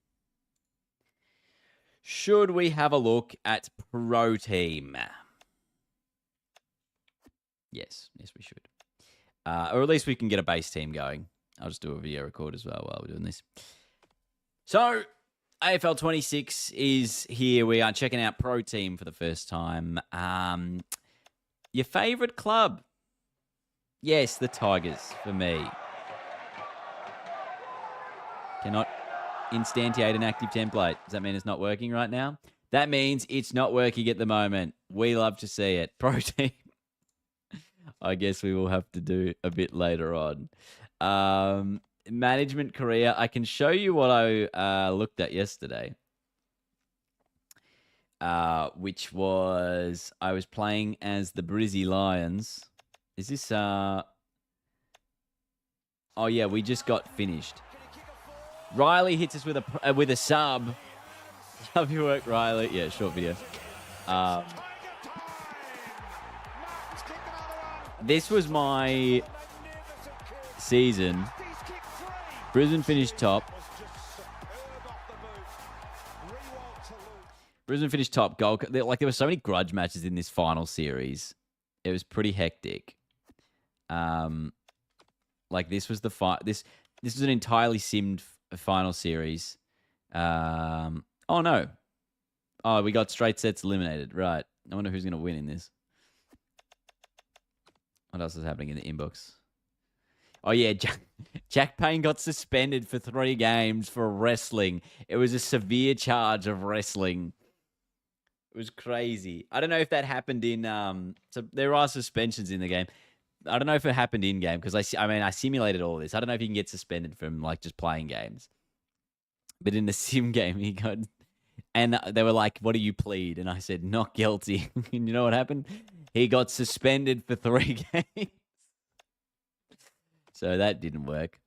Should we have a look at pro team? Yes, we should. Or at least we can get a base team going. I'll just do a video record as well while we're doing this. So, AFL 26 is here. We are checking out pro team for the first time. Your favourite club? Yes, the Tigers for me. Cannot instantiate an active template. Does that mean it's not working right now? That means it's not working at the moment. We love to see it. Pro team. I guess we will have to do a bit later on. Management career. I can show you what I looked at yesterday. Which was, I was playing as the Brizzy Lions. Is this... Oh, yeah, we just got finished. Riley hits us with a sub. Love your work, Riley. Yeah, short video. This was my season. Brisbane finished top. Brisbane finished top goal. Like, there were so many grudge matches in this final series. It was pretty hectic. Like, this was the this was an entirely simmed final series. Oh, no. Oh, we got straight sets eliminated. Right. I wonder who's going to win in this. What else is happening in the inbox? Oh, yeah. Jack Payne got suspended for 3 games for wrestling. It was a severe charge of wrestling. It was crazy. I don't know if that happened in... So there are suspensions in the game. I don't know if it happened in game because I simulated all this. I don't know if you can get suspended from like just playing games. But in the sim game, he got, and they were like, "What do you plead?" And I said, "Not guilty." And you know what happened? He got suspended for 3 games. So that didn't work.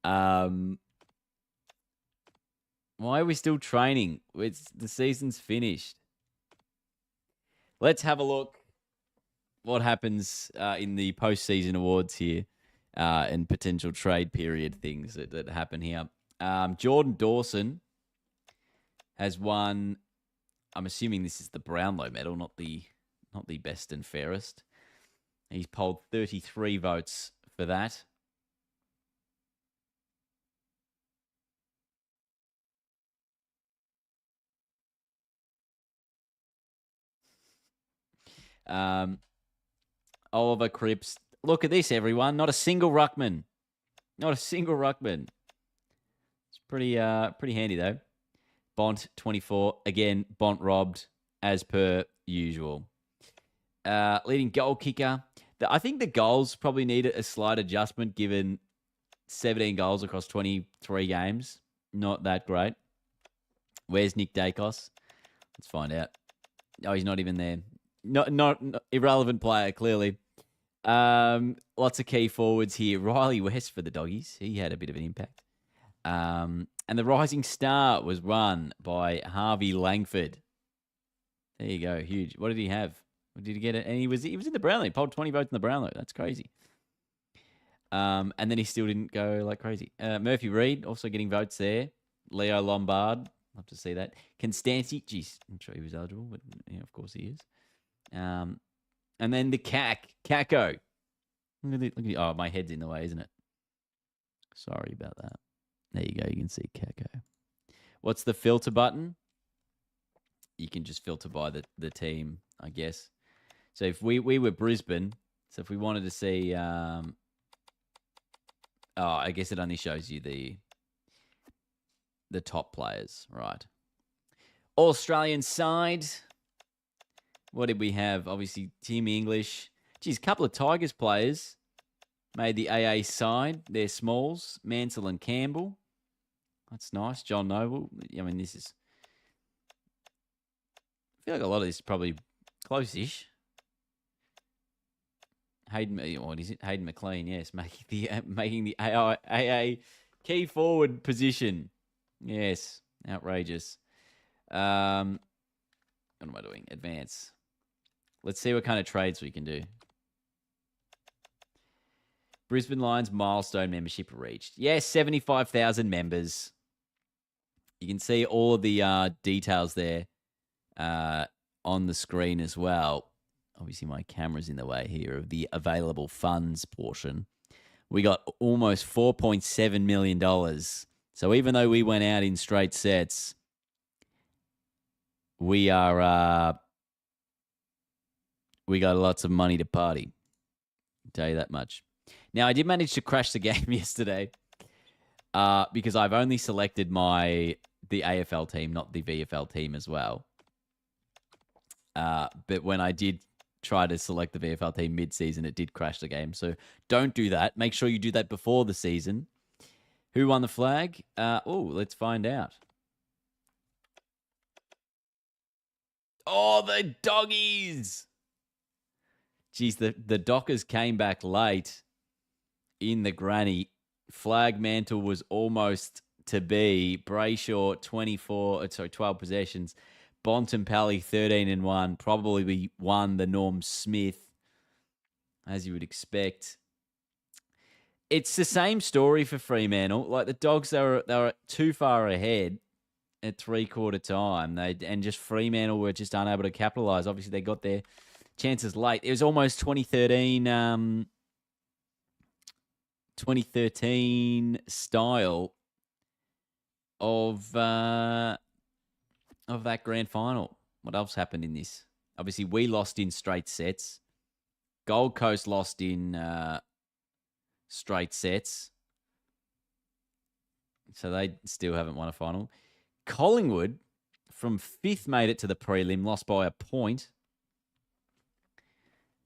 Why are we still training? The season's finished. Let's have a look. What happens in the postseason awards here and potential trade period things that happen here. Jordan Dawson has won. I'm assuming this is the Brownlow medal, not the best and fairest. He's polled 33 votes for that. Oliver Cripps. Look at this, everyone. Not a single ruckman. Not a single ruckman. It's pretty handy, though. Bont, 24. Again, Bont robbed, as per usual. Leading goal kicker. I think the goals probably need a slight adjustment given 17 goals across 23 games. Not that great. Where's Nick Dacos? Let's find out. Oh, he's not even there. Not irrelevant player, clearly. Lots of key forwards here. Riley West for the Doggies. He had a bit of an impact. And the rising star was run by Harvey Langford. There you go. Huge. What did he have? Did he get it? And he was in the Brownlow. He polled 20 votes in the Brownlow. That's crazy. And then he still didn't go like crazy. Murphy Reed also getting votes there. Leo Lombard. Love to see that. Constancy. Geez, I'm sure he was eligible, but yeah, of course he is. And then the Caco. Look at the, oh, my head's in the way, isn't it? Sorry about that. There you go. You can see Caco. What's the filter button? You can just filter by the team, I guess. So if we were Brisbane, so if we wanted to see, I guess it only shows you the top players, right? Australian side. What did we have? Obviously, Tim English. Geez, a couple of Tigers players made the AA side. They're smalls. Mansell and Campbell. That's nice. John Noble. I mean, this is... I feel like a lot of this is probably close-ish. What is it? Hayden McLean, yes, making the AA key forward position. Yes, outrageous. What am I doing? Advance. Let's see what kind of trades we can do. Brisbane Lions milestone membership reached. Yes, 75,000 members. You can see all of the details there on the screen as well. Obviously, my camera's in the way here of the available funds portion. We got almost $4.7 million. So even though we went out in straight sets, we got lots of money to party. I'll tell you that much. Now, I did manage to crash the game yesterday because I've only selected the AFL team, not the VFL team as well. But when I did try to select the VFL team mid-season, it did crash the game. So don't do that. Make sure you do that before the season. Who won the flag? Let's find out. Oh, the Doggies! Geez, the Dockers came back late in the granny. Flag mantle was almost to be. Brayshaw, 12 possessions. Bontempelli, 13-1. Probably won the Norm Smith, as you would expect. It's the same story for Fremantle. Like the Dogs, they were too far ahead at three-quarter time. And just Fremantle were just unable to capitalise. Obviously, they got their chances late. It was almost 2013 style of that grand final. What else happened in this? Obviously, we lost in straight sets. Gold Coast lost in straight sets. So they still haven't won a final. Collingwood, from 5th, made it to the prelim, lost by a point.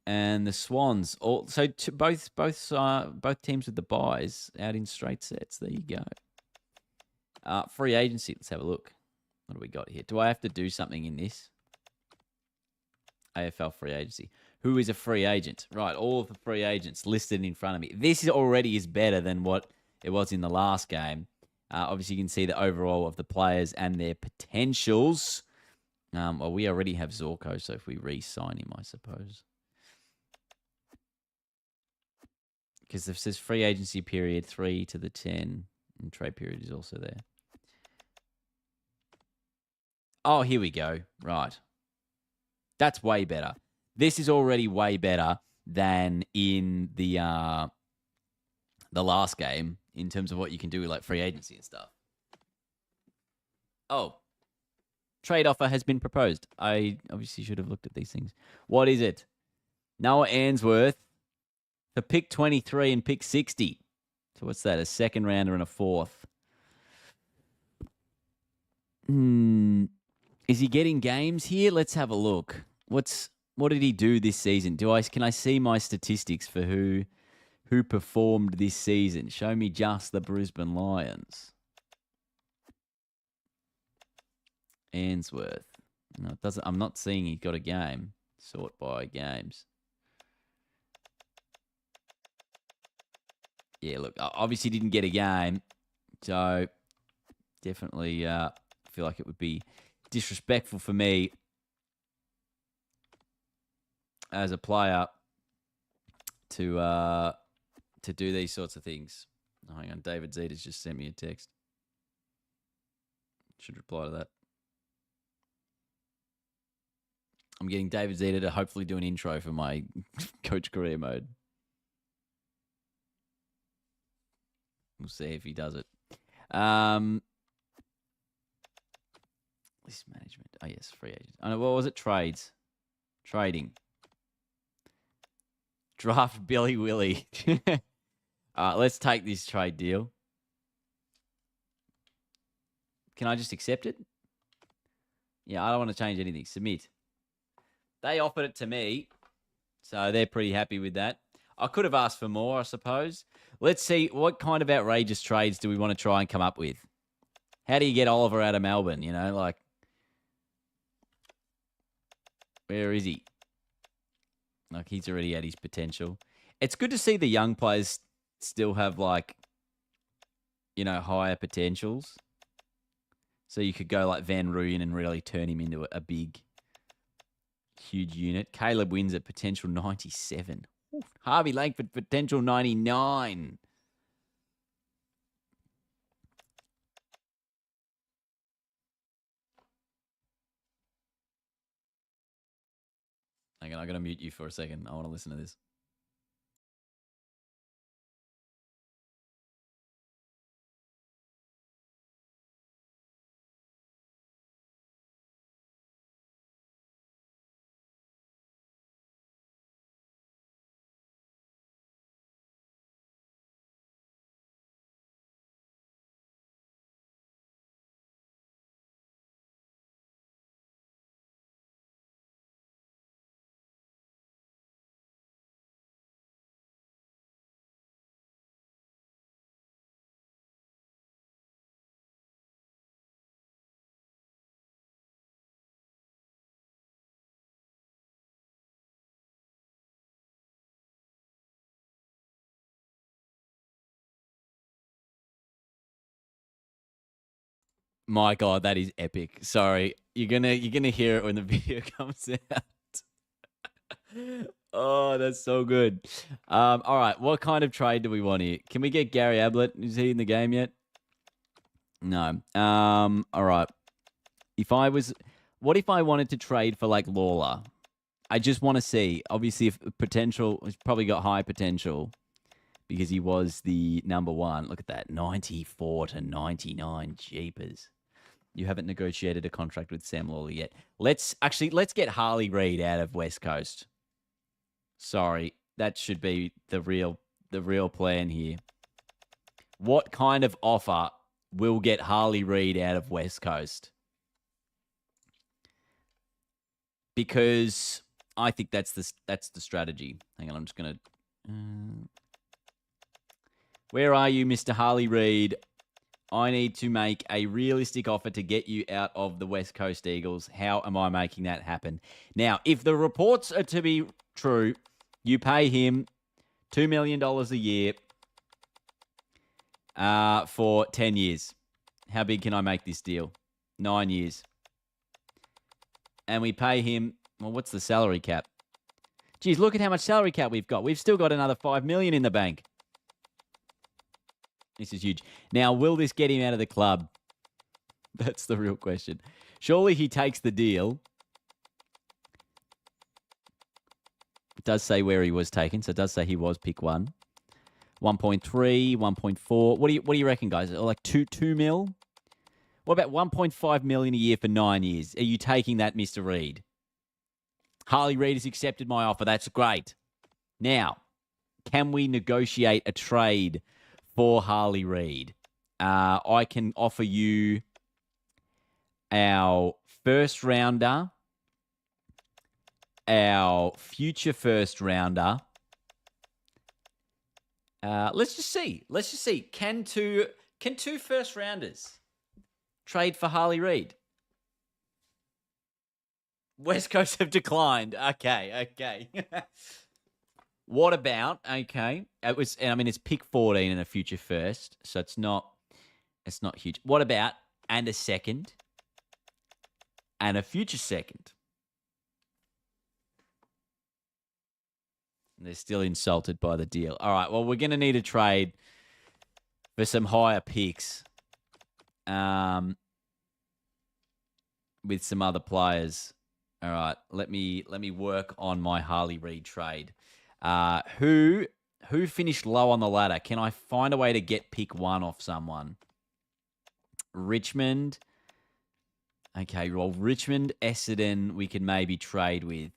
And the Swans, both teams with the buys out in straight sets. There you go. Free agency. Let's have a look. What do we got here? Do I have to do something in this? AFL free agency. Who is a free agent? Right, all of the free agents listed in front of me. This already is better than what it was in the last game. Obviously, you can see the overall of the players and their potentials. Well, we already have Zorko, so if we re-sign him, I suppose. Because it says free agency period 3 to the 10, and trade period is also there. Oh, here we go. Right. That's way better. This is already way better than in the last game in terms of what you can do with like free agency and stuff. Oh. Trade offer has been proposed. I obviously should have looked at these things. What is it? Noah Answorth for pick 23 and pick 60. So what's that? A second rounder and a fourth. Is he getting games here? Let's have a look. What's What did he do this season? Can I see my statistics for who performed this season? Show me just the Brisbane Lions. Ainsworth. No, it doesn't. I'm not seeing he got a game. Sort by games. Yeah, look, obviously didn't get a game, so definitely feel like it would be disrespectful for me as a player to do these sorts of things. Oh, hang on, David Zeta's just sent me a text. Should reply to that. I'm getting David Zeta to hopefully do an intro for my coach career mode. We'll see if he does it. List management. Oh, yes, free agent. Oh, no, what was it? Trades. Trading. Draft Billy Willie. Let's take this trade deal. Can I just accept it? Yeah, I don't want to change anything. Submit. They offered it to me, so they're pretty happy with that. I could have asked for more, I suppose. Let's see, what kind of outrageous trades do we want to try and come up with? How do you get Oliver out of Melbourne, you know? Like, where is he? Like, he's already at his potential. It's good to see the young players still have, like, you know, higher potentials. So you could go like Van Rooyen and really turn him into a big, huge unit. Caleb wins at potential 97. Ooh, Harvey Langford, potential 99. Hang on, I'm going to mute you for a second. I want to listen to this. My God, that is epic. Sorry, you're gonna hear it when the video comes out. Oh, that's so good. All right, what kind of trade do we want here? Can we get Gary Ablett? Is he in the game yet? No. All right. What if I wanted to trade for like Lawler? I just want to see. Obviously, if potential, he's probably got high potential because he was the number one. Look at that, 94 to 99. Jeepers. You haven't negotiated a contract with Sam Lawler yet. Let's get Harley Reid out of West Coast. Sorry, that should be the real plan here. What kind of offer will get Harley Reid out of West Coast? Because I think that's the strategy. Hang on, I'm just gonna. Where are you, Mr. Harley Reid? I need to make a realistic offer to get you out of the West Coast Eagles. How am I making that happen? Now, if the reports are to be true, you pay him $2 million a year for 10 years. How big can I make this deal? 9 years. And we pay him, well, what's the salary cap? Geez, look at how much salary cap we've got. We've still got another $5 million in the bank. This is huge. Now, will this get him out of the club? That's the real question. Surely he takes the deal. It does say where he was taken, so it does say he was pick 1. 1.3, 1.4. What do you reckon, guys? Like 2 mil? What about 1.5 million a year for 9 years? Are you taking that, Mr. Reid? Harley Reid has accepted my offer. That's great. Now, can we negotiate a trade for Harley Reid? I can offer you our first rounder our future first rounder. Let's just see. Can two first rounders trade for Harley Reid? West Coast have declined. Okay. What about, okay, it's pick 14 and a future first, so it's not huge. What about, and a second, and a future second? They're still insulted by the deal. All right, well, we're going to need a trade for some higher picks with some other players. All right, let me work on my Harley Reid trade. Who finished low on the ladder? Can I find a way to get pick 1 off someone? Richmond. Okay, well, Richmond, Essendon, we could maybe trade with.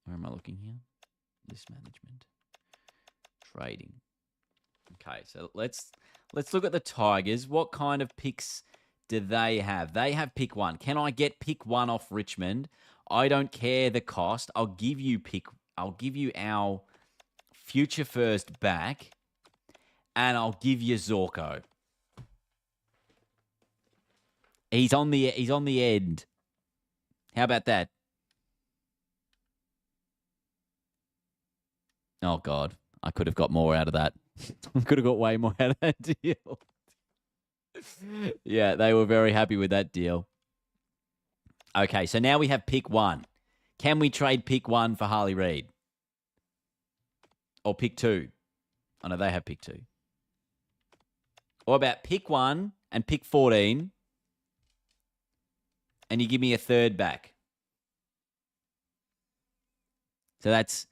Where am I looking here? List management. Trading. Okay, so let's look at the Tigers. What kind of picks do they have? They have pick 1. Can I get pick 1 off Richmond? I don't care the cost. I'll give you our future first back, and I'll give you Zorko. He's on the end. How about that? Oh, God. I could have got more out of that. I could have got way more out of that deal. Yeah, they were very happy with that deal. Okay, so now we have pick 1. Can we trade pick 1 for Harley Reid? Or pick 2? Oh, no, they have pick 2. Or about pick 1 and pick 14, and you give me a third back. So that's...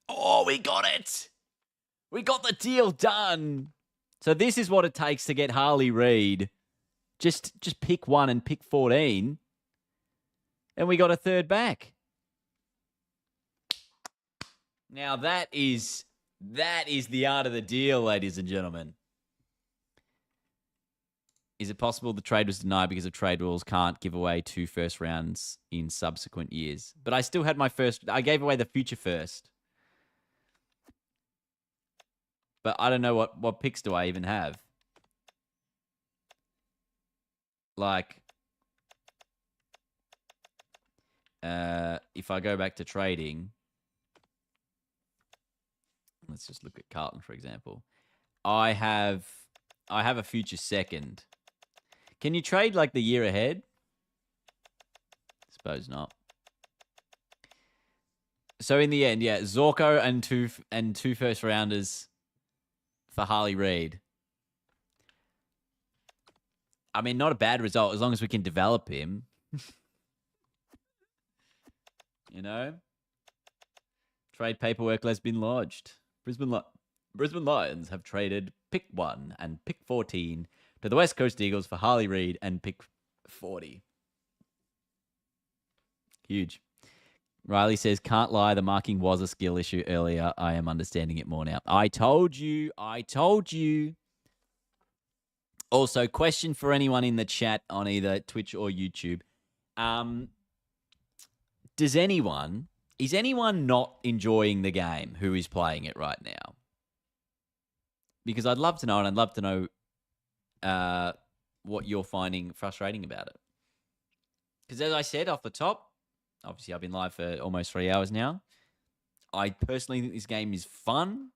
Oh, we got it! We got the deal done. So this is what it takes to get Harley Reid. Just pick 1 and pick 14. And we got a third back. Now that is the art of the deal, ladies and gentlemen. Is it possible the trade was denied because of trade rules? Can't give away 2 first rounds in subsequent years. But I still had my first. I gave away the future first. But I don't know what picks do I even have. Like, if I go back to trading, let's just look at Carlton, for example. I have a future second. Can you trade like the year ahead? Suppose not. So in the end, yeah, Zorko and two first rounders for Harley Reid. I mean, not a bad result as long as we can develop him. You know? Trade paperwork has been lodged. Brisbane Lions have traded pick 1 and pick 14 to the West Coast Eagles for Harley Reid and pick 40. Huge. Riley says, can't lie, the marking was a skill issue earlier. I am understanding it more now. I told you. Also, question for anyone in the chat on either Twitch or YouTube. Is anyone not enjoying the game who is playing it right now? Because I'd love to know, and I'd love to know what you're finding frustrating about it. Because as I said off the top, obviously I've been live for almost 3 hours now. I personally think this game is fun.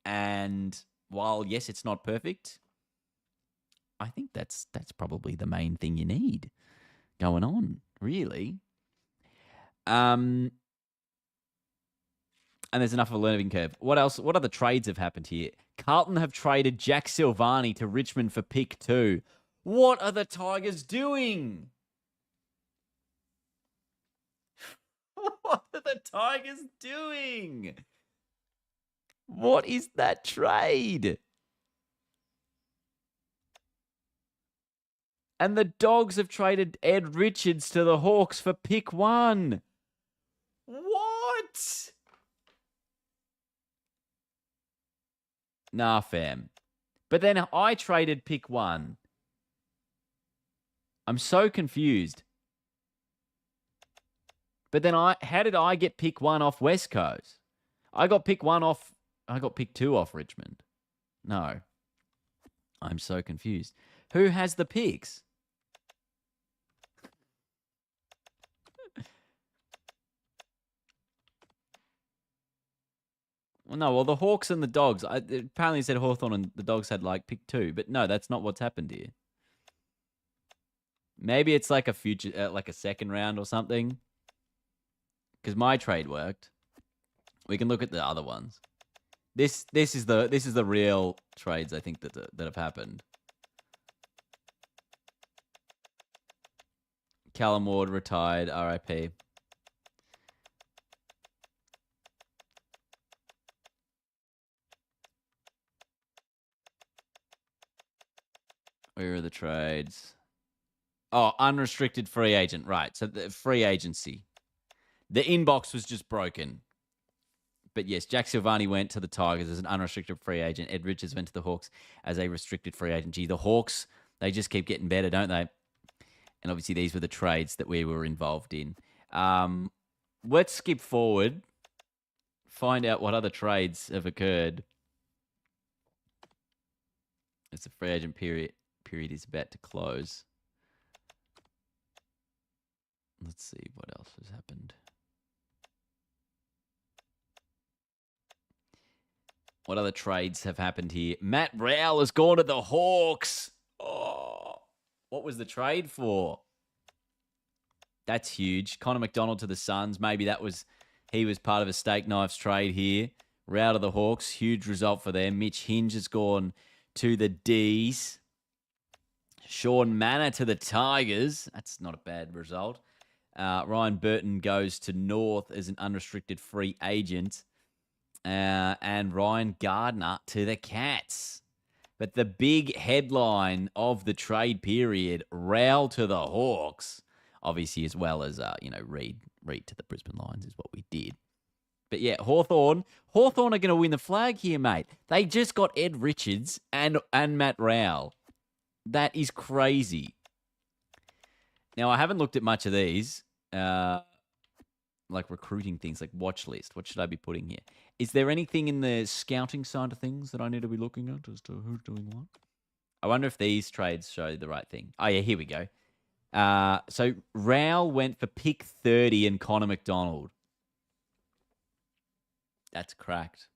And while, yes, it's not perfect, I think that's probably the main thing you need going on, really. And there's enough of a learning curve. What else? What other trades have happened here? Carlton have traded Jack Silvani to Richmond for pick 2. What are the Tigers doing? What are the Tigers doing? What is that trade? And the Dogs have traded Ed Richards to the Hawks for pick 1. What? Nah, fam. But then I traded pick 1. I'm so confused. But then how did I get pick 1 off West Coast? I got pick 2 off Richmond. No. I'm so confused. Who has the picks? Well, the Hawks and the Dogs. Apparently it said Hawthorn and the Dogs had like pick 2, but no, that's not what's happened here. Maybe it's like a future, like a second round or something. Because my trade worked. We can look at the other ones. This is the real trades I think that have happened. Callum Ward retired, RIP. Where are the trades? Oh, unrestricted free agent. Right. So the free agency. The inbox was just broken. But yes, Jack Silvani went to the Tigers as an unrestricted free agent. Ed Richards went to the Hawks as a restricted free agent. Gee, the Hawks, they just keep getting better, don't they? And obviously these were the trades that we were involved in. Let's skip forward. Find out what other trades have occurred. As the free agent period is about to close. Let's see what else has happened. What other trades have happened here? Matt Rowell has gone to the Hawks. Oh, what was the trade for? That's huge. Connor McDonald to the Suns. Maybe he was part of a steak knives trade here. Rowell to the Hawks. Huge result for them. Mitch Hinge has gone to the D's. Sean Manor to the Tigers. That's not a bad result. Ryan Burton goes to North as an unrestricted free agent. And Ryan Gardner to the Cats. But the big headline of the trade period, Rowell to the Hawks, obviously, as well as, Reed to the Brisbane Lions is what we did. But yeah, Hawthorn are going to win the flag here, mate. They just got Ed Richards and Matt Rowell. That is crazy. Now, I haven't looked at much of these, like recruiting things, like watch list. What should I be putting here? Is there anything in the scouting side of things that I need to be looking at as to who's doing what? I wonder if these trades show the right thing. Oh, yeah, here we go. So Rowell went for pick 30 and Connor McDonald. That's cracked.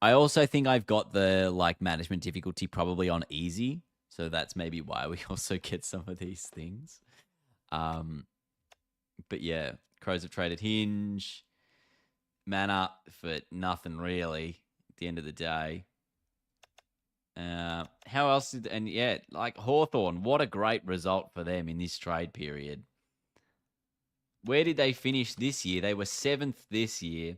I also think I've got the management difficulty probably on easy. So that's maybe why we also get some of these things. But yeah, Crows have traded Hinge. Manor for nothing really at the end of the day. How else Hawthorn, what a great result for them in this trade period. Where did they finish this year? They were 7th this year.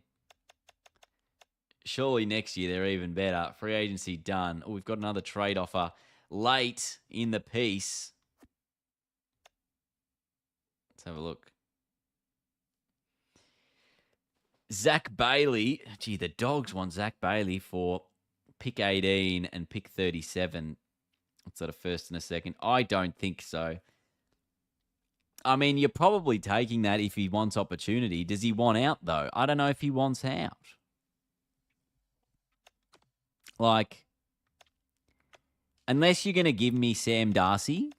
Surely next year they're even better. Free agency done. Oh, we've got another trade offer late in the piece. Let's have a look. Zach Bailey. Gee, the Dogs want Zach Bailey for pick 18 and pick 37. It's at a first and a second. I don't think so. I mean, you're probably taking that if he wants opportunity. Does he want out, though? I don't know if he wants out. Unless you're going to give me Sam Darcy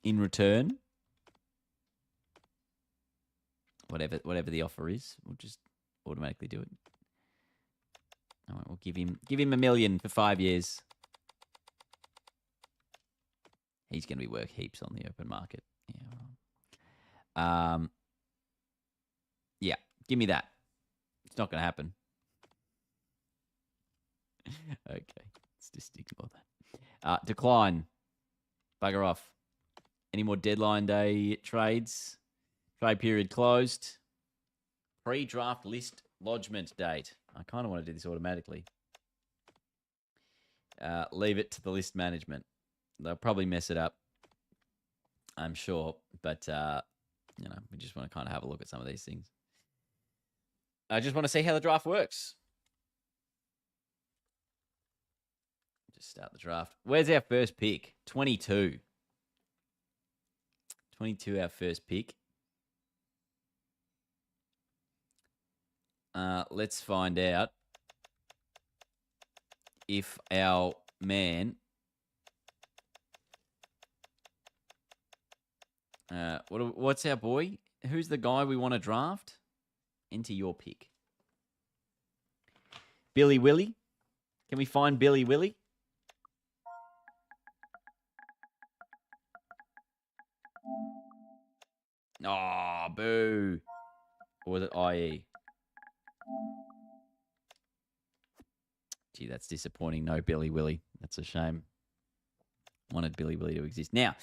in return. Whatever the offer is, we'll just automatically do it. All right, we'll give him $1 million for 5 years. He's going to be worth heaps on the open market. Yeah, give me that. It's not going to happen. Okay, let's just ignore that. Decline. Bugger off. Any more deadline day trades? Trade period closed. Pre-draft list lodgement date. I kind of want to do this automatically. Leave it to the list management. They'll probably mess it up, I'm sure. But, we just want to kind of have a look at some of these things. I just want to see how the draft works. Start the draft. Where's our first pick? 22. 22, our first pick. Let's find out if our man... what's our boy? Who's the guy we want to draft? Enter your pick. Billy Willie? Can we find Billy Willie? Oh, boo. Or was it IE? Gee, that's disappointing. No Billy Willie. That's a shame. Wanted Billy Willie to exist. Now,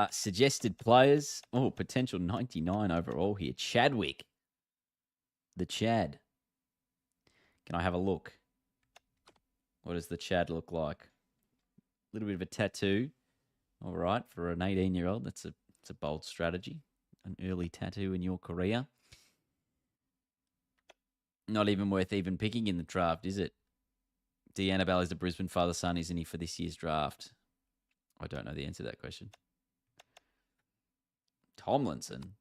suggested players. Oh, potential 99 overall here. Chadwick. The Chad. Can I have a look? What does the Chad look like? A little bit of a tattoo. All right, for an 18-year-old, it's a bold strategy. An early tattoo in your career. Not even worth even picking in the draft, is it? Annabelle is the Brisbane father-son, isn't he, for this year's draft? I don't know the answer to that question. Tomlinson?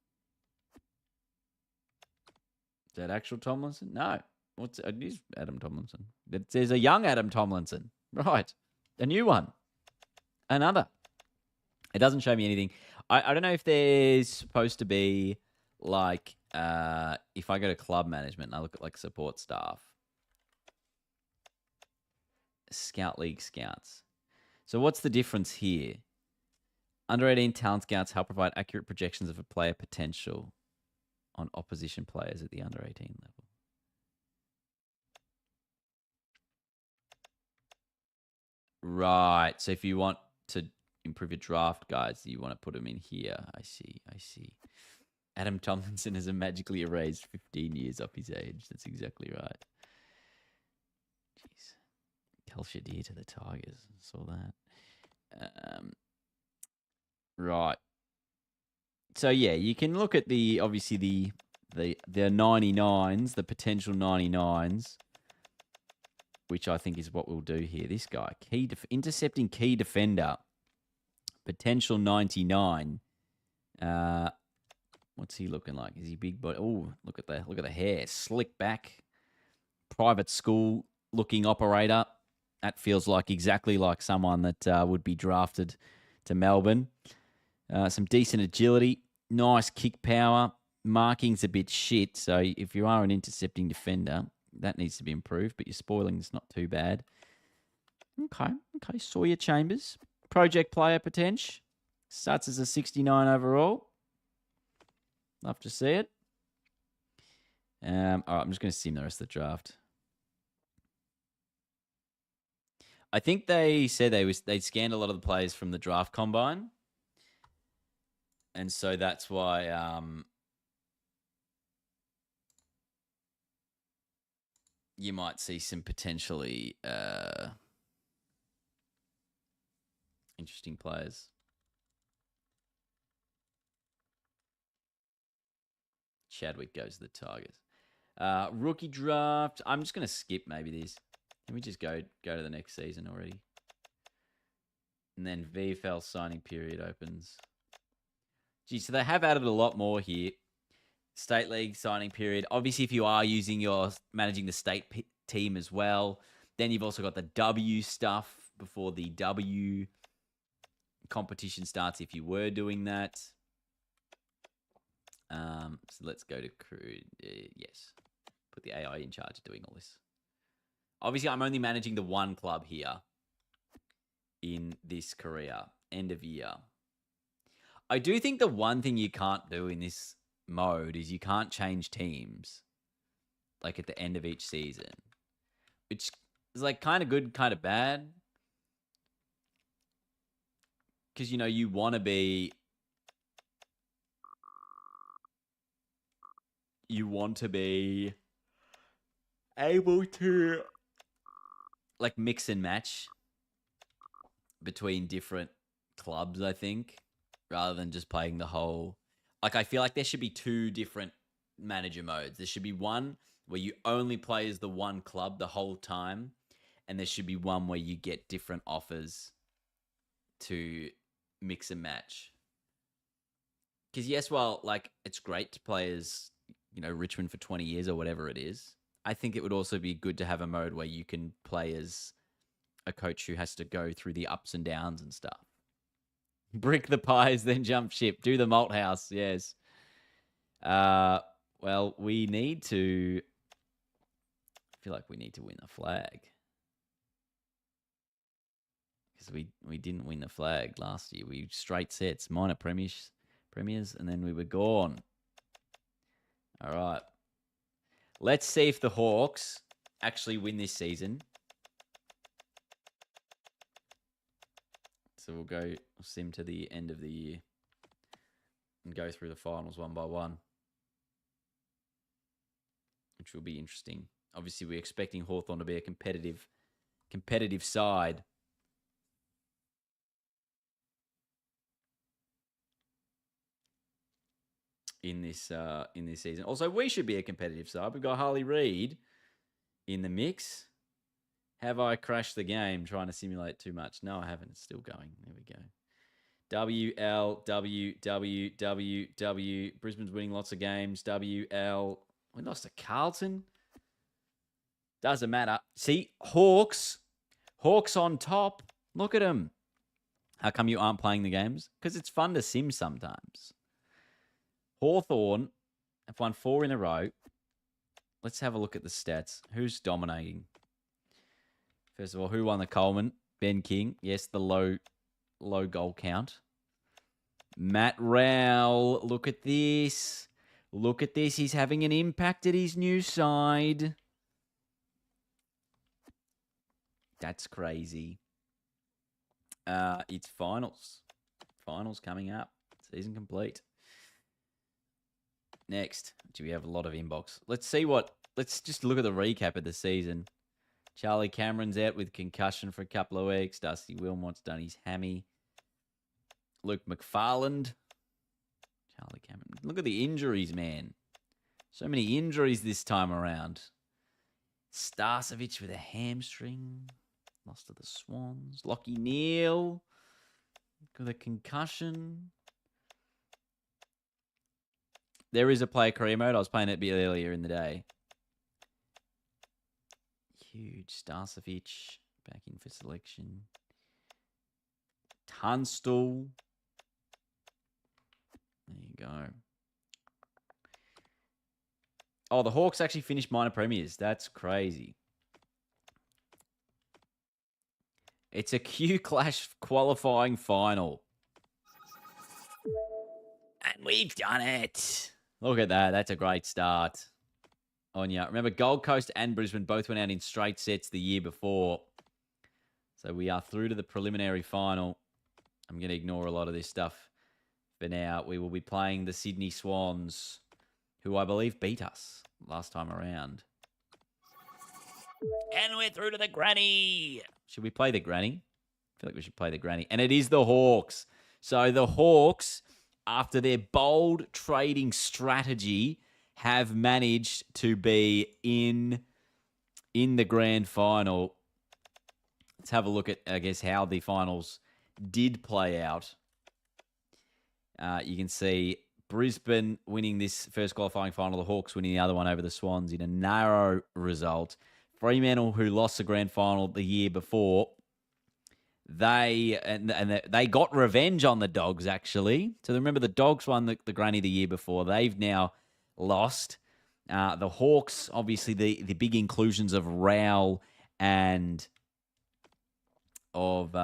Is that actual Tomlinson? No. It is Adam Tomlinson. There's a young Adam Tomlinson. Right. A new one. Another. It doesn't show me anything. I don't know if there's supposed to be, like, if I go to club management and I look at, like, support staff. Scout League scouts. So what's the difference here? Under 18 talent scouts help provide accurate projections of a player potential on opposition players at the under 18 level. Right. So if you want to improve your draft guides, you want to put them in here. I see. Adam Tomlinson has magically erased 15 years off his age. That's exactly right. Jeez. Kel Shadir to the Tigers. Saw that. Right. So yeah, you can look at the 99s, the potential 99s, which I think is what we'll do here. This guy, intercepting key defender, potential 99. What's he looking like? Is he big body? Oh, look at the hair, slick back, private school looking operator. That feels like exactly like someone that would be drafted to Melbourne. Some decent agility, nice kick power. Marking's a bit shit, so if you are an intercepting defender, that needs to be improved, but your spoiling's not too bad. Okay. Sawyer Chambers, project player potential. Starts as a 69 overall. Love to see it. All right, I'm just going to sim the rest of the draft. I think they said they scanned a lot of the players from the draft combine. And so that's why you might see some potentially interesting players. Chadwick goes to the Tigers. Rookie draft. I'm just going to skip maybe this. Let me just go to the next season already. And then VFL signing period opens. Gee, so they have added a lot more here. State League signing period. Obviously, if you are managing the state team as well, then you've also got the W stuff before the W competition starts if you were doing that. So let's go to crew. Yes. Put the AI in charge of doing all this. Obviously, I'm only managing the one club here in this career. End of year. I do think the one thing you can't do in this mode is you can't change teams like at the end of each season, which is like kind of good, kind of bad. Because, you want to be... able to like mix and match between different clubs, I think, rather than just playing the whole... Like, I feel like there should be two different manager modes. There should be one where you only play as the one club the whole time, and there should be one where you get different offers to mix and match. Because yes, well, like it's great to play as, Richmond for 20 years or whatever it is. I think it would also be good to have a mode where you can play as a coach who has to go through the ups and downs and stuff. Brick the pies, then jump ship. Do the malt house, yes. Well, we need to... I feel like we need to win the flag. Because we didn't win the flag last year. We straight sets, minor premiers, and then we were gone. All right. Let's see if the Hawks actually win this season. So we'll sim to the end of the year and go through the finals one by one, which will be interesting. Obviously, we're expecting Hawthorn to be a competitive side. In this season. Also, we should be a competitive side. We've got Harley Reid in the mix. Have I crashed the game trying to simulate too much? No, I haven't. It's still going. There we go. W. Brisbane's winning lots of games. WL. We lost to Carlton. Doesn't matter. See, Hawks on top. Look at them. How come you aren't playing the games? Because it's fun to sim sometimes. Hawthorn have won 4 in a row. Let's have a look at the stats. Who's dominating? First of all, who won the Coleman? Ben King. Yes, the low goal count. Matt Rowell. Look at this. Look at this. He's having an impact at his new side. That's crazy. It's finals. Finals coming up. Season complete. Next, do we have a lot of inbox? Let's just look at the recap of the season. Charlie Cameron's out with concussion for a couple of weeks. Dusty Wilmot's done his hammy. Luke McFarland. Charlie Cameron. Look at the injuries, man. So many injuries this time around. Starcevic with a hamstring. Lost to the Swans. Lockie Neal with a concussion. There is a player career mode. I was playing it a bit earlier in the day. Huge. Starcevic back in for selection. Tunstall. There you go. Oh, the Hawks actually finished minor premiers. That's crazy. It's a Q Clash qualifying final. And we've done it. Look at that. That's a great start. Onya. Remember, Gold Coast and Brisbane both went out in straight sets the year before. So we are through to the preliminary final. I'm going to ignore a lot of this stuff for now. We will be playing the Sydney Swans, who I believe beat us last time around. And we're through to the granny. Should we play the granny? I feel like we should play the granny. And it is the Hawks. So the Hawks, after their bold trading strategy, have managed to be in the grand final. Let's have a look at, I guess, how the finals did play out. You can see Brisbane winning this first qualifying final, the Hawks winning the other one over the Swans in a narrow result. Fremantle, who lost the grand final the year before, they got revenge on the Dogs, actually. So remember, the Dogs won the granny the year before. They've now lost. The Hawks, obviously, the big inclusions of Rowell and of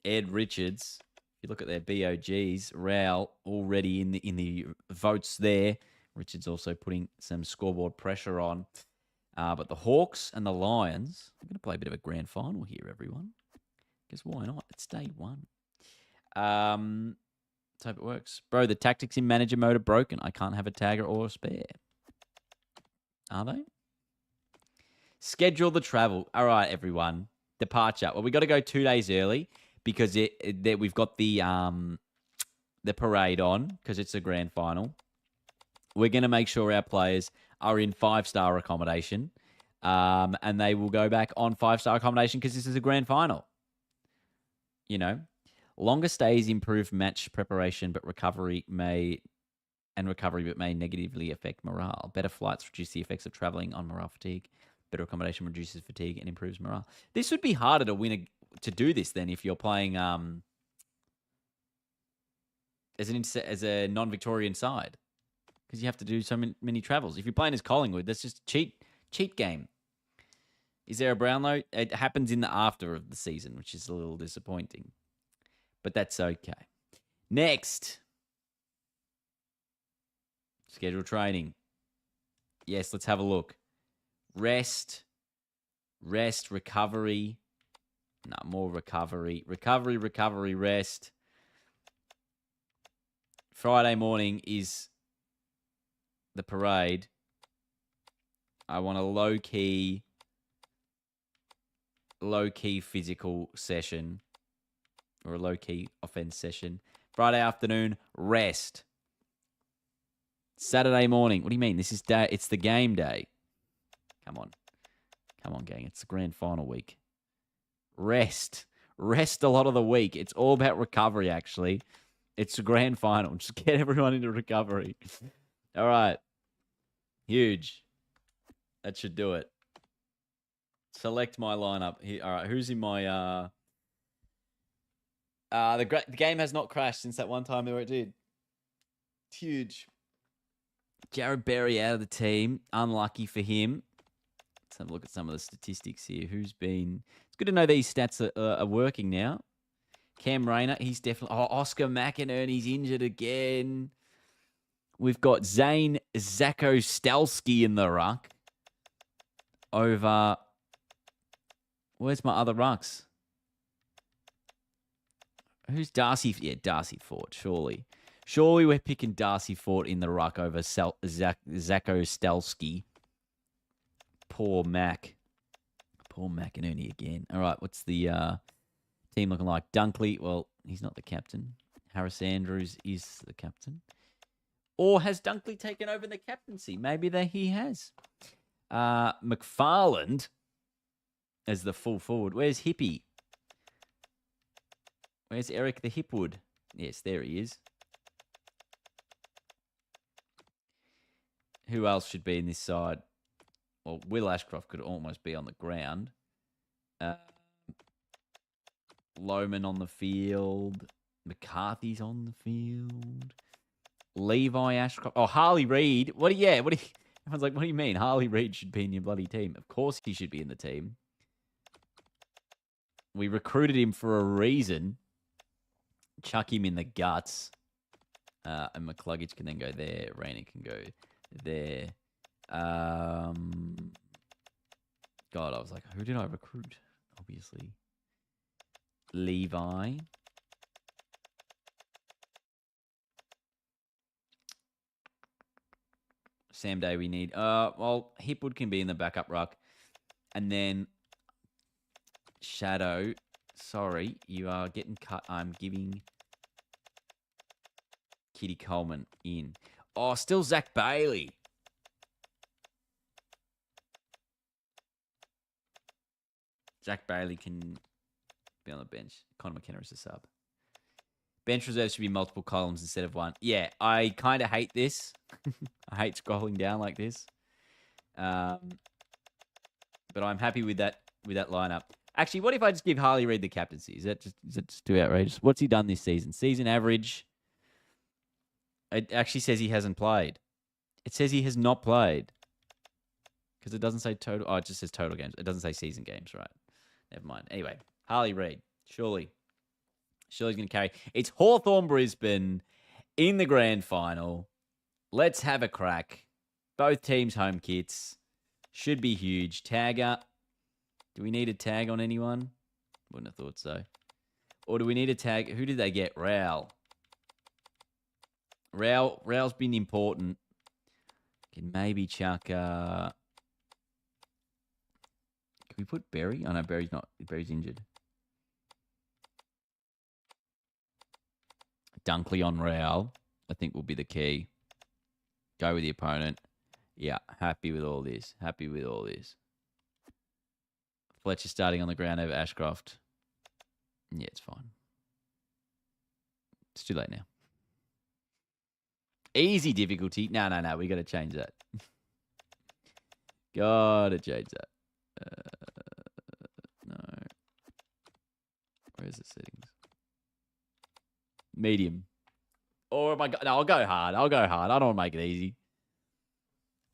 Ed Richards. If you look at their BOGs, Rowell already in the votes there. Richards also putting some scoreboard pressure on. But the Hawks and the Lions, I'm going to play a bit of a grand final here, everyone. Because why not? It's day one. Let's hope it works. Bro, the tactics in manager mode are broken. I can't have a tagger or a spare. Are they? Schedule the travel. All right, everyone. Departure. Well, we got to go 2 days early because we've got the parade on because it's a grand final. We're going to make sure our players are in 5-star accommodation. And they will go back on 5-star accommodation because this is a grand final. You know, longer stays improve match preparation, but recovery may negatively affect morale. Better flights reduce the effects of traveling on morale fatigue. Better accommodation reduces fatigue and improves morale. This would be harder to do this than if you're playing as a non-Victorian side, because you have to do so many travels. If you're playing as Collingwood, that's just a cheat game. Is there a Brownlow? It happens in the after of the season, which is a little disappointing, but that's okay. Next, scheduled training. Yes, let's have a look. Rest, recovery. No, more recovery. Recovery, rest. Friday morning is the parade. I want a low-key physical session or a low-key offense session. Friday afternoon, rest. Saturday morning. What do you mean? This is day. It's the game day. Come on, gang. It's the grand final week. Rest a lot of the week. It's all about recovery, actually. It's the grand final. Just get everyone into recovery. All right. Huge. That should do it. Select my lineup here. All right, who's in my the game has not crashed since that one time where it did. It's huge. Jared Berry out of the team. Unlucky for him. Let's have a look at some of the statistics here. It's good to know these stats are working now. Cam Rayner, he's definitely... Oh, Oscar McInerney's injured again. We've got Zane Zakostelski in the ruck over... Where's my other rucks? Who's Darcy? Yeah, Darcy Fort, surely. Surely we're picking Darcy Fort in the ruck over Zakostelski. Poor Mac. Poor McInerney again. All right, what's the team looking like? Dunkley, well, he's not the captain. Harris Andrews is the captain. Or has Dunkley taken over the captaincy? Maybe he has. McFarland as the full forward. Where's Hippie? Where's Eric the Hipwood? Yes, there he is. Who else should be in this side? Well, Will Ashcroft could almost be on the ground. Lohman on the field. McCarthy's on the field. Levi Ashcroft. Oh, Harley Reid. Everyone's like, what do you mean? Harley Reid should be in your bloody team. Of course he should be in the team. We recruited him for a reason. Chuck him in the guts. And McCluggage can then go there. Rayner can go there. God, I was like, who did I recruit? Obviously. Levi. Sam Day we need. Well, Hipwood can be in the backup ruck. And then Shadow. Sorry, you are getting cut. I'm giving Kitty Coleman in. Oh, still Zach Bailey. Zach Bailey can be on the bench. Connor McKenna is a sub. Bench reserves should be multiple columns instead of one. Yeah, I kind of hate this. I hate scrolling down like this. But I'm happy with that lineup. Actually, what if I just give Harley Reid the captaincy? Is that just too outrageous? What's he done this season? Season average. It actually says he hasn't played. It says he has not played. Because it doesn't say total. Oh, it just says total games. It doesn't say season games, right? Never mind. Anyway, Harley Reid. Surely he's going to carry. It's Hawthorn Brisbane in the grand final. Let's have a crack. Both teams' home kits. Should be huge. Tagger. Do we need a tag on anyone? Wouldn't have thought so. Or do we need a tag? Who did they get? Raoul. Raoul's been important. Can maybe chuck... Can we put Berry? Oh, no, Berry's not. Berry's injured. Dunkley on Raoul, I think, will be the key. Go with the opponent. Yeah, happy with all this. Happy with all this. Fletcher starting on the ground over Ashcroft. Yeah, it's fine. It's too late now. Easy difficulty. No. We got to change that. Got to change that. No. Where's the settings? Medium. Or am I? No, I'll go hard. I don't want to make it easy.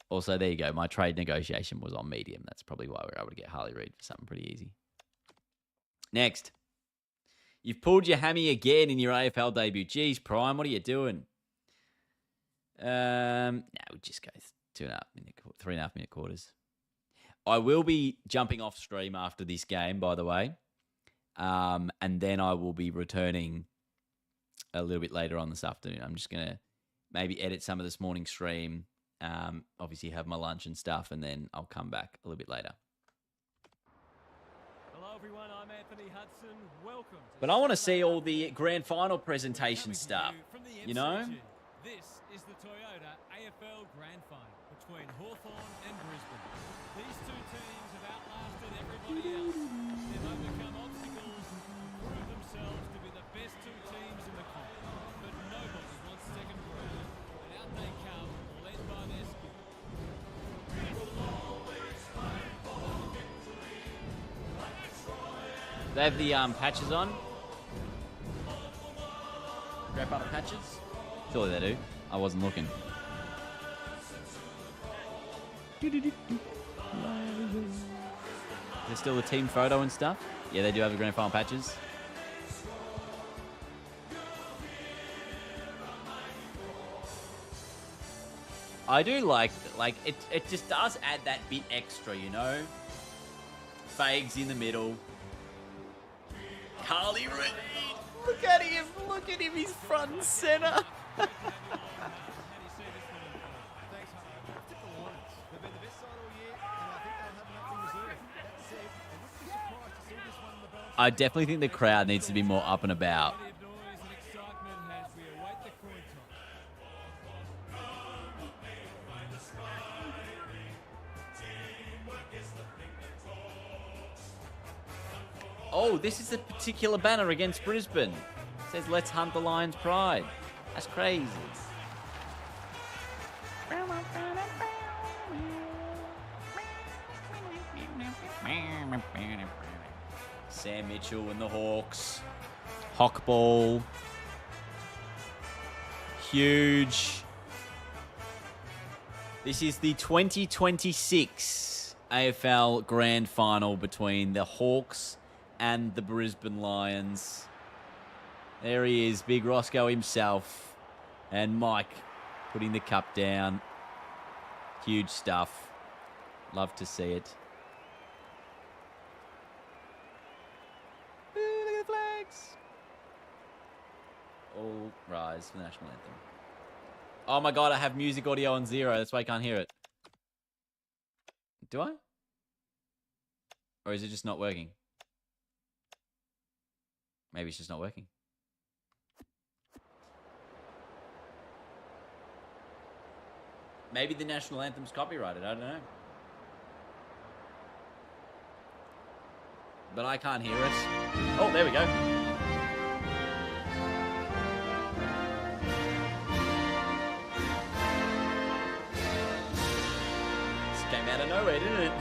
Also, there you go. My trade negotiation was on medium. That's probably why we were able to get Harley Reid for something pretty easy. Next. You've pulled your hammy again in your AFL debut. Jeez, Prime, what are you doing? No, we just go 3.5 minute quarters. I will be jumping off stream after this game, by the way. And then I will be returning a little bit later on this afternoon. I'm just going to maybe edit some of this morning's stream. Obviously have my lunch and stuff, and then I'll come back a little bit later. Hello everyone, I'm Anthony Hudson. Welcome. But I want to see all the grand final presentation stuff, you know? This is the Toyota AFL Grand Final between Hawthorn and Brisbane. These two teams have outlasted everybody else. They've overcome obstacles and proved themselves to be the best two teams in the comp. But nobody wants second ground. And out they come, led by their skill. They have the patches on. Grab up the patches. Surely they do. I wasn't looking. There's still the team photo and stuff. Yeah, they do have the grand final patches. I do like it just does add that bit extra, you know? Fags in the middle. Harley Reid. Look at him. He's front and center. I definitely think the crowd needs to be more up and about. Oh, this is a particular banner against Brisbane. It says, let's hunt the Lions' pride. That's crazy. Sam Mitchell and the Hawks. Hawk ball. Huge. This is the 2026 AFL Grand Final between the Hawks and the Brisbane Lions. There he is, Big Roscoe himself. And Mike putting the cup down. Huge stuff. Love to see it. Ooh, look at the flags. All rise for the national anthem. Oh my God, I have music audio on 0. That's why I can't hear it. Do I? Or is it just not working? Maybe it's just not working. Maybe the national anthem's copyrighted. I don't know. But I can't hear it. Oh, there we go. This came out of nowhere, didn't it?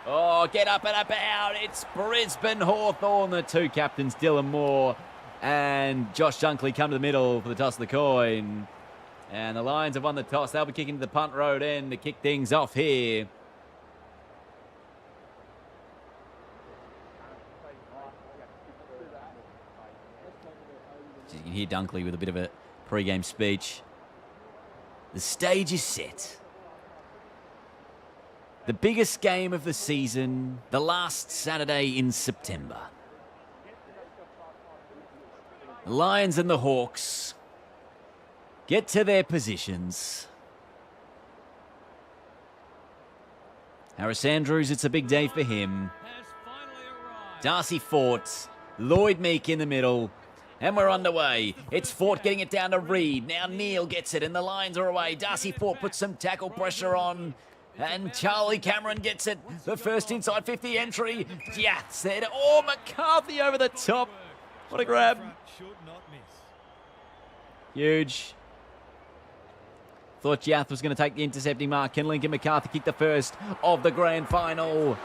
Oh, get up and about. It's Brisbane Hawthorn. The two captains, Dylan Moore and Josh Dunkley, come to the middle for the toss of the coin. And the Lions have won the toss. They'll be kicking to the punt road end to kick things off here. You can hear Dunkley with a bit of a pre-game speech. The stage is set. The biggest game of the season, the last Saturday in September. The Lions and the Hawks get to their positions. Harris Andrews, it's a big day for him. Darcy Fort, Lloyd Meek in the middle. And we're underway. It's Fort getting it down to Reid. Now Neal gets it and the Lions are away. Darcy Fort puts some tackle pressure on. And Charlie Cameron gets it. The first inside 50 entry. Jath said, oh, McCarthy over the top. What a grab. Should not miss. Huge. Thought Jath was going to take the intercepting mark. Can Lincoln McCarthy kick the first of the grand final?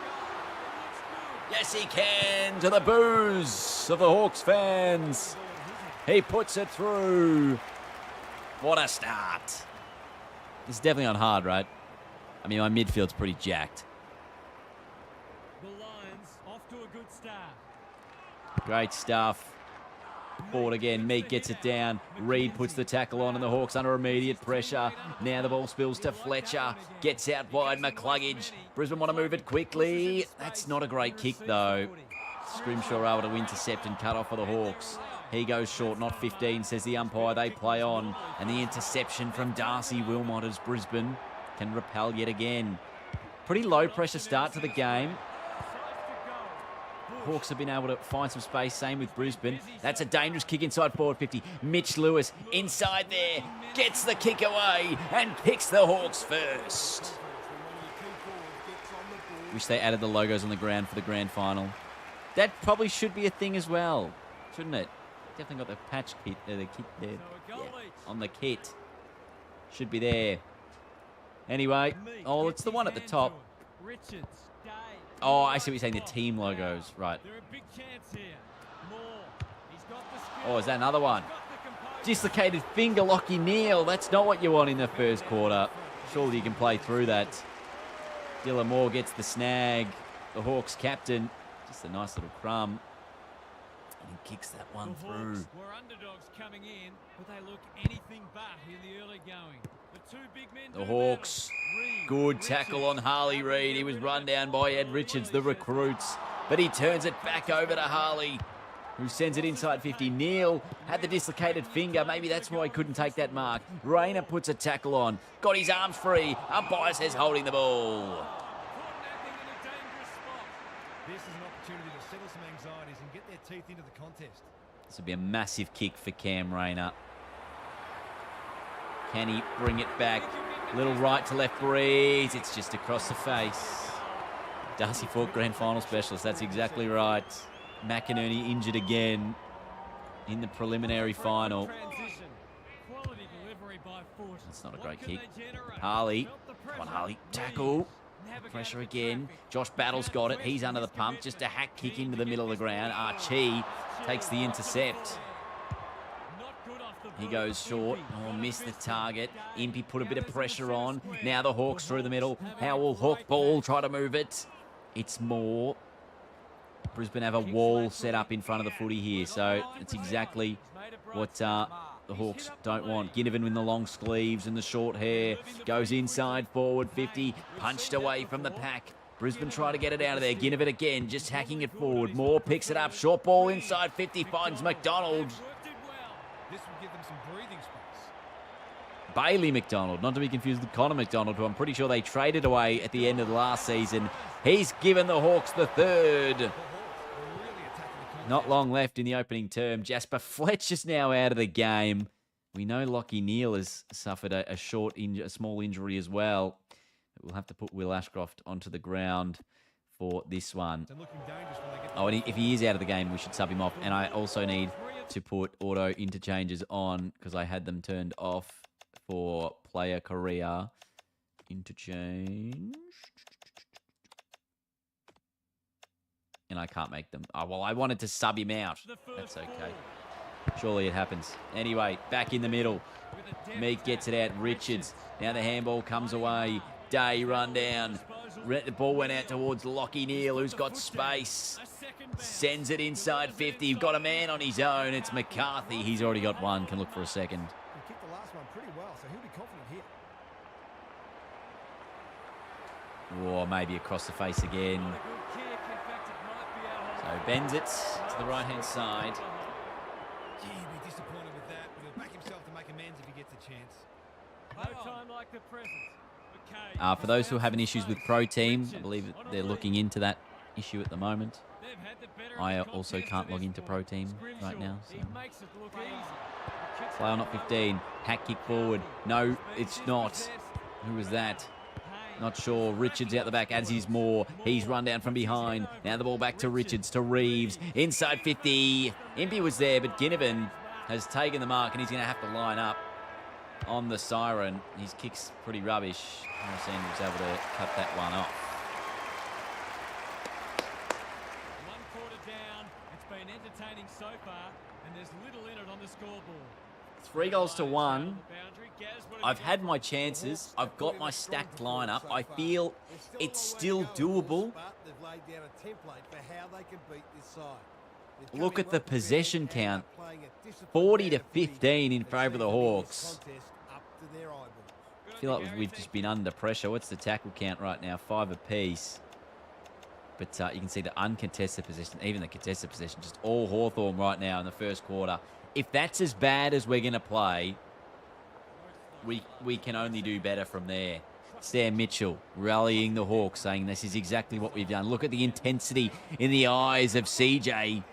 Yes, he can. To the boos of the Hawks fans. He puts it through. What a start. This is definitely on hard, right? I mean, my midfield's pretty jacked. The Lions off to a good start. Great stuff. Forward again. Meek gets it down. Reed puts the tackle on and the Hawks under immediate pressure. Now the ball spills to Fletcher. Gets out wide. McCluggage. Brisbane want to move it quickly. That's not a great kick, though. Scrimshaw able to intercept and cut off for the Hawks. He goes short, not 15, says the umpire. They play on. And the interception from Darcy Wilmot as Brisbane can repel yet again. Pretty low pressure start to the game. Hawks have been able to find some space, same with Brisbane. That's a dangerous kick inside forward 50. Mitch Lewis inside there, gets the kick away and picks the Hawks first. Wish they added the logos on the ground for the grand final. That probably should be a thing as well, shouldn't it? Definitely got the patch kit, the kit there, yeah, on the kit. Should be there. Anyway, oh, it's the one at the top. Oh, I see what you're saying, the team logos, right. Oh, is that another one? Dislocated finger, Lockie Neal. That's not what you want in the first quarter. Surely you can play through that. Dylan Moore gets the snag. The Hawks captain, just a nice little crumb. And he kicks that one through. The Hawks were underdogs coming in, but they look anything but in the early going. The two big men The Hawks, good tackle on Harley Reid. He was run down by Ed Richards, the recruits. But he turns it back over to Harley, who sends it inside 50. Neal had the dislocated finger. Maybe that's why he couldn't take that mark. Rayner puts a tackle on. Got his arms free. Umpire says holding the ball. This is an opportunity to settle some anxieties and get their teeth into the contest. This would be a massive kick for Cam Rayner. Can he bring it back? Little right to left breeze. It's just across the face. Darcy Fort grand final specialist. That's exactly right. McInerney injured again in the preliminary final. That's not a great kick. Harley. Come on, Harley. Tackle. Pressure again. Josh Battle's got it. He's under the pump. Just a hack kick into the middle of the ground. Archie takes the intercept. He goes short. Oh, missed the target. Impey put a bit of pressure on. Now the Hawks through the middle. How will Hawk ball try to move it? It's more. Brisbane have a wall set up in front of the footy here, so it's exactly what the Hawks don't want. Ginnivan with the long sleeves and the short hair. Goes inside forward 50. Punched away from the pack. Brisbane try to get it out of there. Ginnivan again, just hacking it forward. Moore picks it up. Short ball inside 50. Finds McDonald. This will give them some breathing space. Bailey McDonald, not to be confused with Connor McDonald, who I'm pretty sure they traded away at the end of the last season. He's given the Hawks the third. Not long left in the opening term. Jasper Fletcher's now out of the game. We know Lockie Neal has suffered a small injury as well. We'll have to put Will Ashcroft onto the ground for this one. Oh, and if he is out of the game, we should sub him off. And I also need to put auto interchanges on because I had them turned off for player career interchange. And I can't make them. Oh, well, I wanted to sub him out. That's okay. Surely it happens. Anyway, back in the middle. Meek gets it out. Richards. Now the handball comes away. Day run down. The ball went out towards Lockie Neal, who's got space. Sends it inside 50. Got a man on his own. It's McCarthy. He's already got one. Can look for a second. He kicked the last one pretty well, so he'll be confident here. Or maybe across the face again. So bends it to the right-hand side. Yeah, he'd be disappointed with that, but he'll back himself to make amends if he gets a chance. No time like the present. For those who are having issues with Pro Team, I believe they're looking into that issue at the moment. I also can't log into Pro Team right now. So. Play on not 15. Hack kick forward. No, it's not. Who was that? Not sure. Richards out the back, as is Moore. He's run down from behind. Now the ball back to Richards, to Reeves. Inside 50. Impey was there, but Ginnivan has taken the mark, and he's going to have to line up on the siren. His kick's pretty rubbish. Morris Andrews was able to cut that one off. 1 quarter down. It's been entertaining so far, and there's little in it on the scoreboard. 3 goals to 1. I've had my chances. I've got my stacked lineup. I feel it's still doable. Look at the possession count. 40 to 15 in favour of the Hawks. I feel like we've just been under pressure. What's the tackle count right now? 5 apiece. But you can see the uncontested possession, even the contested possession, just all Hawthorn right now in the first quarter. If that's as bad as we're going to play, we can only do better from there. Sam Mitchell rallying the Hawks, saying this is exactly what we've done. Look at the intensity in the eyes of CJ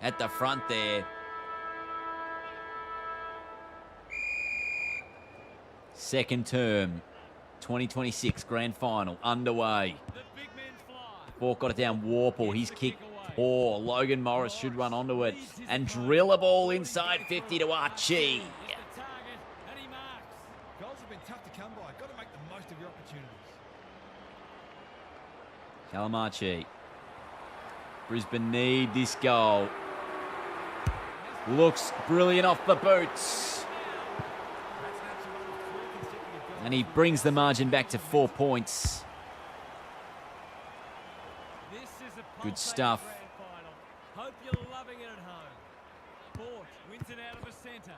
at the front there. Second term, 2026 grand final underway. Bork got it down. Warple, he's kicked poor. Logan Morris should run onto it and drill a ball inside 50 to Archie. Goals have been tough to come by. Got to make the most of your opportunities. Calamarchi. Brisbane need this goal. Looks brilliant off the boots. And he brings the margin back to 4 points. Good stuff. Hope you're loving it at home. Bort wins it out of the centre.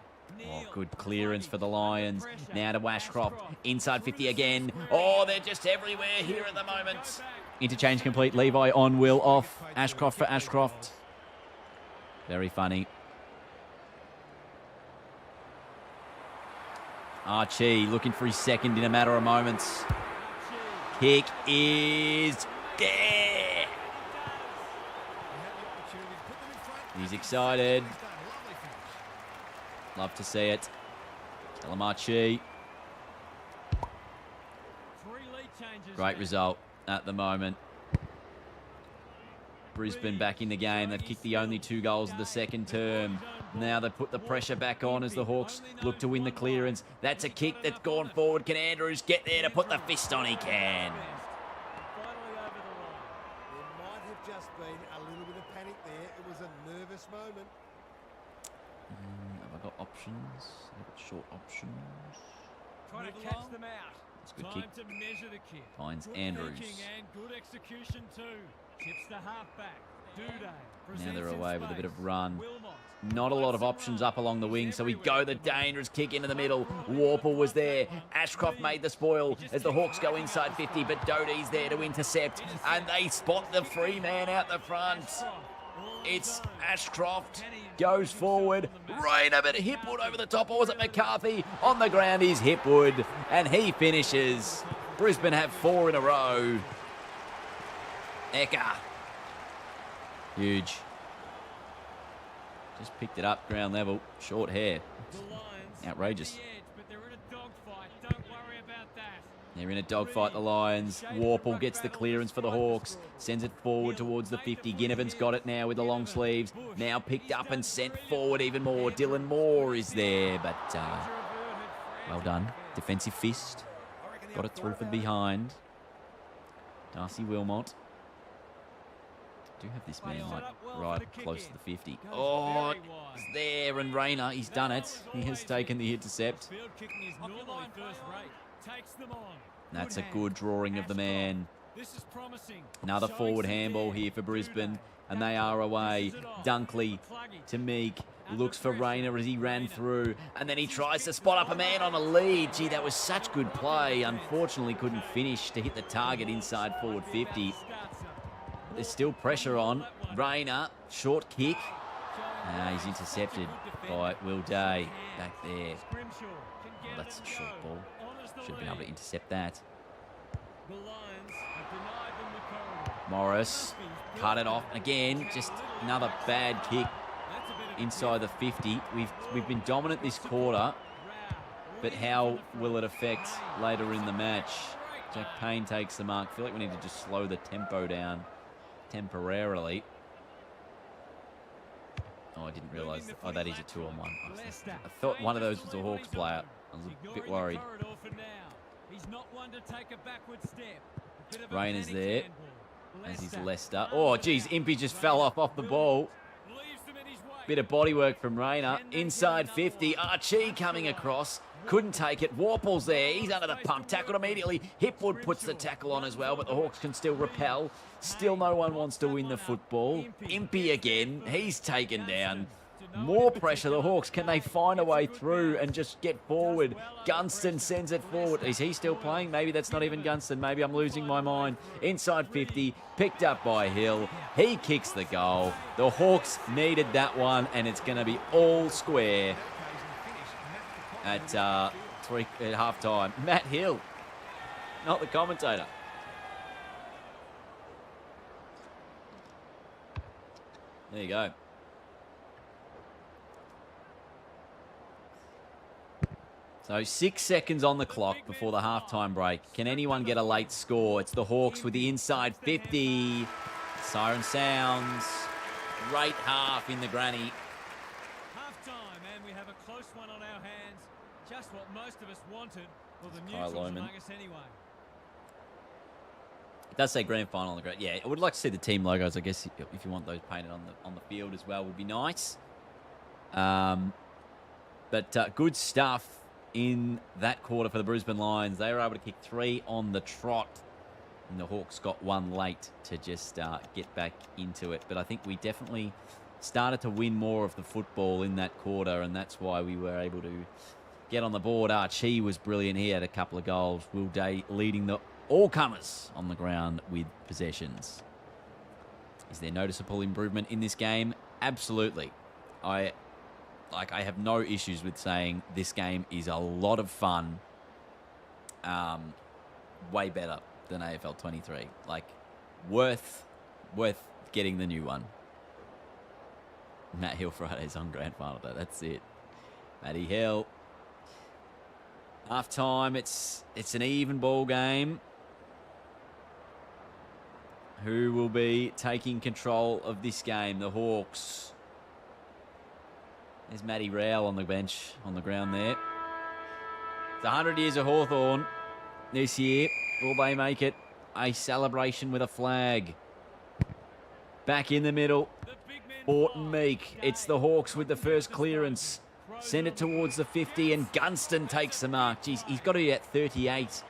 Oh, good clearance for the Lions. Now to Ashcroft. Inside 50 again. Oh, they're just everywhere here at the moment. Interchange complete. Levi on, Will off. Ashcroft for Ashcroft. Very funny. Archie looking for his second in a matter of moments. Kick is there. He's excited. Love to see it. Calamarchi. Great result at the moment. Brisbane back in the game. They've kicked the only 2 goals of the second term. Now they put the pressure back on as the Hawks look to win the clearance. That's a kick that's gone forward. Can Andrews get there to put the fist on? He can. Just been a little bit of panic there. It was a nervous moment. Have I got options? I've got short options. Trying to catch them out. It's a good Time kick. to measure the kick. Finds Good Andrews. thinking and good execution too. Tips the halfback. Now they're away with a bit of run. Not a lot of options up along the wing, so we go the dangerous kick into the middle. Warple was there. Ashcroft made the spoil as the Hawks go inside 50, but Doty's there to intercept, and they spot the free man out the front. It's Ashcroft, goes forward. Rayner, but Hipwood over the top, or was it McCarthy? On the ground is Hipwood, and he finishes. Brisbane have 4 in a row. Eka. Huge. Just picked it up, ground level, short hair. Outrageous. They're in a dogfight, the Lions. Warple gets the clearance for the Hawks. Sends it forward towards the 50. Ginnivan's got it now with the long sleeves. Now picked up and sent forward even more. Dylan Moore is there, but well done. Defensive fist. Got it through from behind. Darcy Wilmot. Do have this man like right close to the 50. Oh, it's there, and Rayner, he's done it. He has taken the intercept. That's a good drawing of the man. Another forward handball here for Brisbane, and they are away. Dunkley to Meek. Looks for Rayner as he ran through, and then he tries to spot up a man on a lead. Gee, that was such good play. Unfortunately, couldn't finish to hit the target inside forward 50. There's still pressure on. Rayner, short kick. He's intercepted by Will Day back there. Oh, that's a short ball. Should have been able to intercept that. Morris cut it off. Again, just another bad kick inside the 50. We've been dominant this quarter, but how will it affect later in the match? Jack Payne takes the mark. I feel like we need to just slow the tempo down temporarily. Oh, I didn't realise. Oh, that is a 2-on-1. I thought one of those was a Hawks player. I was a bit worried. Rain is there as he's Leicester. Oh, geez, Impey just fell off the ball. Bit of bodywork from Rayner. Inside 50. Archie coming across. Couldn't take it. Warple's there. He's under the pump. Tackled immediately. Hipwood puts the tackle on as well, but the Hawks can still repel. Still no one wants to win the football. Impey again. He's taken down. More pressure. The Hawks, can they find a way through and just get forward? Gunston sends it forward. Is he still playing? Maybe that's not even Gunston. Maybe I'm losing my mind. Inside 50. Picked up by Hill. He kicks the goal. The Hawks needed that one, and it's going to be all square at half-time. Matt Hill, not the commentator. There you go. So 6 seconds on the clock before the halftime break. Can anyone get a late score? It's the Hawks with the inside 50. Siren sounds. Great half in the granny. Half-time, and we have a close one on our hands. Just what most of us wanted. Well, the Kyle neutrals Lohman. among us anyway. It does say grand final on the ground. Yeah, I would like to see the team logos. I guess if you want those painted on the field as well, would be nice. But good stuff in that quarter for the Brisbane Lions. They were able to kick 3 on the trot, and the Hawks got 1 late to just get back into it. But I think we definitely started to win more of the football in that quarter, and that's why we were able to get on the board. Archie was brilliant. He had a couple of goals. Will Day leading the all-comers on the ground with possessions. Is there noticeable improvement in this game? Absolutely. I have no issues with saying this game is a lot of fun. Way better than AFL 23. Like, worth getting the new one. Matt Hill Fridays on grand final though. That's it. Matty Hill. Half time. It's an even ball game. Who will be taking control of this game? The Hawks. There's Matty Rowell on the bench, on the ground there. It's 100 years of Hawthorn this year. Will they make it a celebration with a flag? Back in the middle. Orton Meek. It's the Hawks with the first clearance. Send it towards the 50, and Gunston takes the mark. Jeez, he's got to be at 38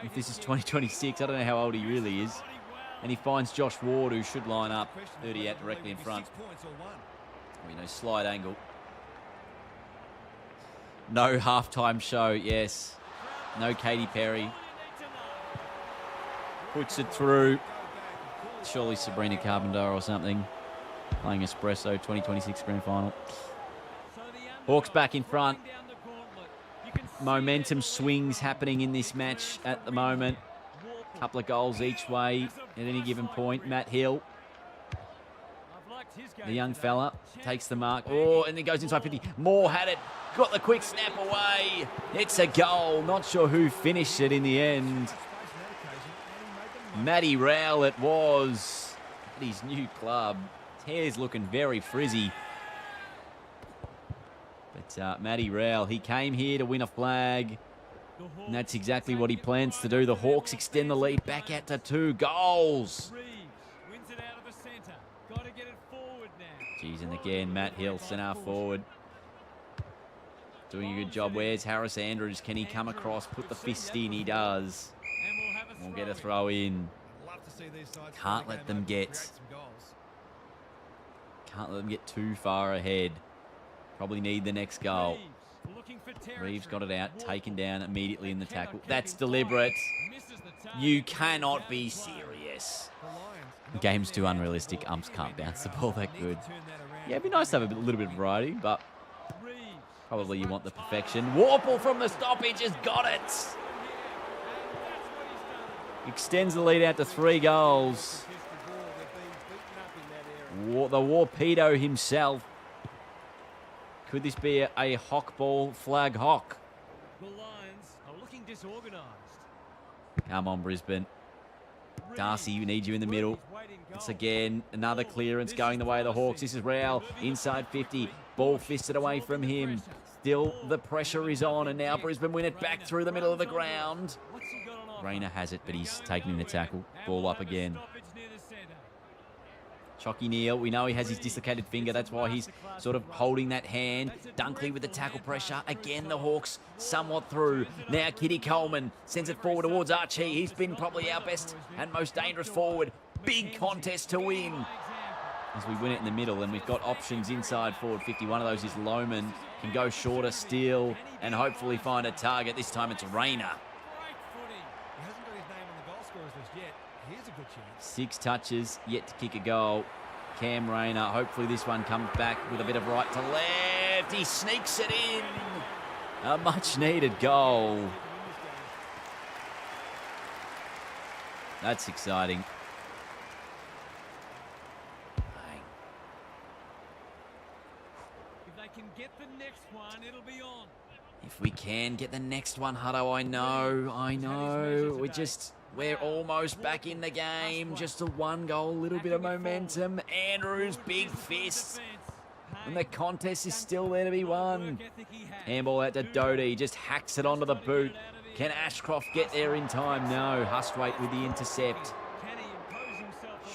if this is 2026. I don't know how old he really is. And he finds Josh Ward, who should line up 38 directly in front. Slide angle. No halftime show, yes. No Katy Perry. Puts it through. Surely Sabrina Carpenter or something. Playing Espresso, 2026 grand final. Hawks back in front. Momentum swings happening in this match at the moment. Couple of goals each way at any given point. Matt Hill, the young fella, takes the mark. Oh, and then goes inside 50. Moore had it. Got the quick snap away. It's a goal. Not sure who finished it in the end. Matty Rowell it was. At his new club. His hair's looking very frizzy. But Matty Rowell, he came here to win a flag. And that's exactly what he plans to do. The Hawks extend the lead back out to 2 goals. Jeez, and again, Matt Hill, centre forward. Doing a good job. Where's Harris Andrews? Can he come across, put the fist in? He does. We'll get a throw in. Can't let them get too far ahead. Probably need the next goal. Reeves got it out, taken down immediately in the tackle. That's deliberate. You cannot be serious. The game's too unrealistic. Umps can't bounce the ball that good. Yeah, it'd be nice to have a little bit of variety, but probably you want the perfection. Warple from the stoppage has got it. Extends the lead out to 3 goals. The Warpedo himself. Could this be a Hawk ball, flag Hawk? The Lions are looking disorganised. Come on, Brisbane. Darcy, we need you in the middle. It's again another clearance going the way of the Hawks. This is Rao inside 50. Ball fisted away from him. Still, the pressure is on, and now Brisbane win it back through the middle of the ground. Rayner has it, but he's taking in the tackle. Ball up again. Chalky Neal, we know he has his dislocated finger. That's why he's sort of holding that hand. Dunkley with the tackle pressure. Again, the Hawks somewhat through. Now Kitty Coleman sends it forward towards Archie. He's been probably our best and most dangerous forward. Big contest to win. As we win it in the middle, and we've got options inside forward 50. One of those is Lohman. Can go shorter, steal, and hopefully find a target. This time it's Rayner. He hasn't got his name on the goal scorers list yet. Here's a good chance. 6 touches, yet to kick a goal. Cam Rayner, hopefully this one comes back with a bit of right to left. He sneaks it in. A much-needed goal. That's exciting. If they can get the next one, it'll be on. If we can get the next one, Hutto, I know. We're almost back in the game. Just a 1 goal, a little bit of momentum. Andrews, big fist. And the contest is still there to be won. Handball out to Doty, just hacks it onto the boot. Can Ashcroft get there in time? No. Hustwaite with the intercept.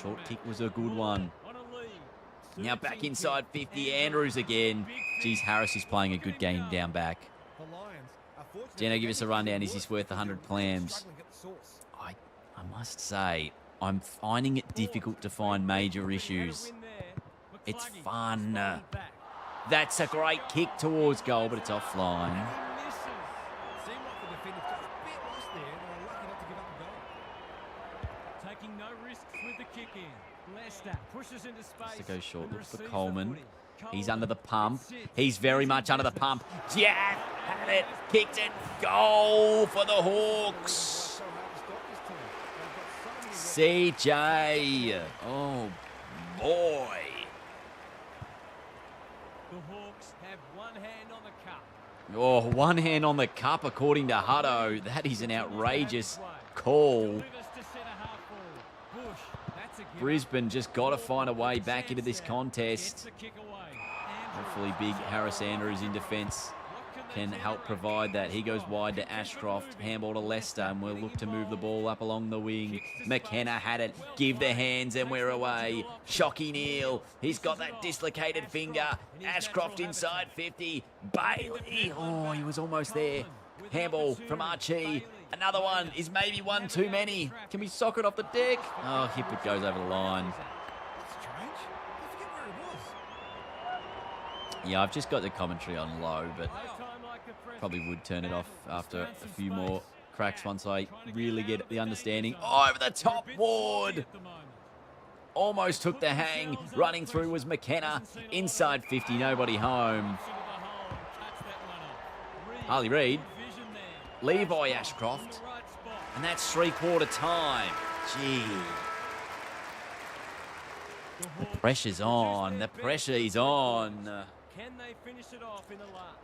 Short kick was a good one. Now back inside 50, Andrews again. Geez, Harris is playing a good game down back. Geno, give us a rundown. Is this worth 100 clams? I must say, I'm finding it difficult to find major issues. It's fun. That's a great kick towards goal, but it's offline. Taking no risks with the kick in. Leicester pushes into space. To go short, look for Coleman. He's under the pump. He's very much under the pump. Yeah, had it, kicked it, goal for the Hawks. CJ. Oh, boy. The Hawks have one hand on the cup. Oh, one hand on the cup, according to Hutto. That is an outrageous call. Brisbane just got to find a way back into this contest. Hopefully big Harris Andrews in defence can help provide that. He goes wide to Ashcroft, handball to Leicester, and we'll look to move the ball up along the wing. McKenna had it, give the hands, and we're away. Shocky Neal, he's got that dislocated finger. Ashcroft inside 50. Bailey, oh, he was almost there. Handball from Archie. Another one is maybe one too many. Can we sock it off the deck? Oh, Hippert goes over the line. That's strange. I forget where he was. Yeah, I've just got the commentary on low, but probably would turn it off after a few more cracks once I really get the understanding. Oh, over the top, Ward! Almost took the hang. Running through was McKenna. Inside 50, nobody home. Harley Reid. Levi Ashcroft. And that's 3/4 time. Gee. The pressure's on. The pressure is on. Can they finish it off in the last?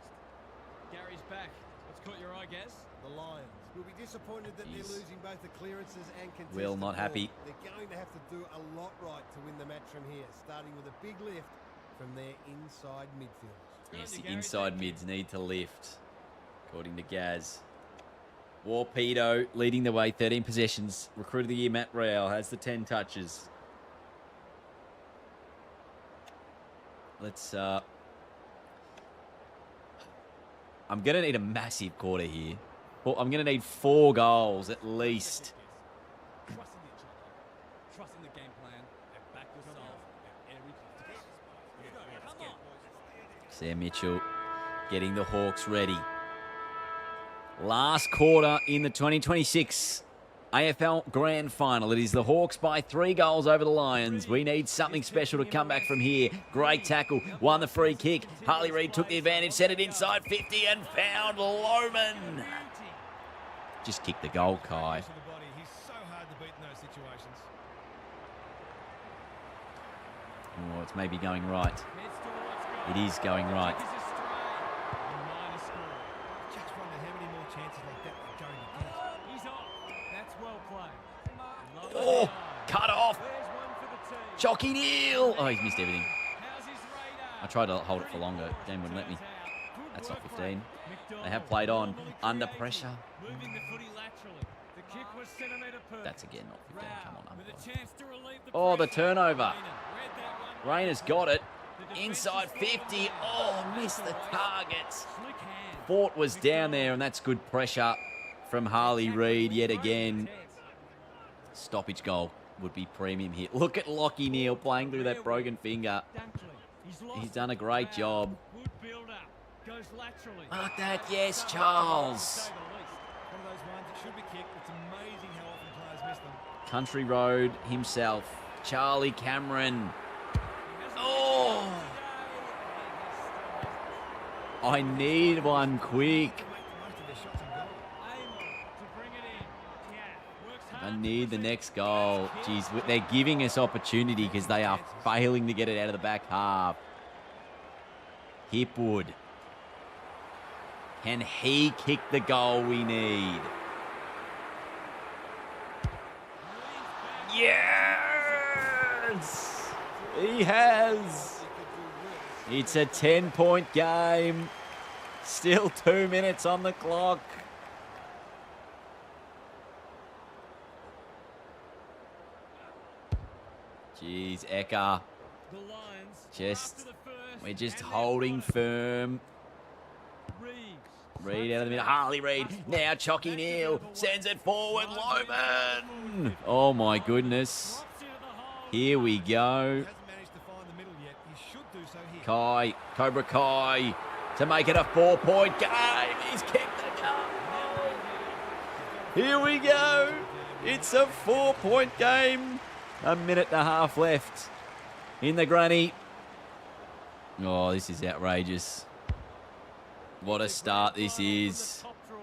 Gary's back. What's caught your eye, Gaz? The Lions will be disappointed that they're losing both the clearances and contested Will not ball. happy. They're going to have to do a lot right to win the match from here, starting with a big lift from their inside midfielders. Yes, the inside mids need to lift, according to Gaz. Warpedo leading the way, 13 possessions. Recruit of the year, Matt Rao, has the 10 touches. Let's... I'm going to need a massive quarter here. Well, I'm going to need 4 goals at least. Trusting each other, trusting the game plan, and back yourself at every contest. Sam Mitchell getting the Hawks ready. Last quarter in the 2026 AFL Grand Final. It is the Hawks by 3 goals over the Lions. We need something special to come back from here. Great tackle. Won the free kick. Harley Reid took the advantage, sent it inside 50 and found Lohman. Just kick the goal, Kai. He's so hard to beat in those situations. Oh, it's maybe going right. It is going right. Just wonder how many more chances like that they're going to get. He's off. That's Oh, cut off. There's one for the team. Chalky Neal. Oh, he's missed everything. How's his radar? I tried to hold it for longer. Game wouldn't let me. That's not 15. They have played on under pressure. Moving the footy laterally. The kick was centimetre perfect. That's again not 15. Come on, With a umpire. chance to relieve the Oh, the pressure. turnover. Read that one. Rayner's got it. The Inside defence is 50. Oh, missed the target. Slick hand. Fort was down there, and that's good pressure from Harley Reid yet again. Stoppage goal would be premium here. Look at Lockie Neal playing through that broken finger. He's done a great job. Good build up. Goes laterally. Like that, yes, Charles. Say the least. One of those ones that should be kicked. It's amazing how often players miss them. Country Road himself, Charlie Cameron. Oh! I need one quick. Make the most of their shots and goal. Able to bring it in. Yeah, works hard I to need the protect. next goal. Jeez, they're giving us opportunity because they are failing to get it out of the back half. Hipwood. Can he kick the goal we need? Yes! He has. It's a 10-point game. Still 2 minutes on the clock. Jeez, Eka. The Lions Just, after the first, we're just and holding then firm. Reeves. Reid out of the middle. Harley Reid. Now Chalky Neal sends it forward. Loman. Oh my goodness. Drops into the hole. Here we He go. hasn't managed to find the middle yet. He should do so here. Kai, Cobra Kai, to make it a 4-point game. He's kicked the goal. Here we go. It's a 4-point game. A minute and a half left in the granny. Oh, this is outrageous. What a start this is Top draw.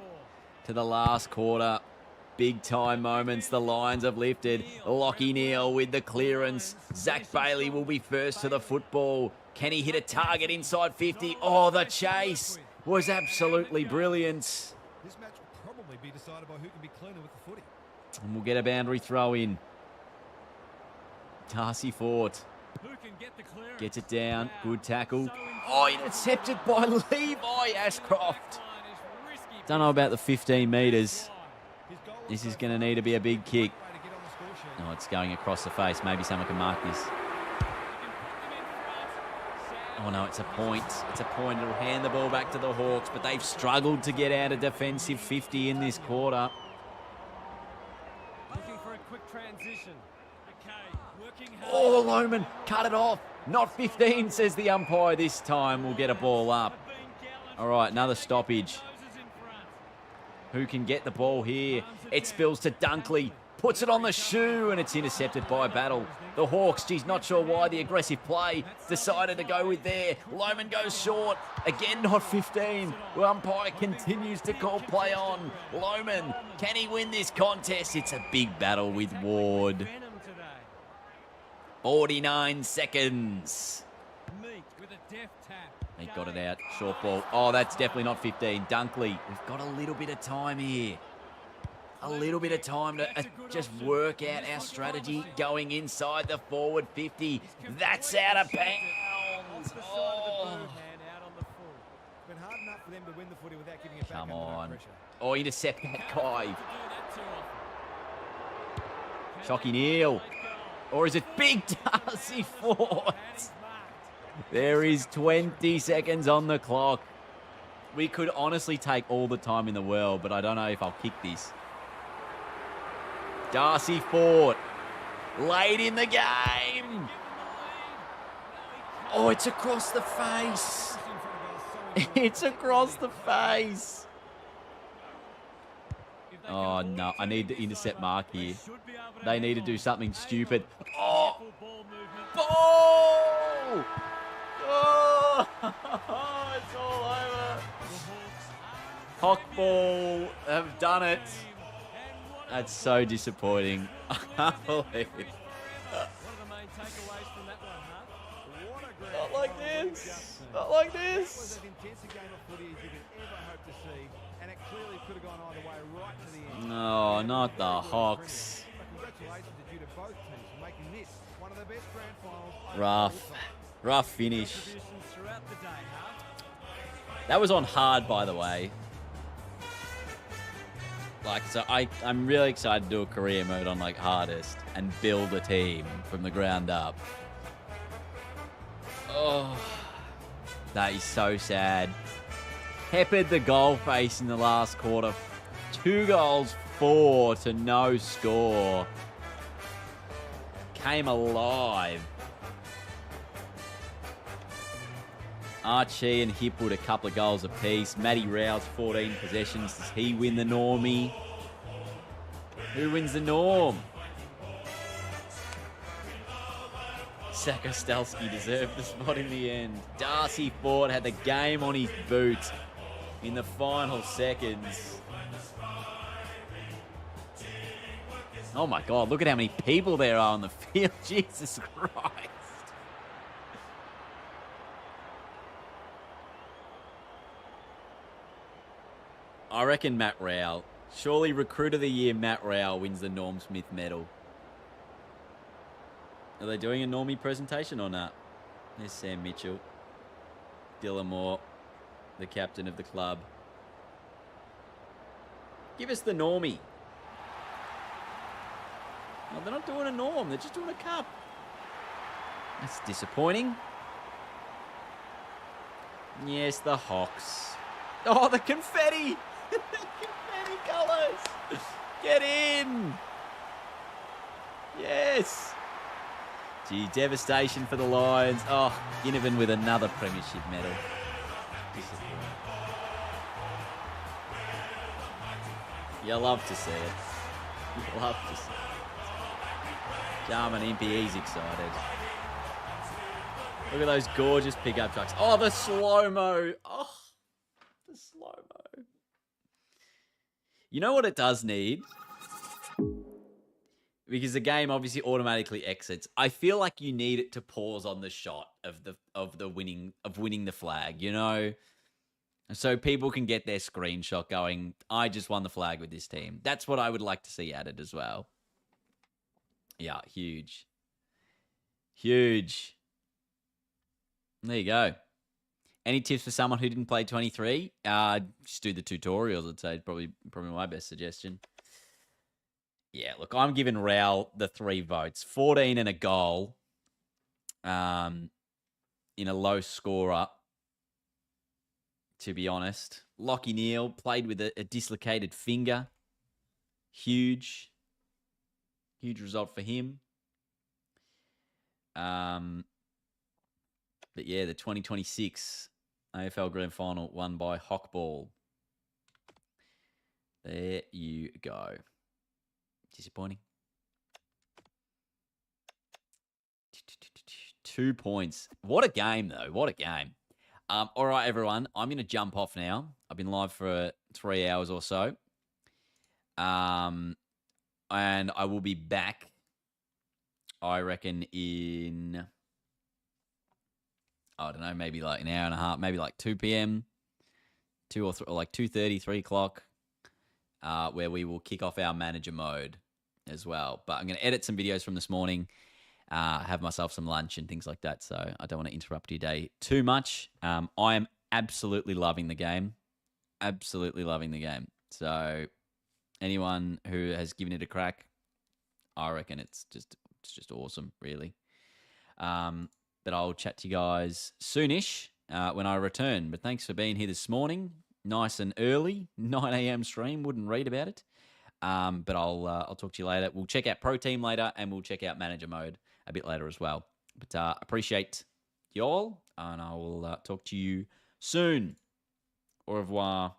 to the last quarter. Big time moments. The Lions have lifted. Lockie Neal with the clearance. Zach Bailey will be first to the football. Can he hit a target inside 50? Oh, the chase was absolutely brilliant. This match will probably be decided by who can be cleaner with the footy. And we'll get a boundary throw in. Darcy Fort Who can get the clearance? gets it down. Good tackle. So Oh, intercepted by Levi Ashcroft. line is risky. Don't know about the 15 metres. His goal This was is so going to far need to be a big kick. way to get on the score sheet. No, it's going across the face. Maybe someone can mark this. Oh no, it's a point. It's a point. It'll hand the ball back to the Hawks, but they've struggled to get out a defensive 50 in this quarter. Looking for a quick transition. Okay, working hard. Oh, Loman, cut it off. Not 15, says the umpire this time. We'll get a ball up. Have been gallant. All right, another stoppage. Moses in front. Who can get the ball here? It spills to Dunkley. Puts it on the shoe, and it's intercepted by Battle. The Hawks, geez, not sure why the aggressive play decided to go with there. Loman goes short. Again, not 15. The umpire continues to call play on. Loman, can he win this contest? It's a big battle with Ward. Venom today. 49 seconds. Meek with a deft tap. He got it out. Short ball. Oh, that's definitely not 15. Dunkley, we've got a little bit of time here. A little bit of time to just work out our strategy going inside the forward 50. That's out of bounds. Off the side of the Oh, boot hand out on the full. It's been hard enough for them to win the footy without giving it back come under no on. pressure. Oh, intercept that guy. To do that too often. Chalky Neal. Or is it Big Darcy Ford? There is 20 seconds on the clock. We could honestly take all the time in the world, but I don't know if I'll kick this. Darcy Fort, late in the game. Oh, it's across the face. It's across the face. Oh, no. I need to intercept mark here. They need to do something stupid. Oh, ball! Oh, it's all over. Hockball have done it. That's so disappointing. I can't believe it. What are the main takeaways from that one, huh? What a great Not like goal. this. Not like It was this. as intense a game of footy as you could ever hope to see, and it clearly could have gone either way right to the end. No, not the Hawks. But congratulations are due to both teams for making this one of the best grand finals. of Rough. all time. Rough finish. Contributions throughout the day, huh? That was on hard, by the way. Like, so I'm really excited to do a career mode on, like, hardest and build a team from the ground up. Oh, that is so sad. Peppered the goal face in the last quarter. 2 goals, 4 to no score. Came alive. Archie and Hipwood a couple of goals apiece. Matty Rouse 14 possessions. Does he win the normie? Who wins the norm? Sakostelski deserved the spot in the end. Darcy Ford had the game on his boot in the final seconds. Oh my God, look at how many people there are on the field. Jesus Christ. I reckon Matt Rowell. Surely Recruit of the Year Matt Rowell wins the Norm Smith medal. Are they doing a normie presentation or not? There's Sam Mitchell. Dylan Moore, the captain of the club. Give us the normie. No, they're not doing a norm. They're just doing a cup. That's disappointing. Yes, the Hawks. Oh, the confetti. The confetti colours. Get in. Yes. Gee, devastation for the Lions. Oh, Ginnivan with another premiership medal. Disappointing. You love to see it. You love to see it. Jarman Impey, he's excited. Look at those gorgeous pickup trucks. Oh, the slow-mo. Oh, the slow-mo. You know what it does need? Because the game obviously automatically exits. I feel like you need it to pause on the shot of winning the flag, you know? So people can get their screenshot going, I just won the flag with this team. That's what I would like to see added as well. Yeah, huge. Huge. There you go. Any tips for someone who didn't play 23? Just do the tutorials, I'd say. Probably my best suggestion. Yeah, look, I'm giving Rowell the 3 votes. 14 and a goal in a low scorer, to be honest. Lockie Neal played with a dislocated finger. Huge. Huge result for him. But yeah, the 2026 AFL Grand Final won by Hawkball. There you go. Disappointing. 2 points. What a game, though. What a game. All right, everyone. I'm going to jump off now. I've been live for 3 hours or so. And I will be back, I reckon, in, I don't know, maybe like an hour and a half, maybe like 2 p.m., 2 or like 2:30, 3 o'clock, where we will kick off our manager mode as well. But I'm going to edit some videos from this morning, have myself some lunch and things like that. So I don't want to interrupt your day too much. I am absolutely loving the game. Absolutely loving the game. So anyone who has given it a crack, I reckon it's just awesome, really. But I'll chat to you guys soonish when I return. But thanks for being here this morning. Nice and early, 9 a.m. stream. Wouldn't read about it. But I'll talk to you later. We'll check out Pro Team later, and we'll check out Manager Mode a bit later as well. But appreciate you all, and I will talk to you soon. Au revoir.